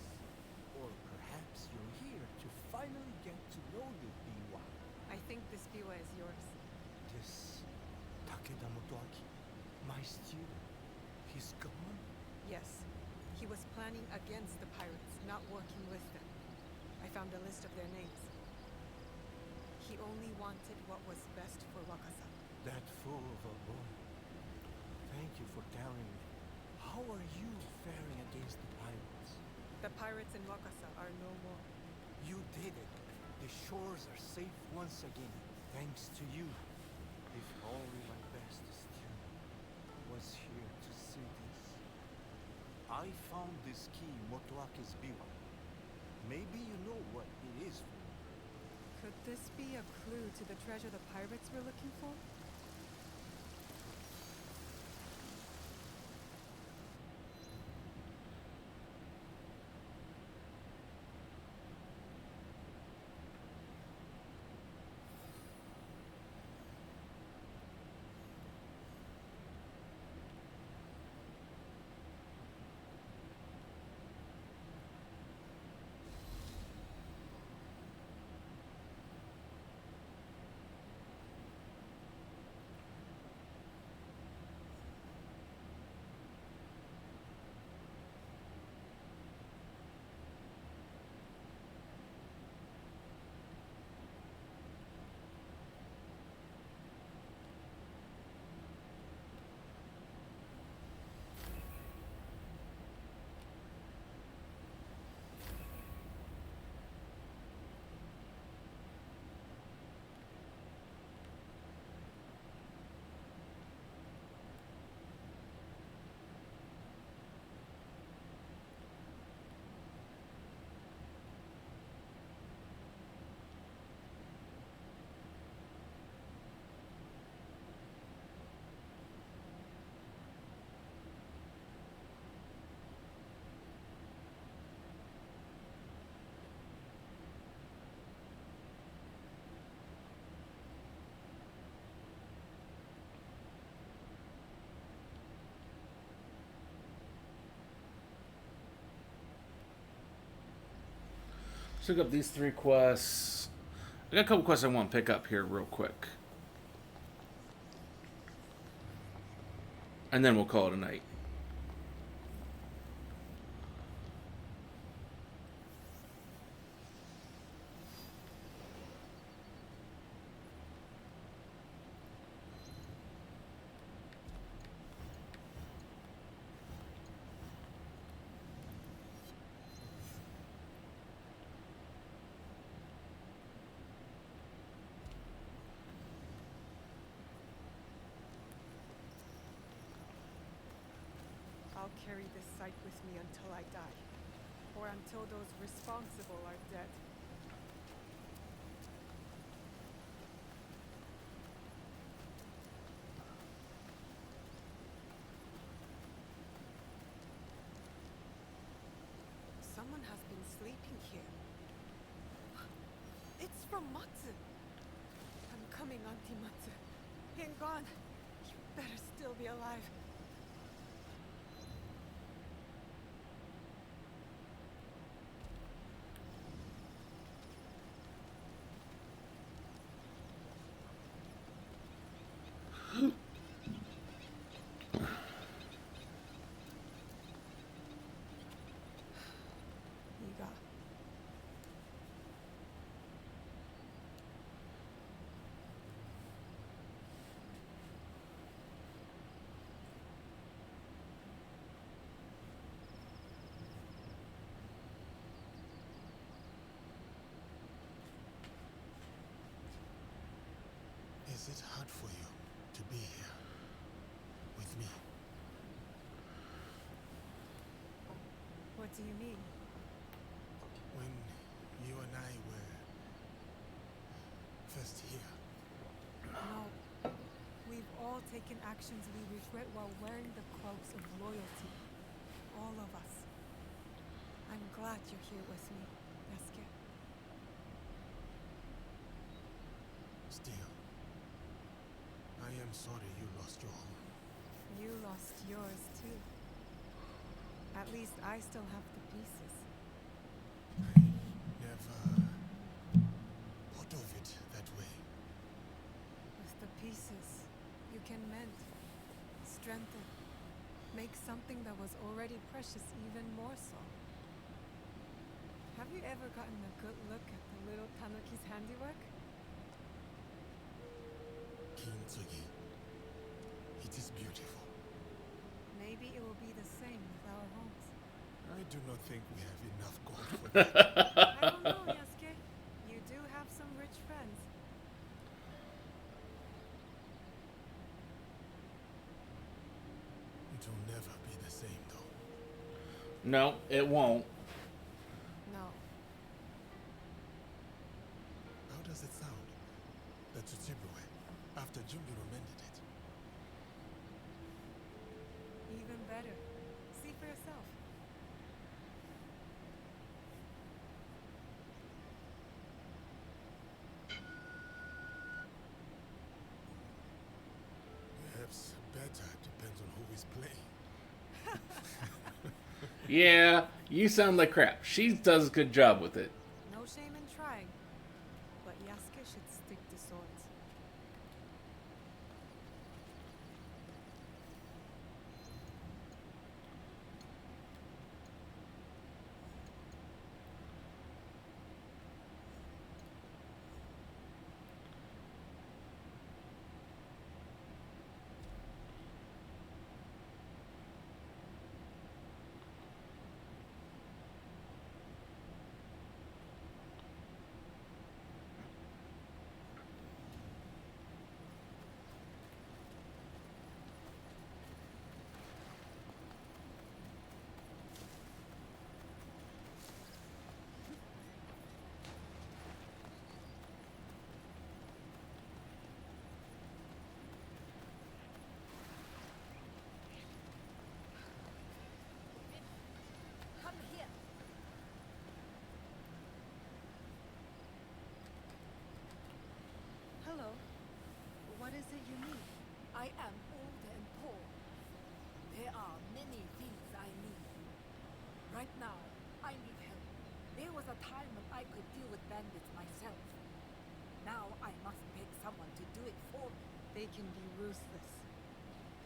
Or perhaps you're here to finally get to know the Biwa. I think this biwa is yours. This Takeda Motoaki, my student, he's gone? Yes. He was planning against the pirates, not working with them. I found a list of their names. He only wanted what was best for Wakasa. That fool of a boy. Thank you for telling me. How are you faring against the pirates? The pirates in Wakasa are no more. You did it. The shores are safe once again, thanks to you. If only my best student was here to see this. I found this key in Motoake's biwa. Maybe you know what it is for. Could this be a clue to the treasure the pirates were looking for? Let's look up these 3 quests. I got a couple quests I want to pick up here real quick. And then we'll call it a night. I'll carry this sight with me until I die. Or until those responsible are dead. Someone has been sleeping here. It's from Matsu. I'm coming, Auntie Matsu. Hang on. You better still be alive. Iga. Is it hard for you to be here with me? What do you mean? When you and I were first here. No. We've all taken actions we regret while wearing the cloaks of loyalty. All of us. I'm glad you're here with me, Yasuke. Still, I am sorry you lost your home. You lost yours too. At least I still have the pieces. Never thought of it that way. With the pieces, you can mend, strengthen, make something that was already precious even more so. Have you ever gotten a good look at the little Tanuki's handiwork? Kintsugi. It is beautiful. Maybe it will be the same with our homes. I do not think we have enough gold for that. I don't know, Yasuke. You do have some rich friends. It will never be the same, though. No, it won't. No. How does it sound? The Tsutsubue, after Jungiro mended it. Even better. See for yourself. Perhaps better depends on who is playing. Yeah, you sound like crap. She does a good job with it. No shame in trying. But Yasuke should stick to swords. Come here. Hello. What is it you need? I am old and poor. There are many things I need. Right now, I need help. There was a time when I could deal with bandits myself. Now I must beg someone to do it for me. They can be ruthless.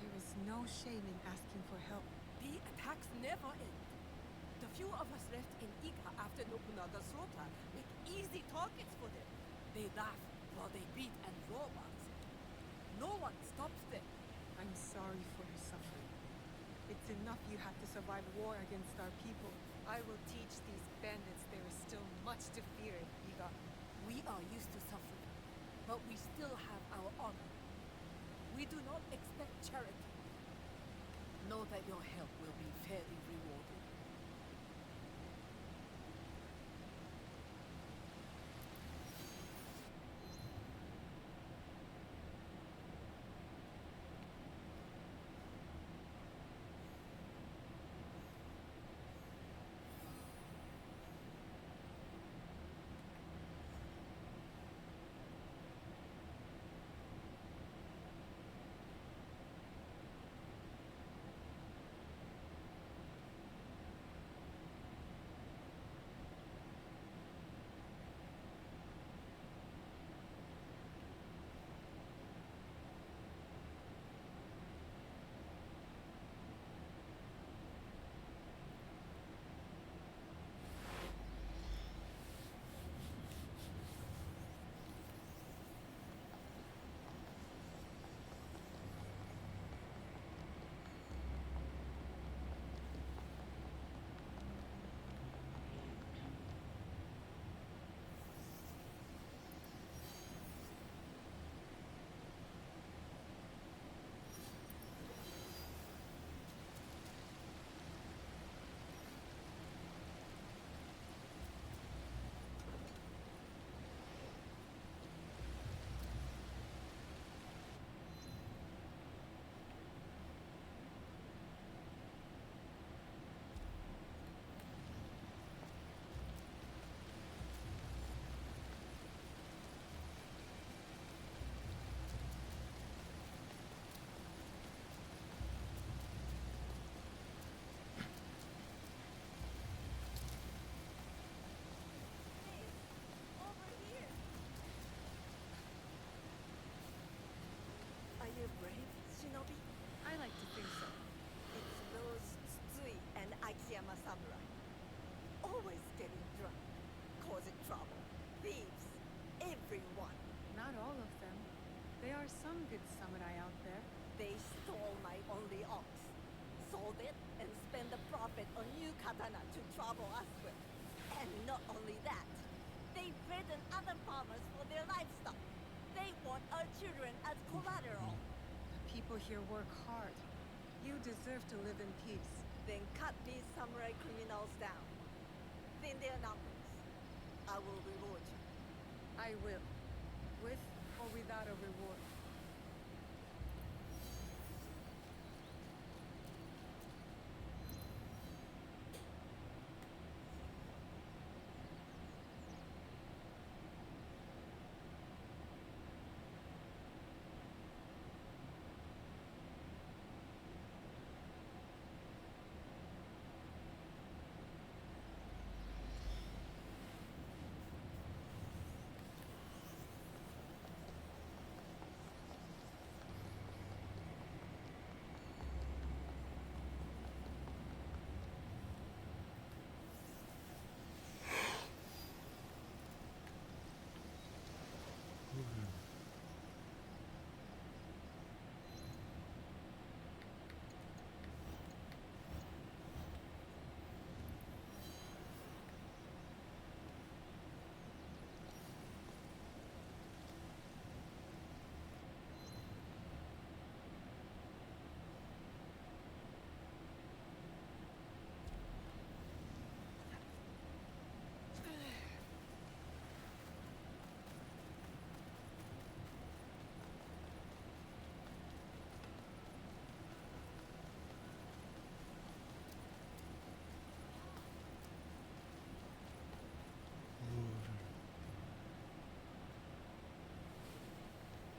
There is no shame in asking for help. The attacks never end. The few of us left in Iga after Nobunaga's slaughter make easy targets for them. They laugh while they beat and rob us. No one stops them. I'm sorry for your suffering. It's enough you have to survive war against our people. I will teach these bandits there is still much to fear in Iga. We are used to suffering, but we still have our honor. We do not expect charity. Know that your help will be fairly rewarded. Are you brave, Shinobi? I like to think so. It's those Tsui and Akiyama samurai. Always getting drunk, causing trouble. Thieves. Everyone. Not all of them. There are some good samurai out there. They stole my only ox, sold it, and spent the profit on new katana to travel us with. And not only that, they threaten other farmers for their livestock. They want our children as collateral. The people here work hard. You deserve to live in peace. Then cut these samurai criminals down. Thin their numbers. I will reward you. I will. With or without a reward.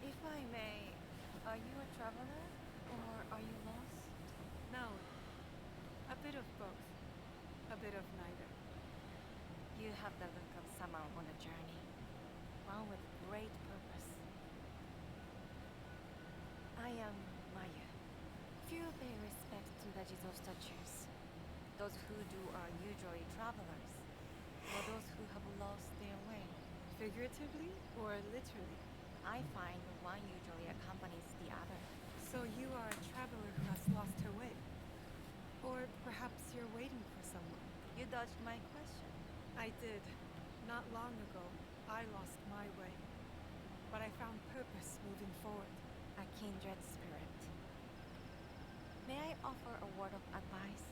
If I may, are you a traveler or are you lost? No. A bit of both. A bit of neither. You have the look of someone on a journey. one with great purpose. I am Maya. Few pay respect to the Jizo statues. Those who do are usually travelers, or those who have lost their way. Figuratively or literally? I find one usually accompanies the other. So you are a traveler who has lost her way? Or perhaps you're waiting for someone? You dodged my question. I did. Not long ago, I lost my way. But I found purpose moving forward. A kindred spirit. May I offer a word of advice?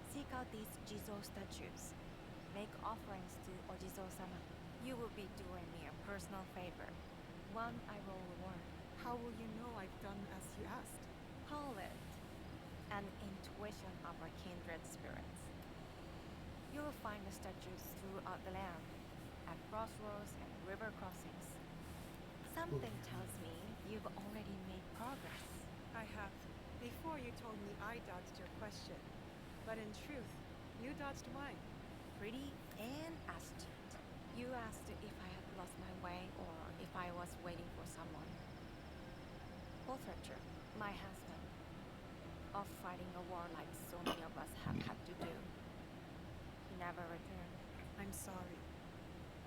Seek out these Jizo statues. Make offerings to Ojizo-sama. You will be doing me a personal favor. One I will reward. How will you know I've done as you asked? Call it an intuition of our kindred spirits. You will find the statues throughout the land, at crossroads and river crossings. Something tells me you've already made progress. I have. Before you told me I dodged your question. But in truth, you dodged mine. Pretty and astute. You asked if I had lost my way or if I was waiting for someone. Both are true. My husband. Off fighting a war like so many of us have had to do. He never returned. I'm sorry.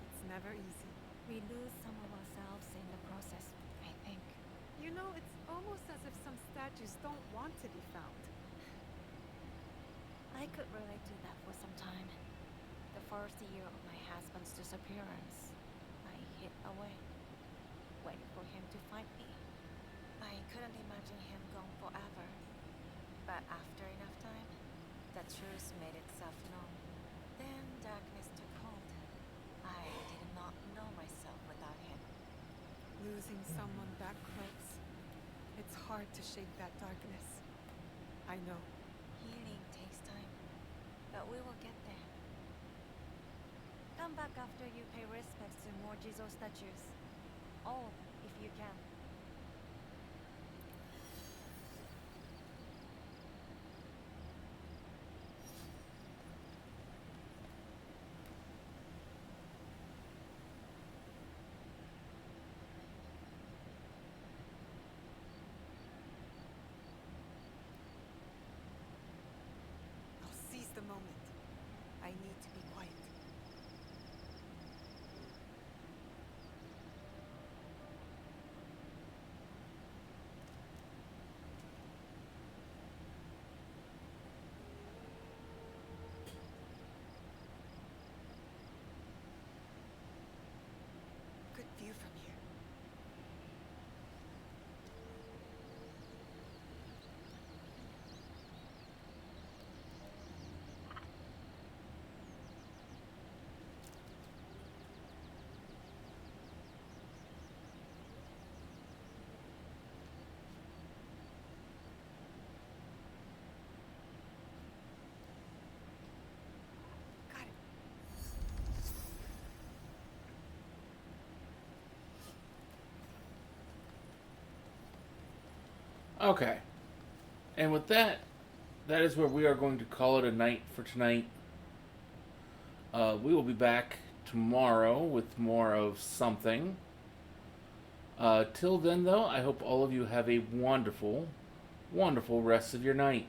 It's never easy. We lose some of ourselves in the process, I think. You know, it's almost as if some statues don't want to be found. I could relate to that for some time. The first year of my husband's disappearance, I hid away, waiting for him to find me. I couldn't imagine him gone forever. But after enough time, the truth made itself known. Then darkness took hold. I did not know myself without him. Losing someone that close. It's hard to shake that darkness. I know. Healing takes time, but we will get there. Come back after you pay respects to more Jizo statues. All, if you can. I'll seize the moment. I need to be quiet. Good view from here. Got it. Okay. And with that, that is where we are going to call it a night for tonight. We will be back tomorrow with more of something. Till then, though, I hope all of you have a wonderful, wonderful rest of your night.